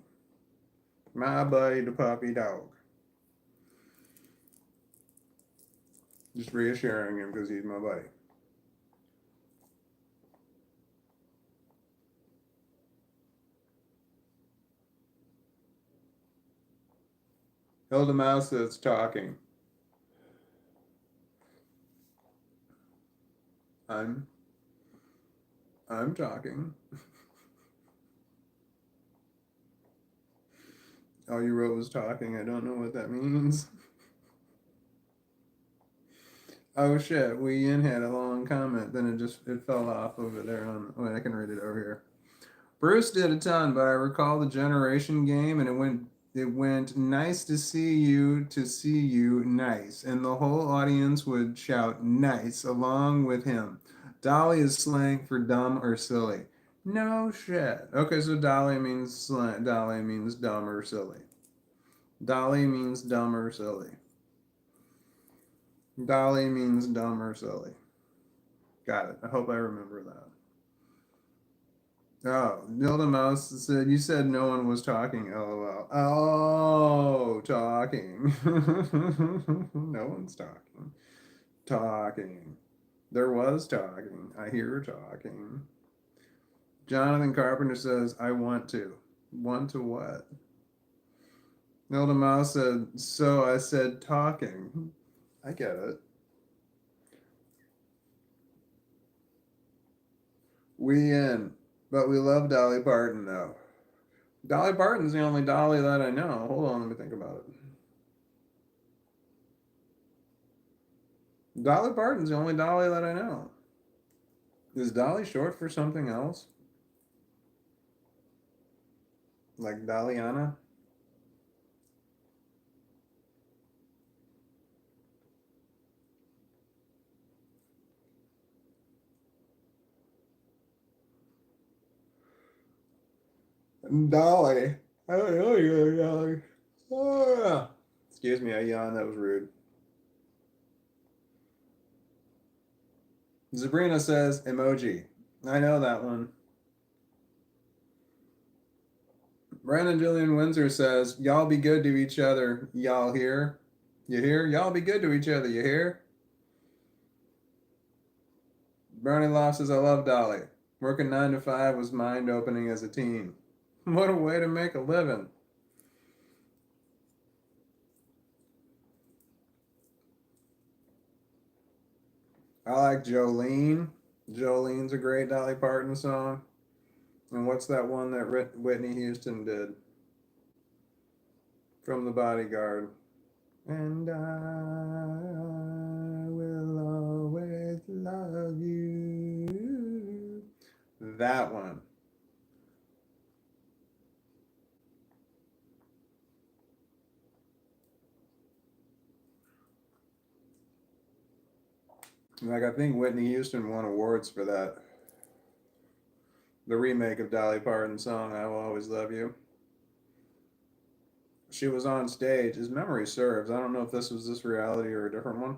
My buddy, the puppy dog. Just reassuring him because he's my buddy. Hilda Mouse that's talking. I'm talking. All you wrote was talking. I don't know what that means. Oh shit, we Yin had a long comment, then it fell off over there on I can read it over here. Bruce did a ton, but I recall the generation game and it went nice to see you nice. And the whole audience would shout nice along with him. Dolly is slang for dumb or silly. No shit. Okay, so Dolly means dumb or silly. Dolly means dumb or silly. Dolly means dumb or silly. Got it. I hope I remember that. Oh, Nilda Mouse said, you said no one was talking, lol. Oh, talking. No one's talking. Talking. There was talking. I hear talking. Jonathan Carpenter says, I want to. Want to what? Nilda Mouse said, so I said talking. I get it. We in. But we love Dolly Parton, though. Dolly Parton's the only Dolly that I know. Hold on, let me think about it. Dolly Parton's the only Dolly that I know. Is Dolly short for something else? Like Dollyana? Dolly. I don't know you, Dolly. Oh. Excuse me, I yawned. That was rude. Sabrina says emoji. I know that one. Brandon Julian Windsor says, y'all be good to each other. Y'all hear? You hear? Y'all be good to each other. You hear? Brownie Loft says, I love Dolly. Working 9 to 5 was mind opening as a teen. What a way to make a living. I like Jolene. Jolene's a great Dolly Parton song. And what's that one that Whitney Houston did? from The Bodyguard. And I will always love you. That one. Like, I think Whitney Houston won awards for that. The remake of Dolly Parton's song, I Will Always Love You. She was on stage, as memory serves. I don't know if this was this reality or a different one.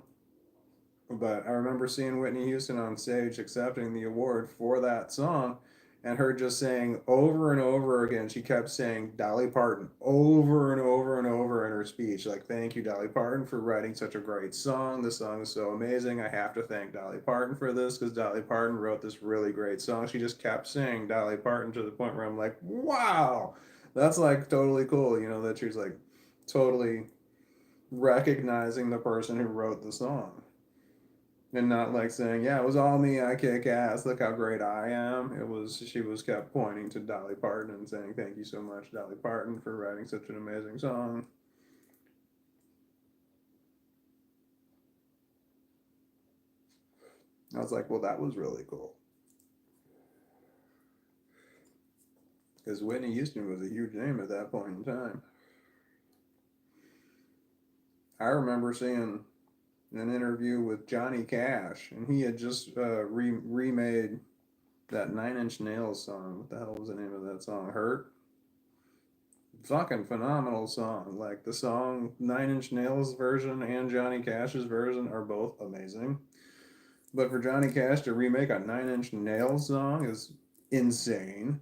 But I remember seeing Whitney Houston on stage accepting the award for that song, and her just saying over and over again, she kept saying Dolly Parton over and over and over in her speech. Like, thank you, Dolly Parton, for writing such a great song. The song is so amazing. I have to thank Dolly Parton for this because Dolly Parton wrote this really great song. She just kept saying Dolly Parton to the point where I'm like, wow, that's like totally cool, that she's like totally recognizing the person who wrote the song. And not like saying, yeah, it was all me, I kick ass, look how great I am. She was kept pointing to Dolly Parton and saying, thank you so much, Dolly Parton, for writing such an amazing song. I was like, well, that was really cool. Because Whitney Houston was a huge name at that point in time. I remember seeing an interview with Johnny Cash, and he had just remade that Nine Inch Nails song. What the hell was the name of that song? Hurt? Fucking phenomenal song. Like, the song Nine Inch Nails version and Johnny Cash's version are both amazing. But for Johnny Cash to remake a Nine Inch Nails song is insane.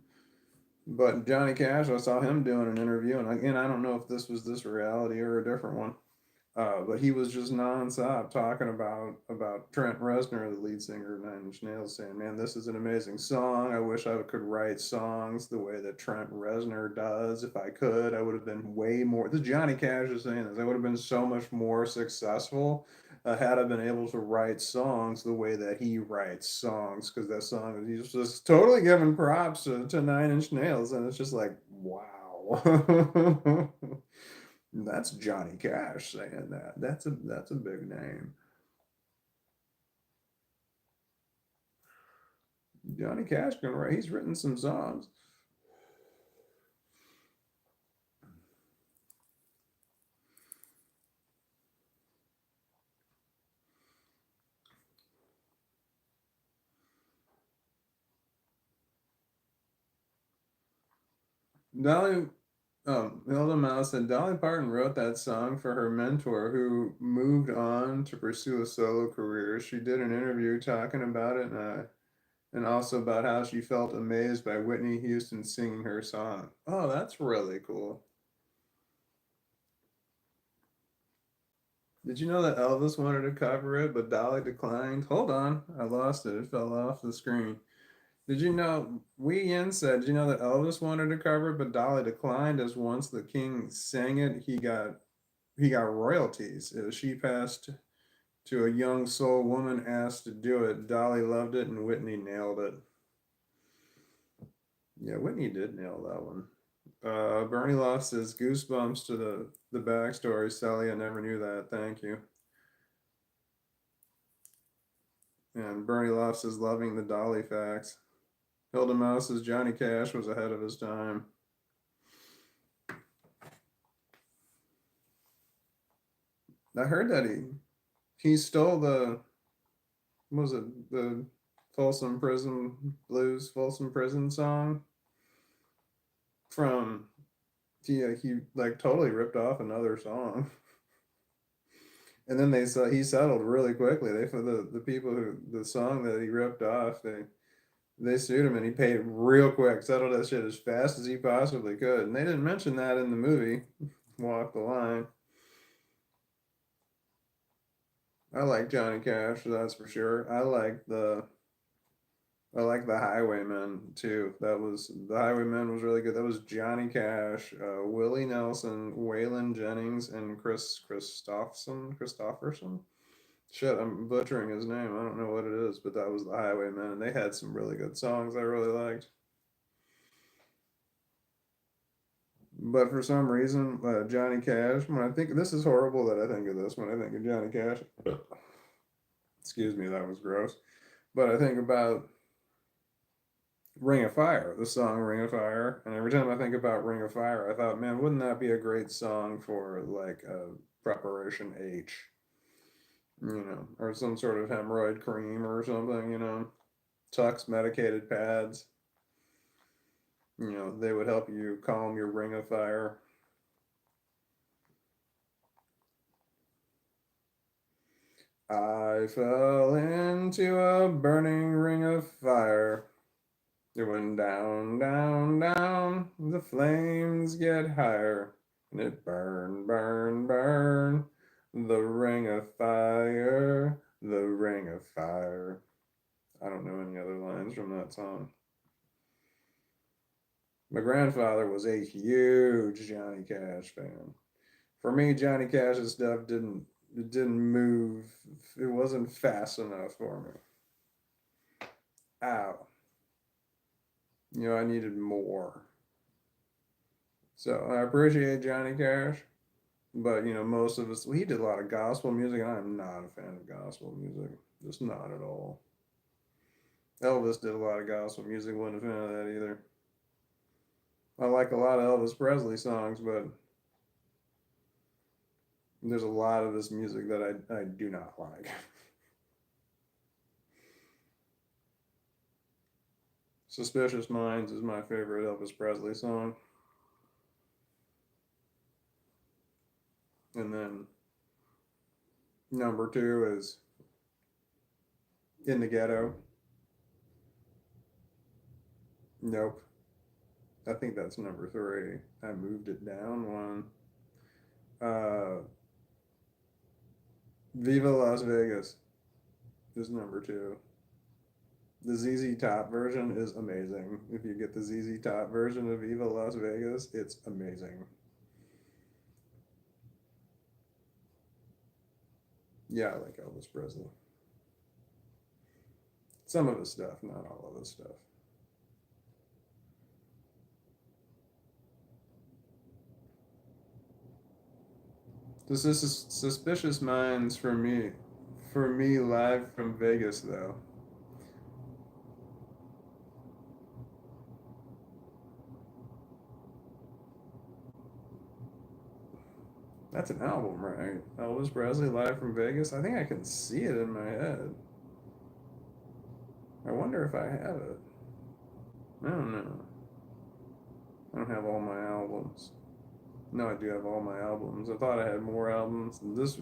But Johnny Cash, I saw him doing an interview, and again, I don't know if this was this reality or a different one. But he was just nonstop talking about Trent Reznor, the lead singer of Nine Inch Nails, saying, "Man, this is an amazing song. I wish I could write songs the way that Trent Reznor does. If I could, I would have been way more." This Johnny Cash is saying this. I would have been so much more successful had I been able to write songs the way that he writes songs. Because that song, he's just totally giving props to Nine Inch Nails, and it's just like, wow. That's Johnny Cash saying that. That's a big name. Johnny Cash can write. He's written some songs. Dolly, Hilda Mouse said Dolly Parton wrote that song for her mentor who moved on to pursue a solo career. She did an interview talking about it and also about how she felt amazed by Whitney Houston singing her song. Oh, that's really cool. Did you know that Elvis wanted to cover it, but Dolly declined? Hold on, I lost it. It fell off the screen. Did you know, Wee Yin said, did you know that Elvis wanted to cover it, but Dolly declined as once the king sang it, he got royalties. She passed to a young soul woman asked to do it. Dolly loved it and Whitney nailed it. Yeah, Whitney did nail that one. Bernie Loft says goosebumps to the backstory. Sally, I never knew that. Thank you. And Bernie Loft says loving the Dolly facts. Hilda Mouse says Johnny Cash was ahead of his time. I heard that he stole what was it, the Folsom Prison Blues, Folsom Prison song from he like totally ripped off another song. And then he settled really quickly. They for the people who the song that he ripped off, they sued him and he paid real quick, settled that shit as fast as he possibly could. And they didn't mention that in the movie Walk the Line. I like Johnny Cash, that's for sure. I like the Highwaymen too. The Highwaymen was really good. That was Johnny Cash, Willie Nelson, Waylon Jennings, and Chris Christopherson. Shit, I'm butchering his name. I don't know what it is, but that was the Highwaymen, and they had some really good songs I really liked. But for some reason, Johnny Cash, when I think, this is horrible that I think of this when I think of Johnny Cash. Excuse me, that was gross. But I think about Ring of Fire, the song Ring of Fire. And every time I think about Ring of Fire, I thought, man, wouldn't that be a great song for like a Preparation H, or some sort of hemorrhoid cream or something, Tux medicated pads. They would help you calm your ring of fire. I fell into a burning ring of fire. It went down, down, down. The flames get higher. And it burn, burn, burn. The ring of fire. The ring of fire. I don't know any other lines from that song. My grandfather was a huge Johnny Cash fan. For me, Johnny Cash's stuff didn't move. It wasn't fast enough for me. Ow. I needed more. So I appreciate Johnny Cash, but most of us, he did a lot of gospel music, and I'm not a fan of gospel music. Just not at all. Elvis did a lot of gospel music, wasn't a fan of that either. I like a lot of Elvis Presley songs, but there's a lot of this music that I do not like. Suspicious Minds is my favorite Elvis Presley song. And then number 2 is In the Ghetto. Nope. I think that's number 3. I moved it down one. Viva Las Vegas is number 2. The ZZ Top version is amazing. If you get the ZZ Top version of Viva Las Vegas, it's amazing. Yeah, I like Elvis Presley. Some of his stuff, not all of his stuff. This is Suspicious Minds for me. For me, live from Vegas, though. That's an album, right? Elvis Presley live from Vegas? I think I can see it in my head. I wonder if I have it. I don't know. I don't have all my albums. No, I do have all my albums. I thought I had more albums than this.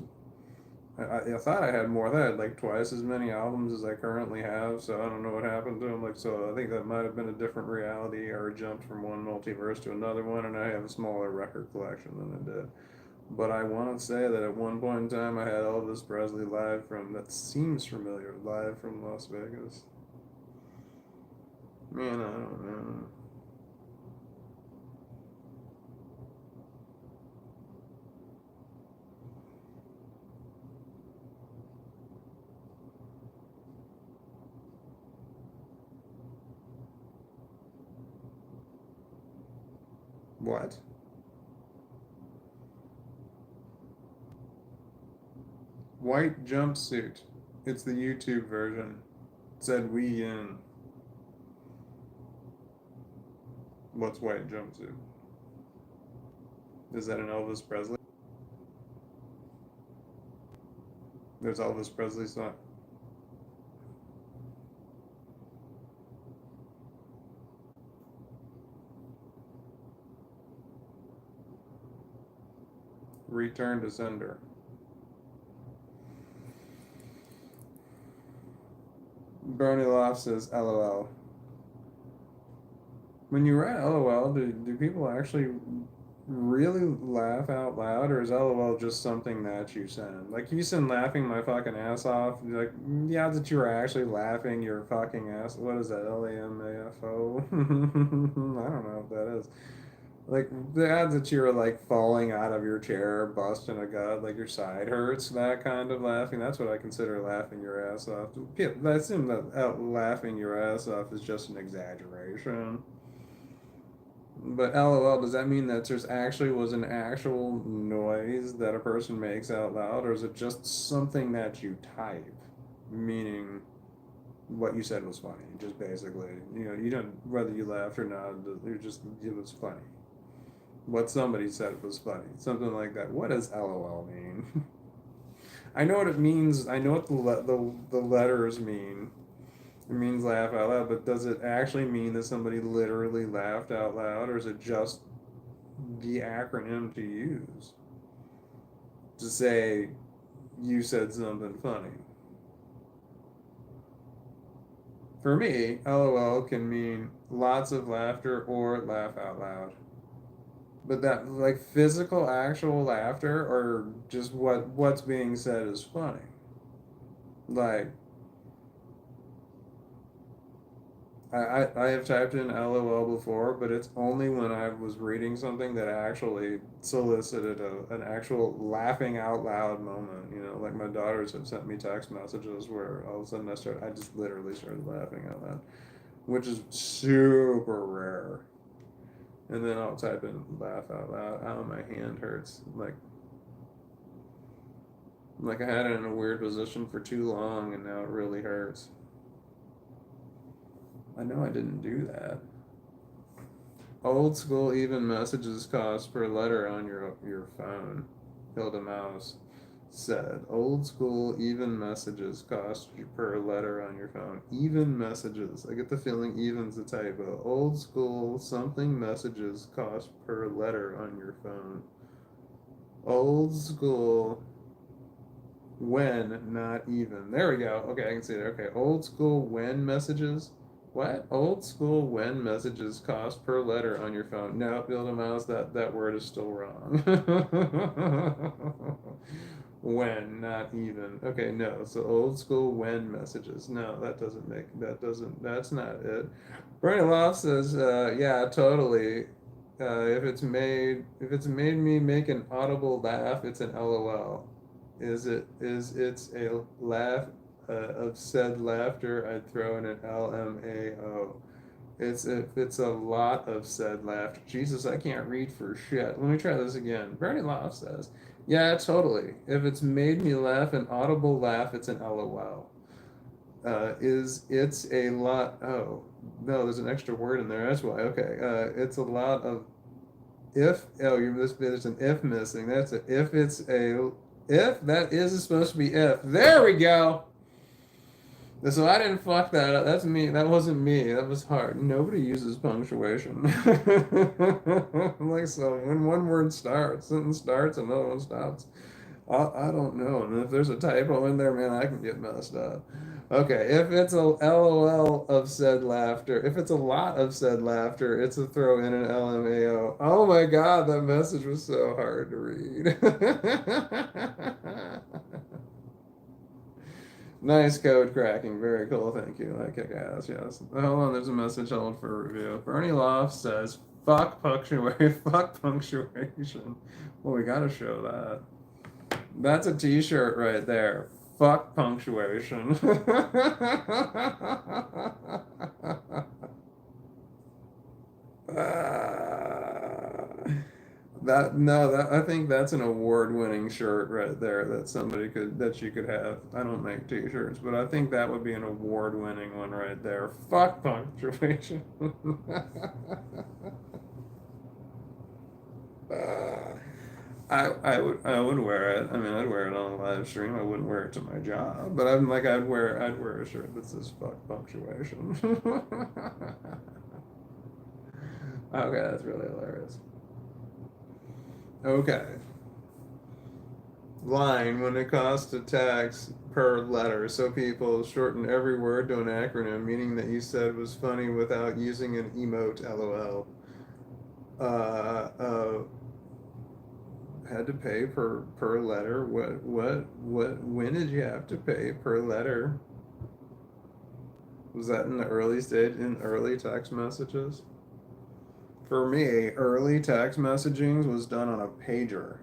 I thought I had more. I thought I had like twice as many albums as I currently have, so I don't know what happened to them. So I think that might have been a different reality, or jumped from one multiverse to another one, and I have a smaller record collection than I did. But I want to say that at one point in time, I had Elvis Presley live from, that seems familiar, live from Las Vegas. Man, I don't know. What? White jumpsuit. It's the YouTube version. It said we in. What's white jumpsuit? Is that an Elvis Presley? There's Elvis Presley song. Return to sender. Bernie Loft says LOL. When you write LOL, do people actually really laugh out loud, or is LOL just something that you send? Like, you send laughing my fucking ass off, like, the odds that you are actually laughing your fucking ass, what is that, LAMAFO? I don't know what that is. Like, the odds that you're like falling out of your chair, busting a gut, like your side hurts, that kind of laughing, that's what I consider laughing your ass off. I assume that laughing your ass off is just an exaggeration. But LOL, does that mean that there's actually was an actual noise that a person makes out loud, or is it just something that you type? Meaning what you said was funny, just basically. You don't, whether you laughed or not, it was funny. What somebody said was funny. Something like that. What does LOL mean? I know what it means. I know what the letters mean. It means laugh out loud, but does it actually mean that somebody literally laughed out loud, or is it just the acronym to use to say you said something funny? For me, LOL can mean lots of laughter or laugh out loud. But that, like, physical actual laughter, or just what's being said is funny. Like, I have typed in LOL before, but it's only when I was reading something that actually solicited an actual laughing out loud moment. Like my daughters have sent me text messages where all of a sudden I just literally started laughing out loud, which is super rare. And then I'll type in laugh out loud. Oh, my hand hurts. Like I had it in a weird position for too long, and now it really hurts. I know I didn't do that. Old school even messages cost per letter on your phone. Hilda Mouse said, old school even messages cost you per letter on your phone. Even messages. I get the feeling even's a typo. Old school something messages cost per letter on your phone. Old school when, not even. There we go. Okay, I can see it. Okay, old school when messages. What? Old school when messages cost per letter on your phone. No, Build a Mouse, that word is still wrong. When, not even. Okay, no. So old school when messages. No, that's not it. Bernie Loft says, yeah, totally. If it's made me make an audible laugh, it's an LOL. Is it's a laugh of said laughter, I'd throw in an LMAO. If it's a lot of said laughter. Jesus, I can't read for shit. Let me try this again. Bernie Loft says, yeah, totally. If it's made me laugh, an audible laugh, it's an LOL. It's a lot. Oh, no, there's an extra word in there. That's why. Okay. It's a lot of if. Oh, there's an if missing. That's a if it's a if that is supposed to be if. There we go. So I didn't fuck that up. That's me. That wasn't me. That was hard. Nobody uses punctuation. Like, so when one word starts, sentence starts, another one stops. I don't know. And if there's a typo in there, man, I can get messed up. Okay, if it's a LOL of said laughter, if it's a lot of said laughter, it's a throw in an LMAO. Oh my God, that message was so hard to read. Nice code cracking. Very cool. Thank you. I kick ass. Yes. Hold on. There's a message held for review. Bernie Loft says, "Fuck punctuation. Fuck punctuation." Well, we gotta show that. That's a T-shirt right there. Fuck punctuation. That no, that I think that's an award-winning shirt right there that you could have. I don't make T-shirts, but I think that would be an award-winning one right there. Fuck punctuation. I would wear it. I mean, I'd wear it on a live stream. I wouldn't wear it to my job, but I'm like I'd wear a shirt that says fuck punctuation. Okay, that's really hilarious. Okay. Line when it costs to tax per letter. So people shorten every word to an acronym, meaning that you said was funny without using an emote, LOL. Had to pay per letter. When did you have to pay per letter? Was that in the early stage, in early text messages? For me, early text messaging was done on a pager.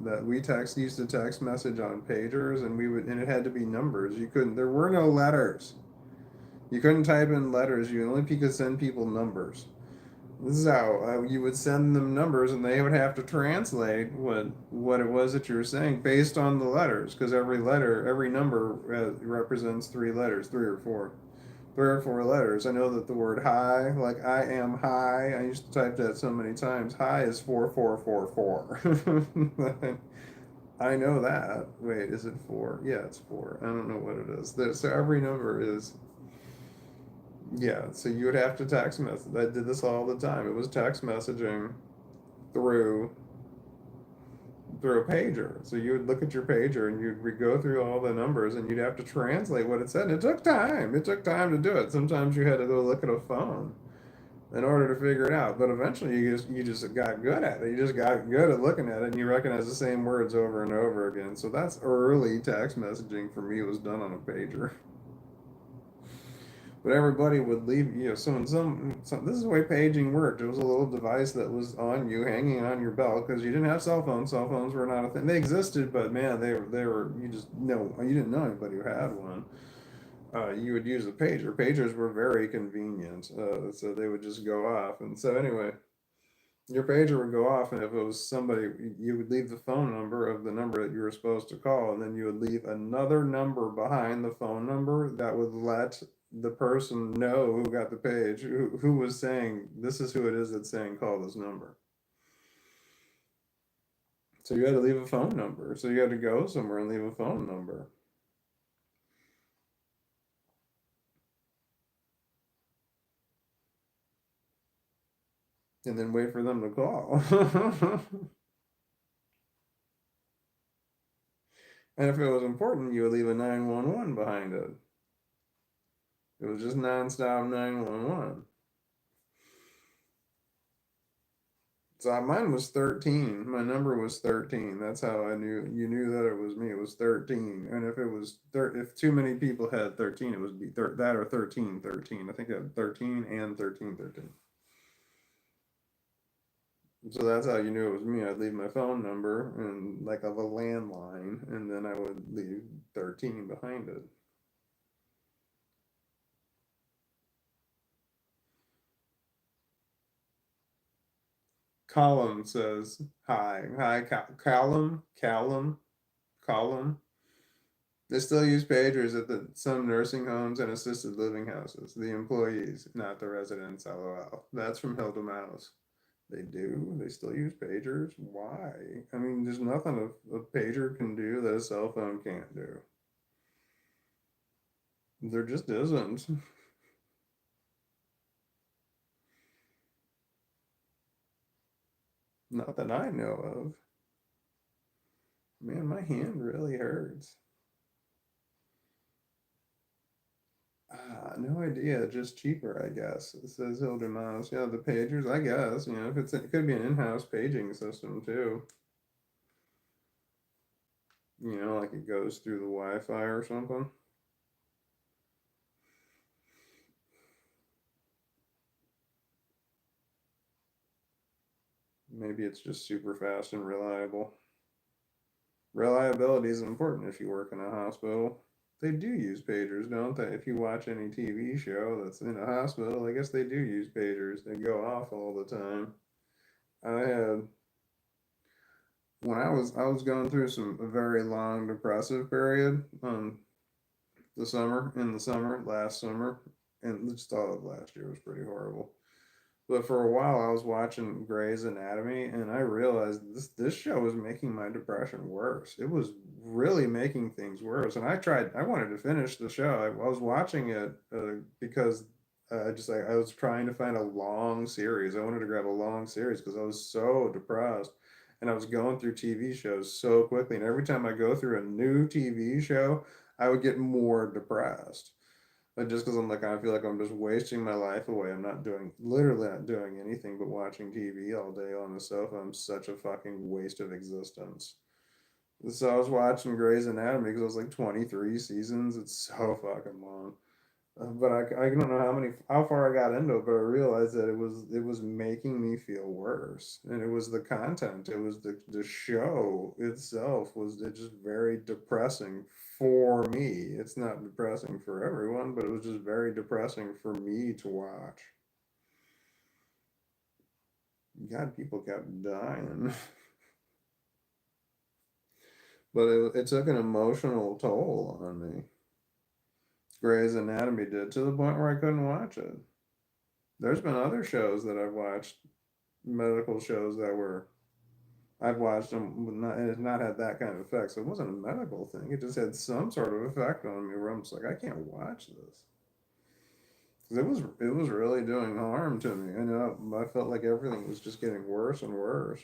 That we used to text message on pagers, and it had to be numbers. There were no letters. You couldn't type in letters. You could send people numbers. This is how you would send them numbers, and they would have to translate what it was that you were saying based on the letters, because every number represents three letters, three or four letters. I know that the word high, like I am high, I used to type that so many times. High is 4444. I know that. Wait, is it four? Yeah, it's four. I don't know what it is. So every number is, yeah. So you would have to text message. I did this all the time. It was text messaging through through a pager. So you would look at your pager and you'd go through all the numbers and you'd have to translate what it said. And it took time. It took time to do it. Sometimes you had to go look at a phone in order to figure it out. But eventually you just got good at it. You just got good at looking at it and you recognize the same words over and over again. So that's early text messaging for me was done on a pager. But everybody would leave, some this is the way paging worked. It was a little device that was on you, hanging on your belt, because you didn't have cell phones. Cell phones were not a thing. They existed, but man, they were you didn't know anybody who had one. You would use a pager. Pagers were very convenient, so they would just go off. And so anyway, your pager would go off, and if it was somebody, you would leave the phone number of the number that you were supposed to call, and then you would leave another number behind the phone number that would let the person know who got the page, who was saying, this is who it is that's saying, call this number. So you had to leave a phone number. So you had to go somewhere and leave a phone number. And then wait for them to call. And if it was important, you would leave a 911 behind it. It was just nonstop 911. So mine was 13. My number was 13. That's how I knew you knew that it was me. It was 13. And if it was if too many people had 13, it would be that or 13 13. I think I had 13 and 13 13. So that's how you knew it was me. I'd leave my phone number and like of a landline, and then I would leave 13 behind it. Column says hi. Hi, Callum. They still use pagers at some nursing homes and assisted living houses. The employees, not the residents, lol. That's from Hilda Mouse. They do. They still use pagers. Why? I mean, there's nothing a pager can do that a cell phone can't do. There just isn't. Not that I know of. Man, my hand really hurts. No idea. Just cheaper, I guess. It says Hilda Mouse. Yeah, the pagers, I guess. If it could be an in-house paging system too. Like it goes through the Wi-Fi or something. Maybe it's just super fast and reliable. Reliability is important if you work in a hospital. They do use pagers, don't they? If you watch any TV show that's in a hospital, I guess they do use pagers. They go off all the time. I had when I was going through a very long depressive period in the summer last summer, and just all of last year was pretty horrible. But for a while, I was watching Grey's Anatomy, and I realized this show was making my depression worse. It was really making things worse. And I wanted to finish the show. I was watching it because I was trying to find a long series. I wanted to grab a long series because I was so depressed. And I was going through TV shows so quickly. And every time I go through a new TV show, I would get more depressed. But just because I'm like, I feel like I'm just wasting my life away. I'm literally not doing anything but watching TV all day on the sofa. I'm such a fucking waste of existence. So I was watching Grey's Anatomy because it was like 23 seasons. It's so fucking long. But I don't know how far I got into it, but I realized that it was making me feel worse, and it was the content, it was the show itself was it just very depressing for me. It's not depressing for everyone, but it was just very depressing for me to watch. God, people kept dying. But it took an emotional toll on me. Grey's Anatomy did, to the point where I couldn't watch it. There's been other shows that I've watched, medical shows that were, I've watched them, it has not had that kind of effect. So it wasn't a medical thing. It just had some sort of effect on me where I'm just like, I can't watch this. Because it was really doing harm to me. I felt like everything was just getting worse and worse.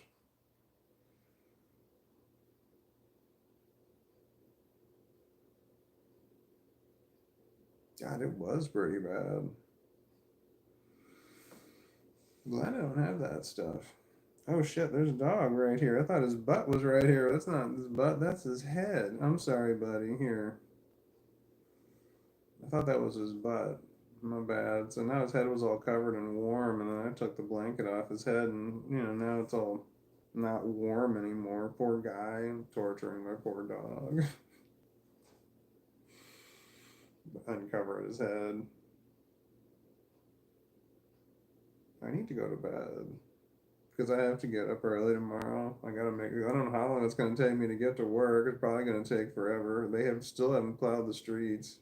God, it was pretty bad. Glad I don't have that stuff. Oh shit, there's a dog right here. I thought his butt was right here. That's not his butt, that's his head. I'm sorry, buddy. Here. I thought that was his butt. My bad. So now his head was all covered and warm, and then I took the blanket off his head, and now it's all not warm anymore. Poor guy. I'm torturing my poor dog. Uncover his head. I need to go to bed because I have to get up early tomorrow. I don't know how long it's going to take me to get to work. It's probably going to take forever. Still haven't plowed the streets.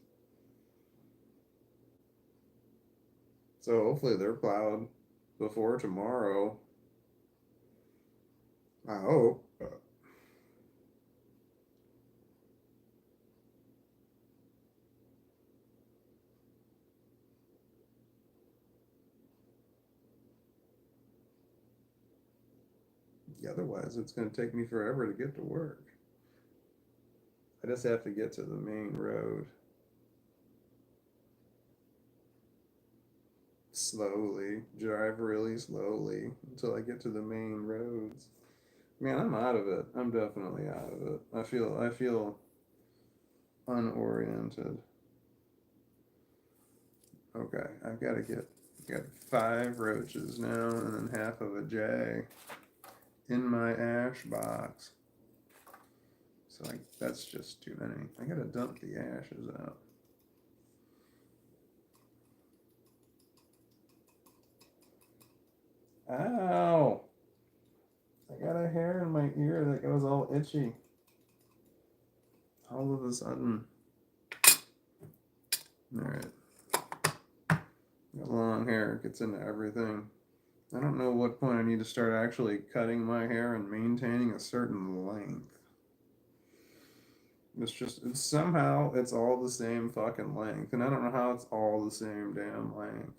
So hopefully they're plowed before tomorrow. I hope. Otherwise, it's going to take me forever to get to work. I just have to get to the main road. Slowly. Drive really slowly until I get to the main roads. Man, I'm out of it. I'm definitely out of it. I feel unoriented. Okay, got 5 roaches now and then half of a J in my ash box. So that's just too many. I gotta dump the ashes out. Ow! I got a hair in my ear that goes all itchy. All of a sudden. Alright. Got long hair, gets into everything. I don't know what point I need to start actually cutting my hair and maintaining a certain length. Somehow it's all the same fucking length, and I don't know how it's all the same damn length.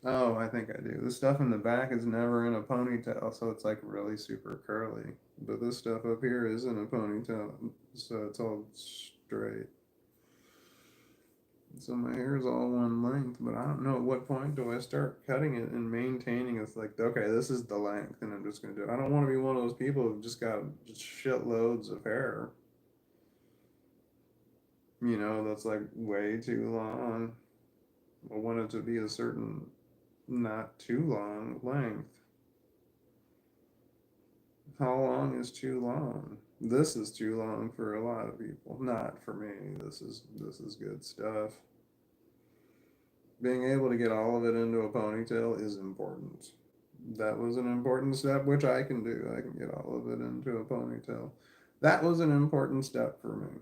Oh, I think I do. The stuff in the back is never in a ponytail, so it's like really super curly. But this stuff up here is in a ponytail, so it's all straight. So my hair is all one length, but I don't know at what point do I start cutting it and maintaining. It's like, okay, this is the length, and I'm just gonna do it. I don't want to be one of those people who've just got just shitloads of hair. That's like way too long. I want it to be a certain, not too long length. How long is too long? This is too long for a lot of people. Not for me. This is good stuff. Being able to get all of it into a ponytail is important. That was an important step, which I can do. I can get all of it into a ponytail. That was an important step for me.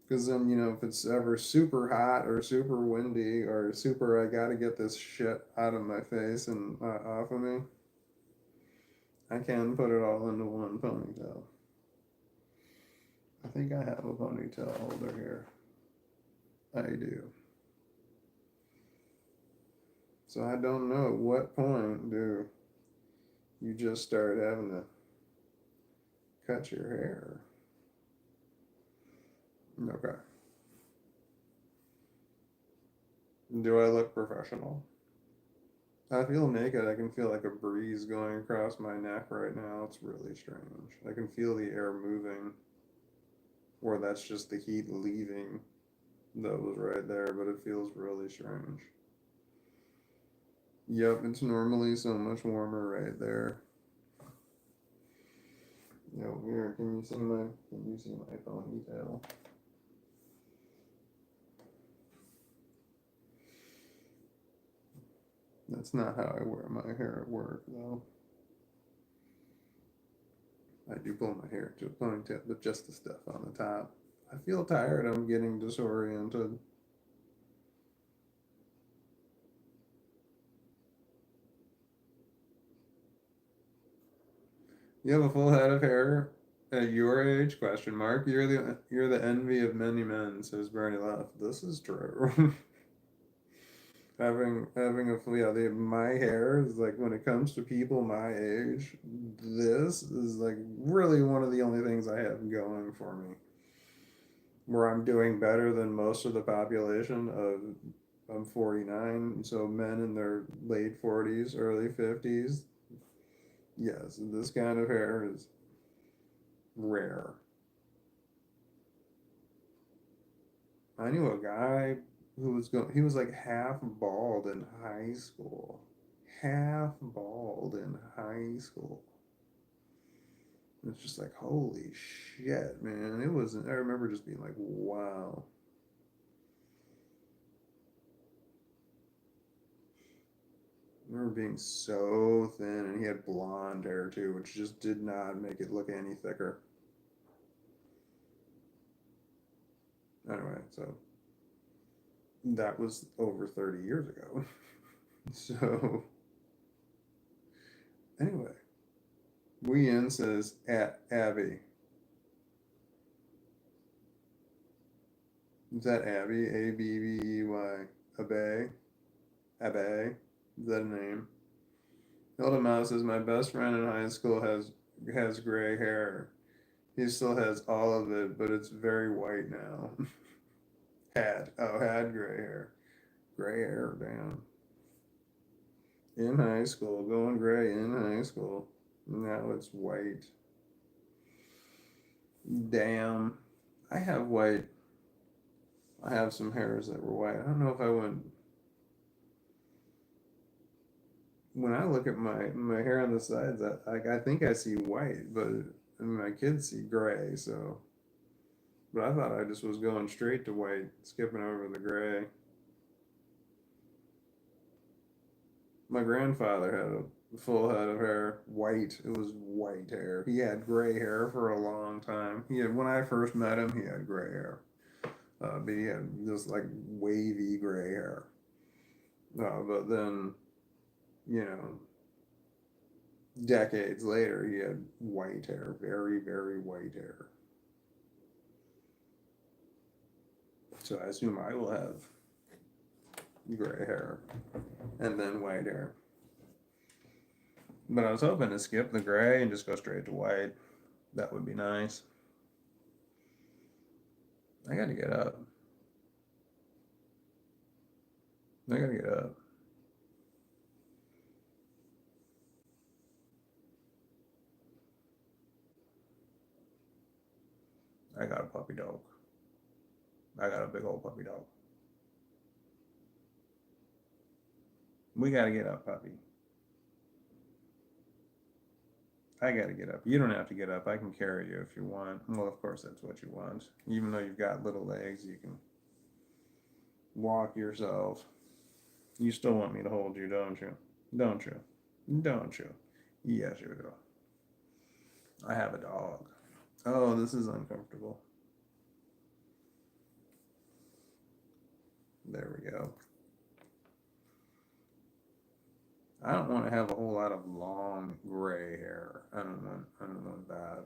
Because then, if it's ever super hot or super windy or super, I gotta get this shit out of my face and off of me, I can put it all into one ponytail. I think I have a ponytail holder here. I do. So I don't know at what point do you just start having to cut your hair. Okay. Do I look professional? I feel naked. I can feel like a breeze going across my neck right now. It's really strange. I can feel the air moving. Or that's just the heat leaving. That was right there, but it feels really strange. Yep, it's normally so much warmer right there. Here, can you see my ponytail? That's not how I wear my hair at work, though. I do pull my hair to a ponytail, but just the stuff on the top. I feel tired. I'm getting disoriented. You have a full head of hair at your age? Question mark. You're the envy of many men, says Bernie Love. This is true. having a my hair is like, when it comes to people my age, this is like really one of the only things I have going for me. Where I'm doing better than most of the population of I'm 49, so men in their late 40s, early 50s. Yes, this kind of hair is rare. I knew a guy who he was like half bald in high school. Half bald in high school. It's just like, holy shit, man. I remember just being like, wow. I remember being so thin, and he had blonde hair too, which just did not make it look any thicker. Anyway, so that was over 30 years ago. So, anyway, Wean says at Abby. Is that Abby? Abbey? Abbey? Abbey? Is that a name? Hilda Mouse says, my best friend in high school has gray hair. He still has all of it, but it's very white now. Had gray hair. Gray hair, damn. In high school, going gray in high school. Now it's white. Damn. I have white. I have some hairs that were white. I don't know if I went. When I look at my hair on the sides, I think I see white, but my kids see gray. So, but I thought I just was going straight to white, skipping over the gray. My grandfather had a full head of hair, white. It was white hair. He had gray hair for a long time. When I first met him, he had gray hair, but he had this like wavy gray hair. But then, you know, decades later, he had white hair, very, very white hair. So I assume I will have gray hair and then white hair. But I was hoping to skip the gray and just go straight to white. That would be nice. I gotta get up. I gotta get up. I got a puppy dog. I got a big old puppy dog. We gotta get up, puppy. I gotta get up. You don't have to get up. I can carry you if you want. Well, of course, that's what you want. Even though you've got little legs, you can walk yourself. You still want me to hold you, don't you? Don't you? Don't you? Yes, you do. I have a dog. Oh, this is uncomfortable. There we go. I don't want to have a whole lot of long gray hair. I don't want that.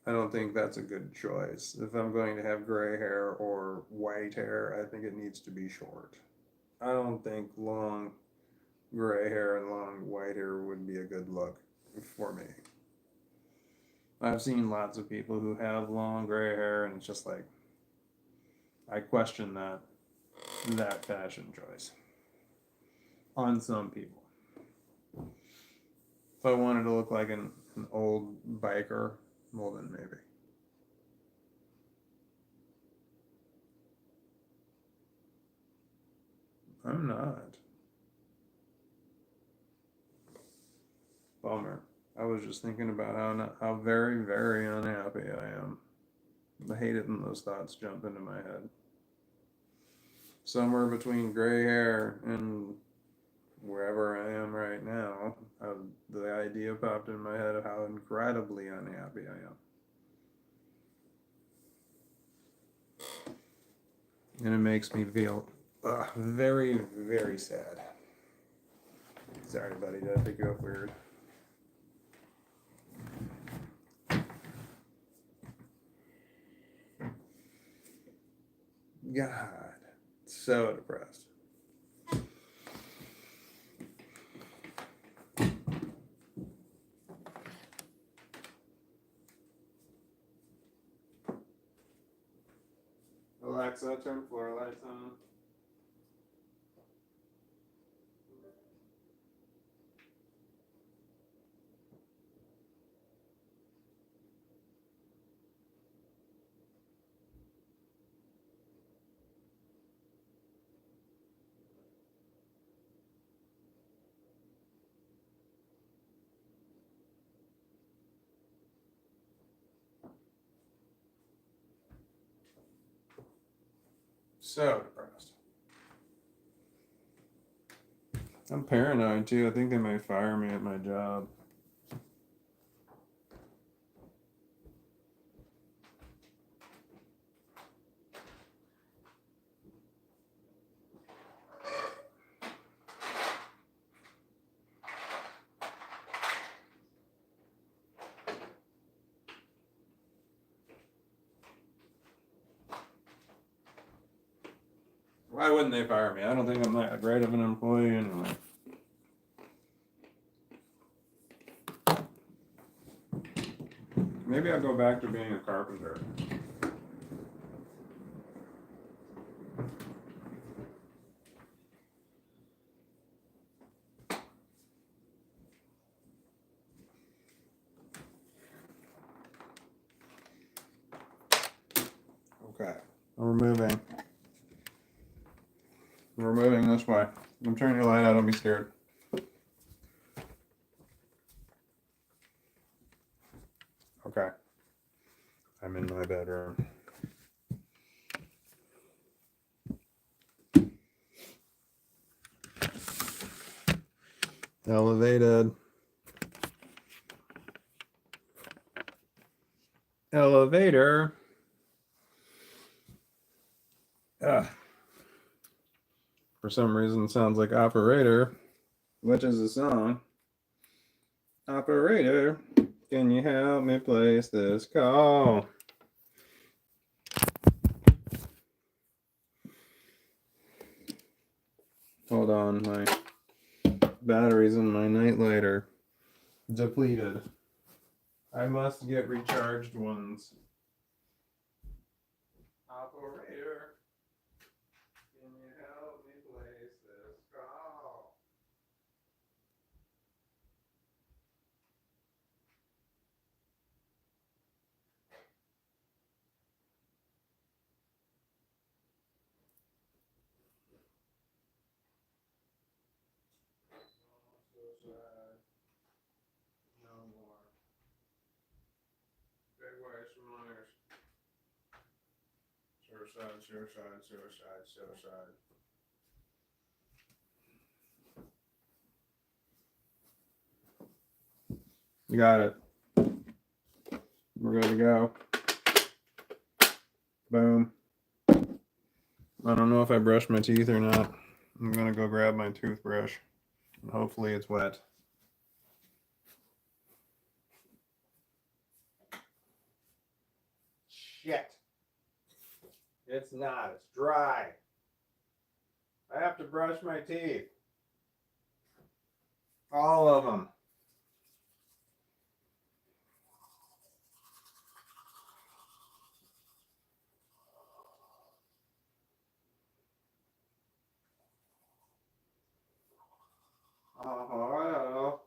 I don't think that's a good choice. If I'm going to have gray hair or white hair, I think it needs to be short. I don't think long gray hair and long white hair would be a good look for me. I've seen lots of people who have long gray hair, and it's just like, I question that fashion choice on some people. If I wanted to look like an old biker, well then maybe. I'm not. Bummer. I was just thinking about how very, very unhappy I am. I hate it when those thoughts jump into my head. Somewhere between gray hair and wherever I am right now, the idea popped in my head of how incredibly unhappy I am. And it makes me feel very, very sad. Sorry, buddy, did I pick you up weird? God, so depressed. Alexa, turn floor lights on. So depressed. I'm paranoid too. I think they might fire me at my job. Why wouldn't they fire me? I don't think I'm that great of an employee anyway. Maybe I'll go back to being a carpenter. Okay, we're moving. We're moving this way. I'm turning your light out, don't be scared. Okay. I'm in my bedroom. Elevated. Elevator. For some reason, it sounds like operator, which is a song. Operator, can you help me place this call? Hold on, my batteries in my nightlighter depleted. I must get recharged ones. Operator, can you help me place this call? So sad. No more. Big waste from Myers. Suicide, suicide, suicide, suicide. You got it. We're good to go. Boom. I don't know if I brushed my teeth or not. I'm gonna go grab my toothbrush. And hopefully it's wet. Shit. It's not. It's dry. I have to brush my teeth. All of them. Oh,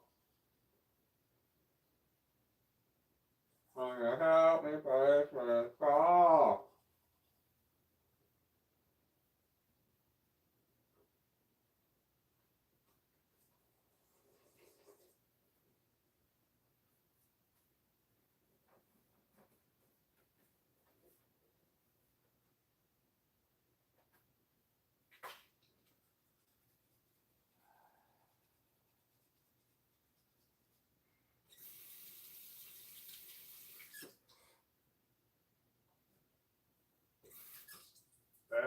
will you help me place this call?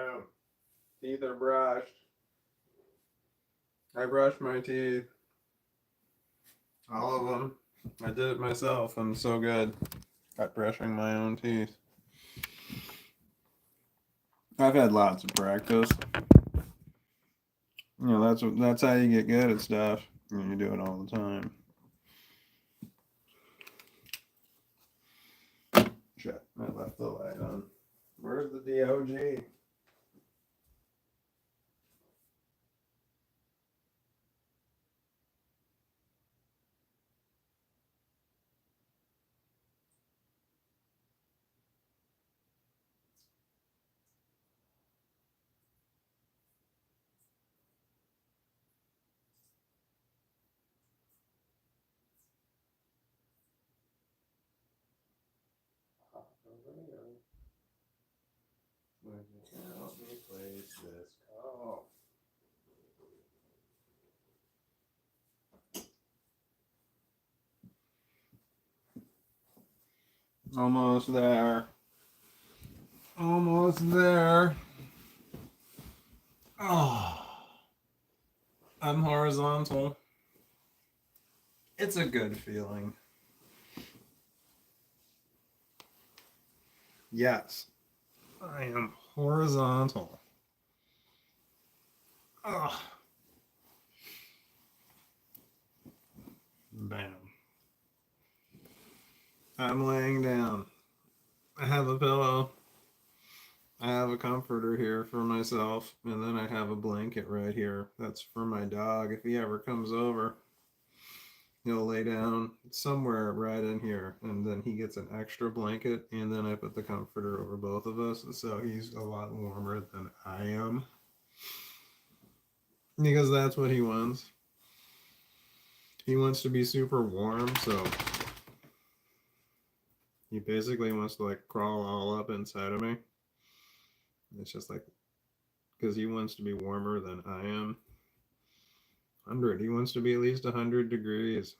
Boom. Teeth are brushed. I brushed my teeth. All of them. I did it myself. I'm so good at brushing my own teeth. I've had lots of practice. You know, that's how you get good at stuff. And you do it all the time. Shit, I left the light on. Where's the DOG? Would you help me place this call? Almost there. Almost there. Oh, I'm horizontal. It's a good feeling. Yes, I am horizontal. Oh. Bam. I'm laying down. I have a pillow. I have a comforter here for myself, and then I have a blanket right here. That's for my dog. If he ever comes over, he'll lay down somewhere right in here, and then he gets an extra blanket, and then I put the comforter over both of us, so he's a lot warmer than I am. Because that's what he wants. He wants to be super warm, so he basically wants to like crawl all up inside of me. It's just like, because he wants to be warmer than I am. 100. He wants to be at least 100 degrees.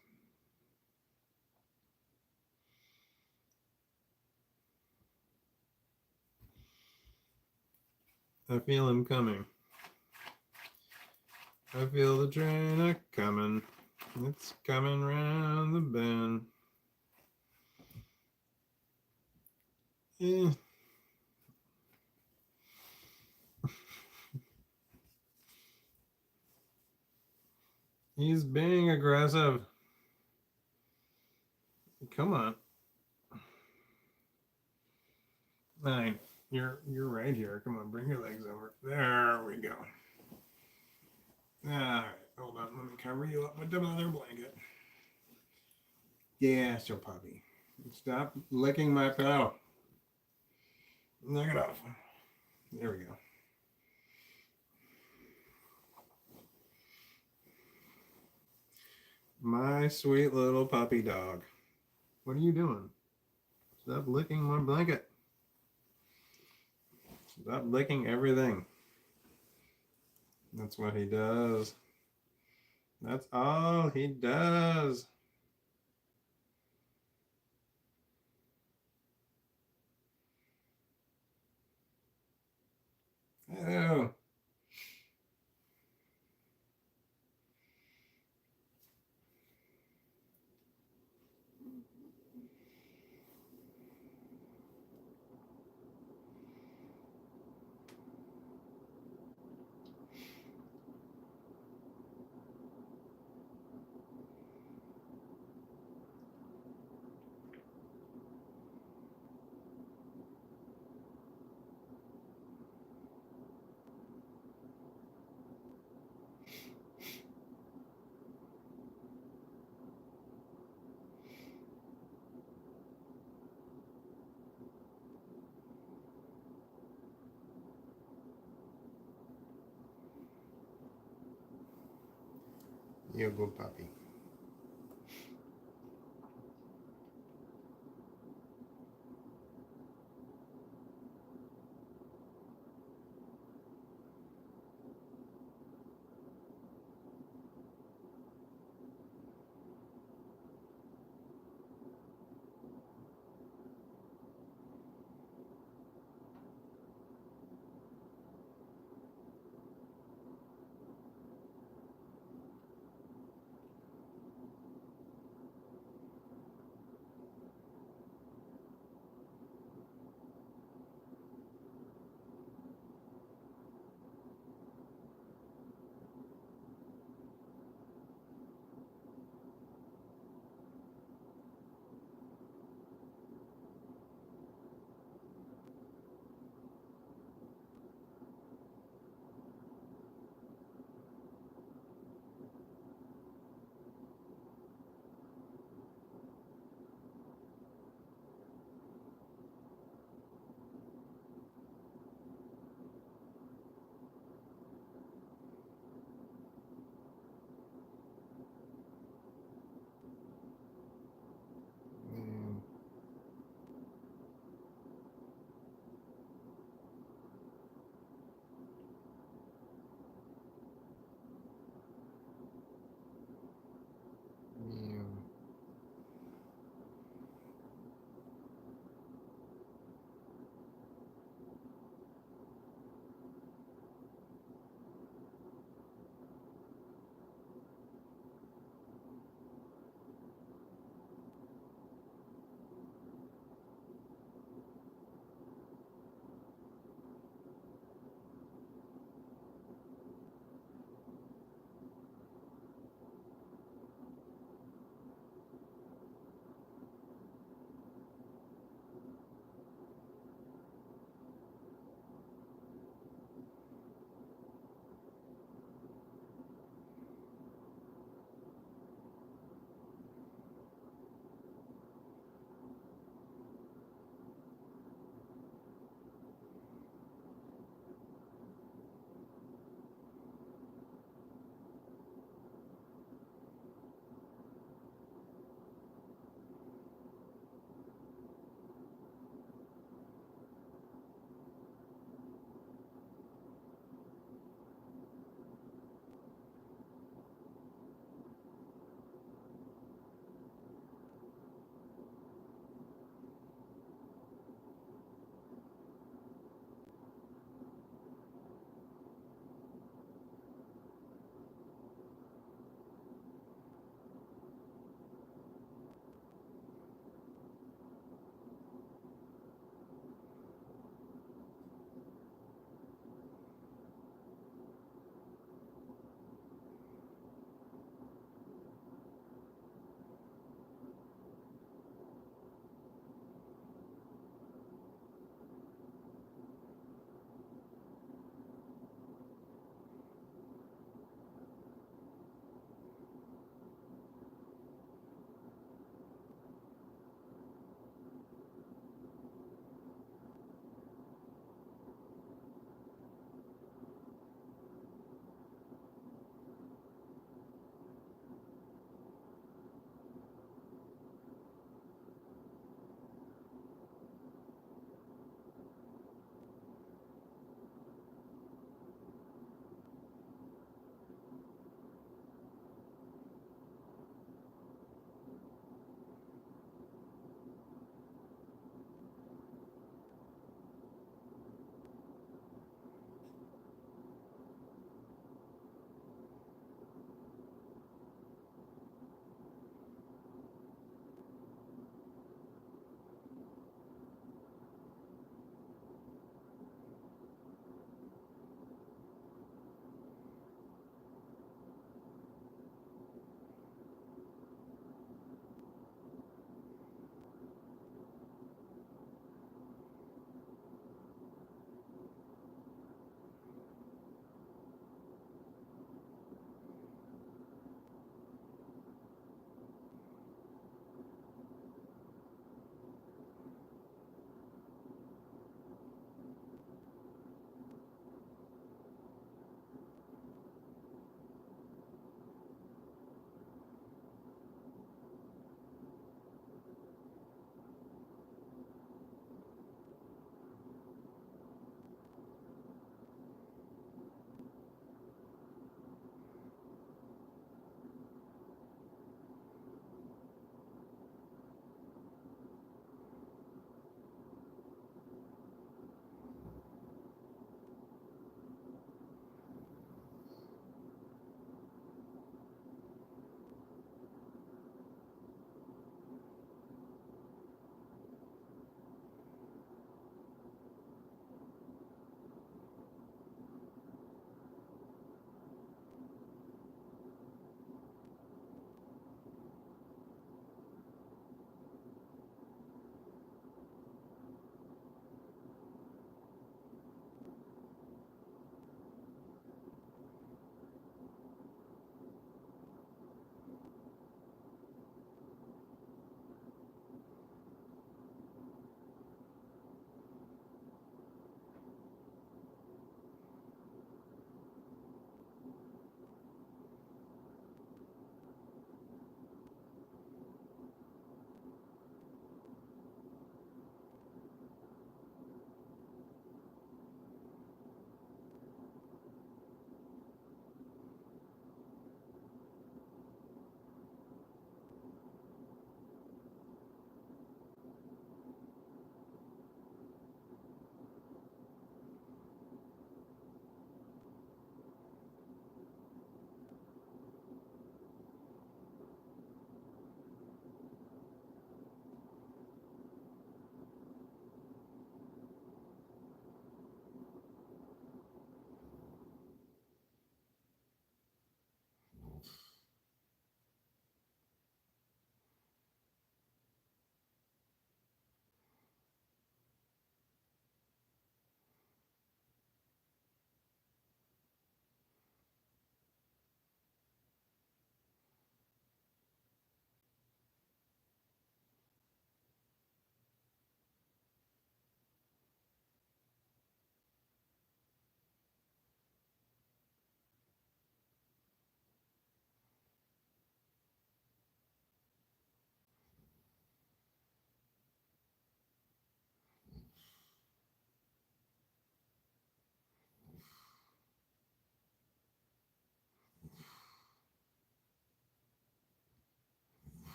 I feel him coming. I feel the train a coming. It's coming round the bend. Eh. He's being aggressive. Come on. 9. You're right here. Come on, bring your legs over. There we go. Alright, hold on. Let me cover you up with another blanket. Yeah, so puppy. Stop licking my pillow. Knock it off. There we go. My sweet little puppy dog. What are you doing? Stop licking my blanket. Stop licking everything. That's what he does. That's all he does. Ew. You good puppy.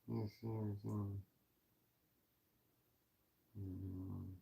You see everything. Mm.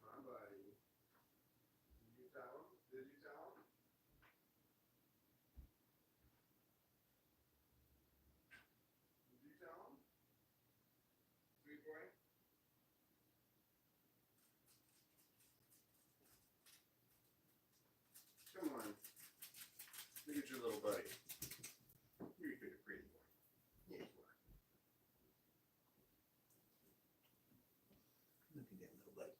My buddy. Did you tell him? Did you tell him? Did you tell him? Sweet boy? Come on. Look at your little buddy. You're a pretty boy. Yes, you are. Look at that little buddy.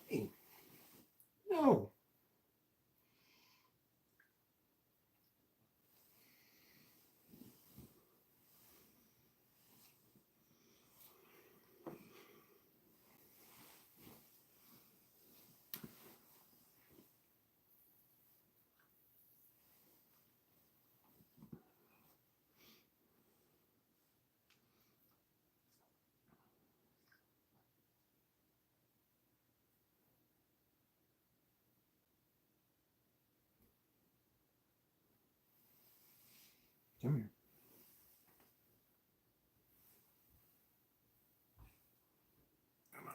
Hey. No. Come here. Come on.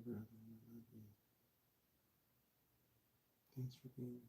brother. I love you. Thanks for being.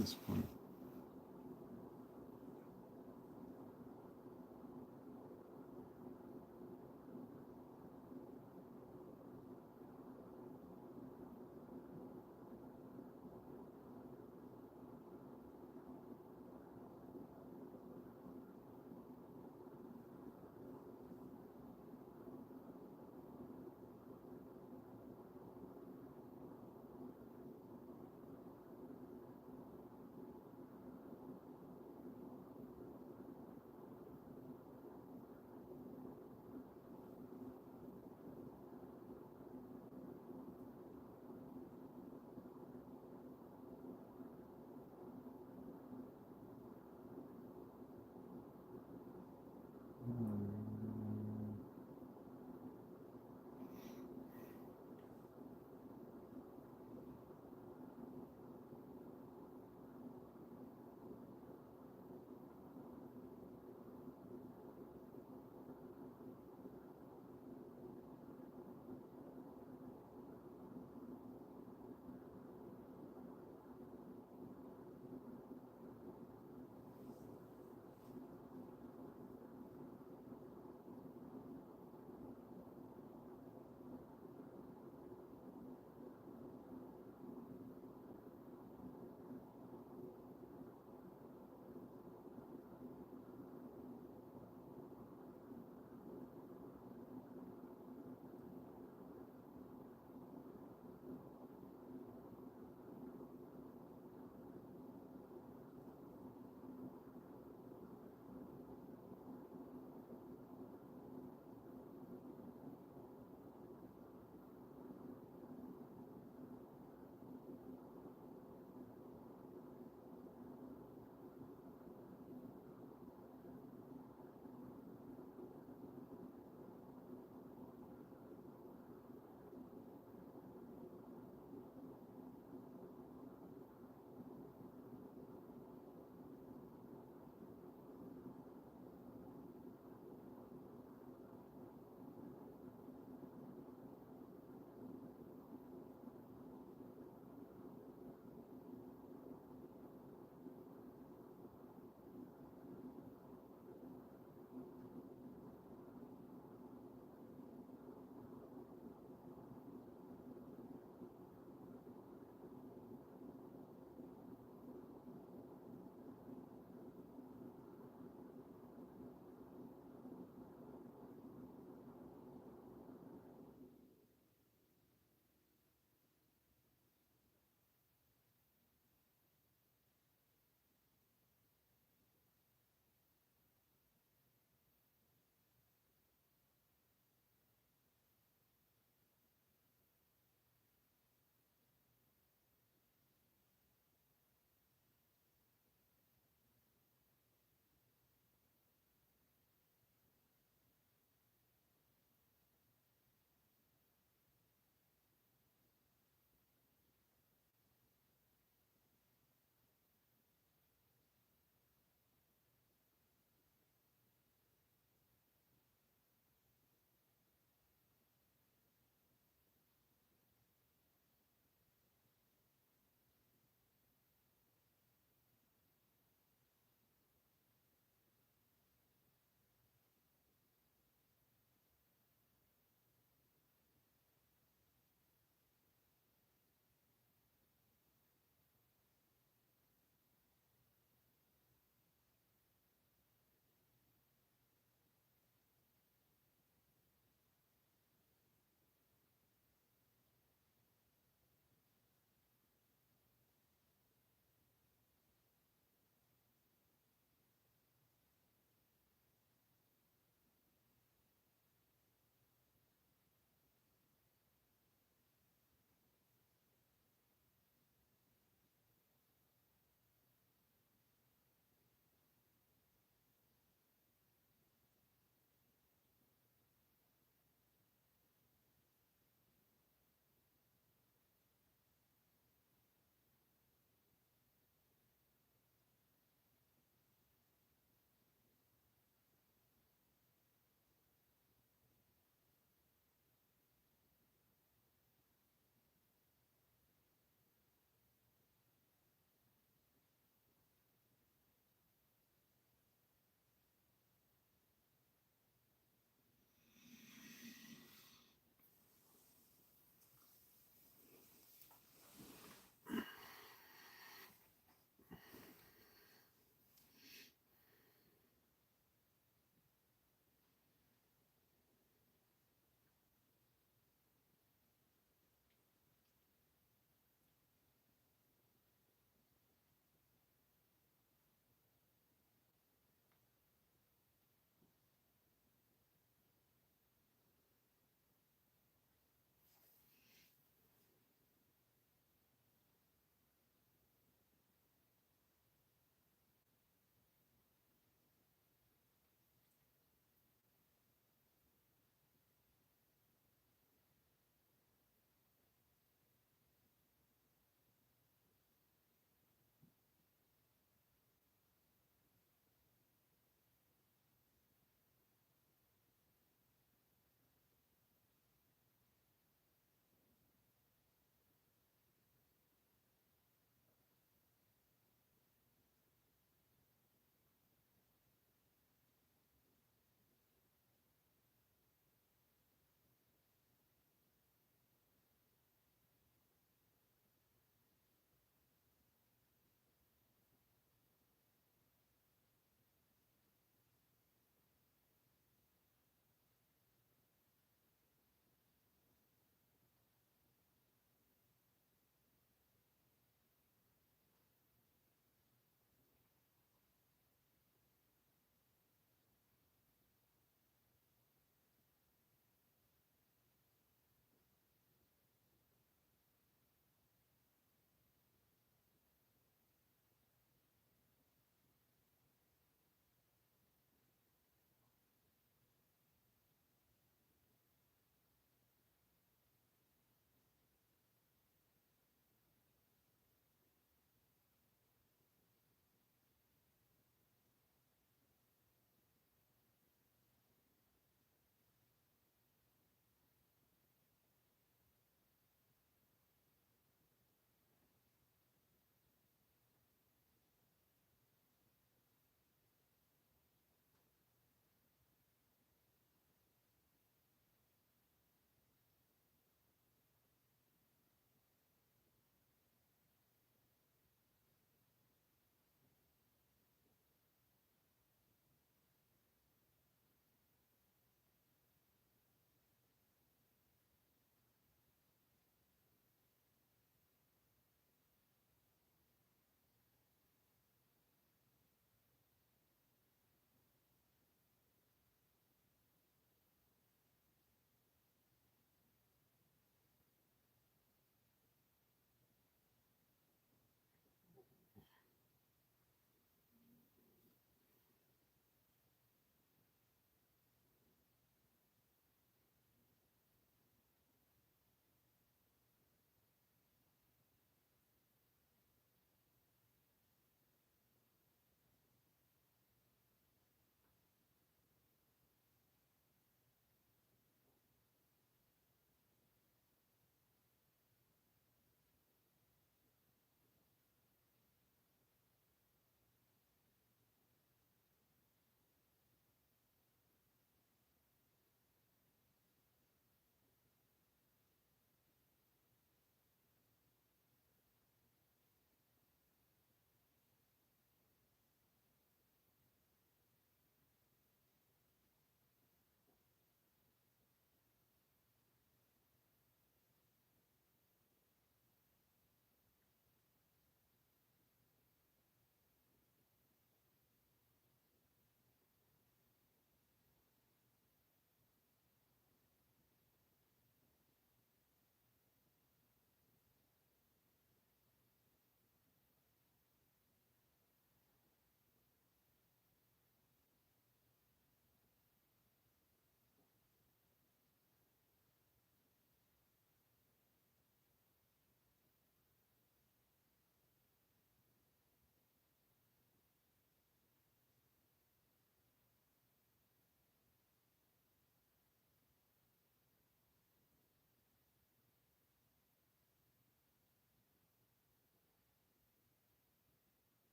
this point.